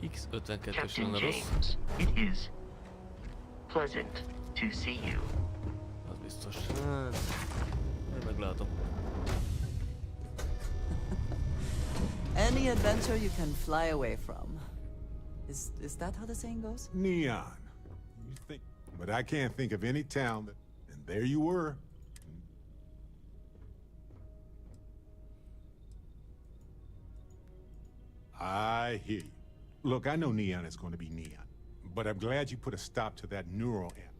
X52-es lenne rossz. It is pleasant to see you. Az biztos. Hát, meglátom. Any adventure you can fly away from. Is that how the saying goes? Neon. You think, but I can't think of any town that, and there you were. I hear you. Look, I know Neon is going to be Neon, but I'm glad you put a stop to that neural amp.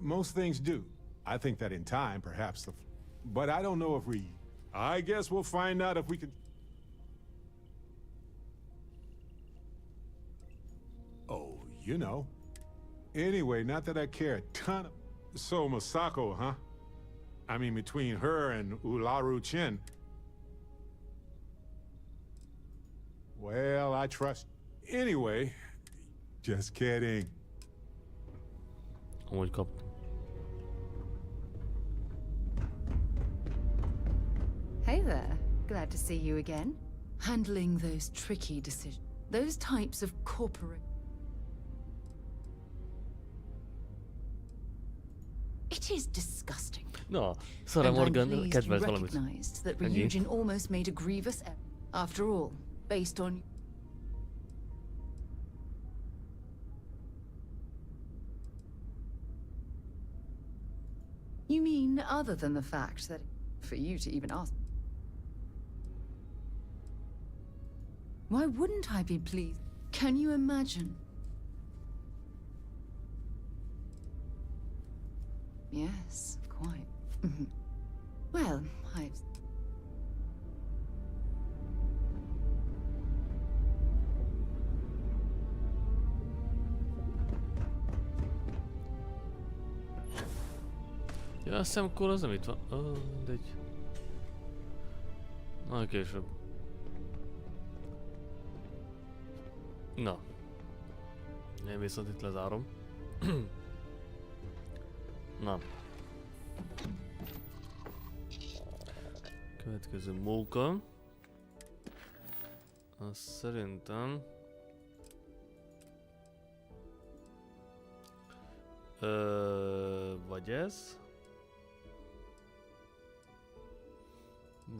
Most things do. I think that in time, perhaps the... But I don't know if we... I guess we'll find out if we can... Oh, you know. Anyway, not that I care a ton of... So, Masako, huh? I mean, between her and Ularu-chin... Well, I trust... Anyway, just kidding. Amúgy kap. Hey there. Glad to see you again. Handling those tricky decisions. Those types of corporate... It is disgusting. No, Sarah Morgan kedvelt you valamit. recognized that Ennyi. Ryujin almost made a grievous error. After all, based on... You mean other than the fact that for you to even ask? Why wouldn't I be pleased? Can you imagine? Yes, quite. Well, I've... Ja, a szemkóla az nem itt van. Mindegy. Majd később. Na. Én viszont itt lezárom. Na. Következő móka. Azt szerintem... Vagy ez?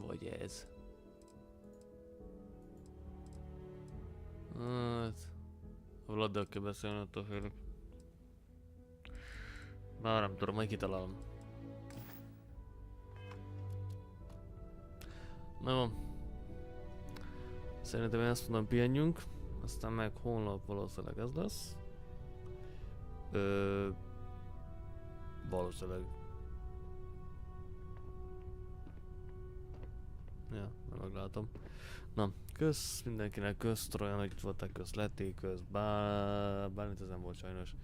Vagy ez? Hát... A Vladdal kell beszélni, attól félek. Már nem tudom, majd kitalálom. Na van. Szerintem én azt mondom, pihenjünk. Aztán meg holnap valószínűleg ez lesz. Valószínűleg. Ja, nem meglátom. Na, kösz mindenkinek, kösz Trojan, hogy itt voltak, kösz Letté, kösz bármit ez nem volt sajnos.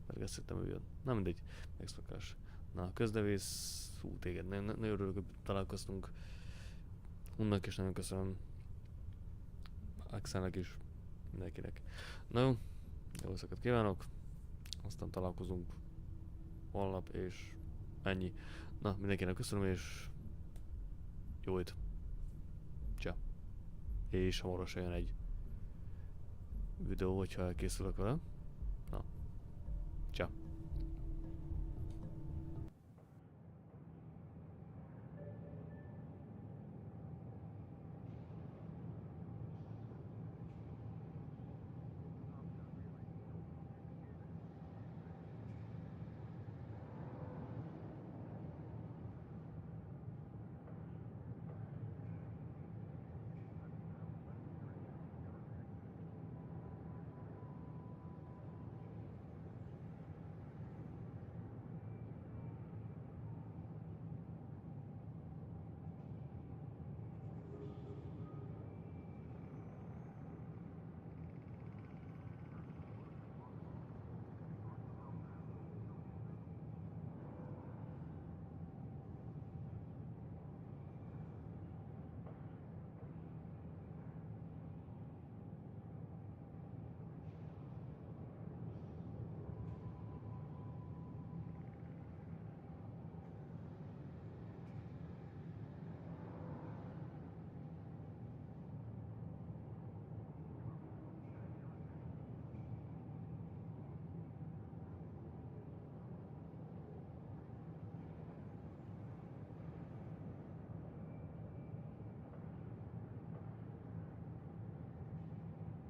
Pedig ezt hittem, hogy jön. Na mindegy, megszokás. Na, közdevész, hú, téged, nagyon örülök, hogy találkoztunk. Hunnak is nagyon köszönöm. Axelnek is, mindenkinek. Na jó, jó szakat kívánok. Aztán találkozunk holnap, és ennyi. Na, mindenkinek köszönöm, és jó itt. Csá. És hamarosan jön egy videó, hogyha elkészülök vele. Na. Csá.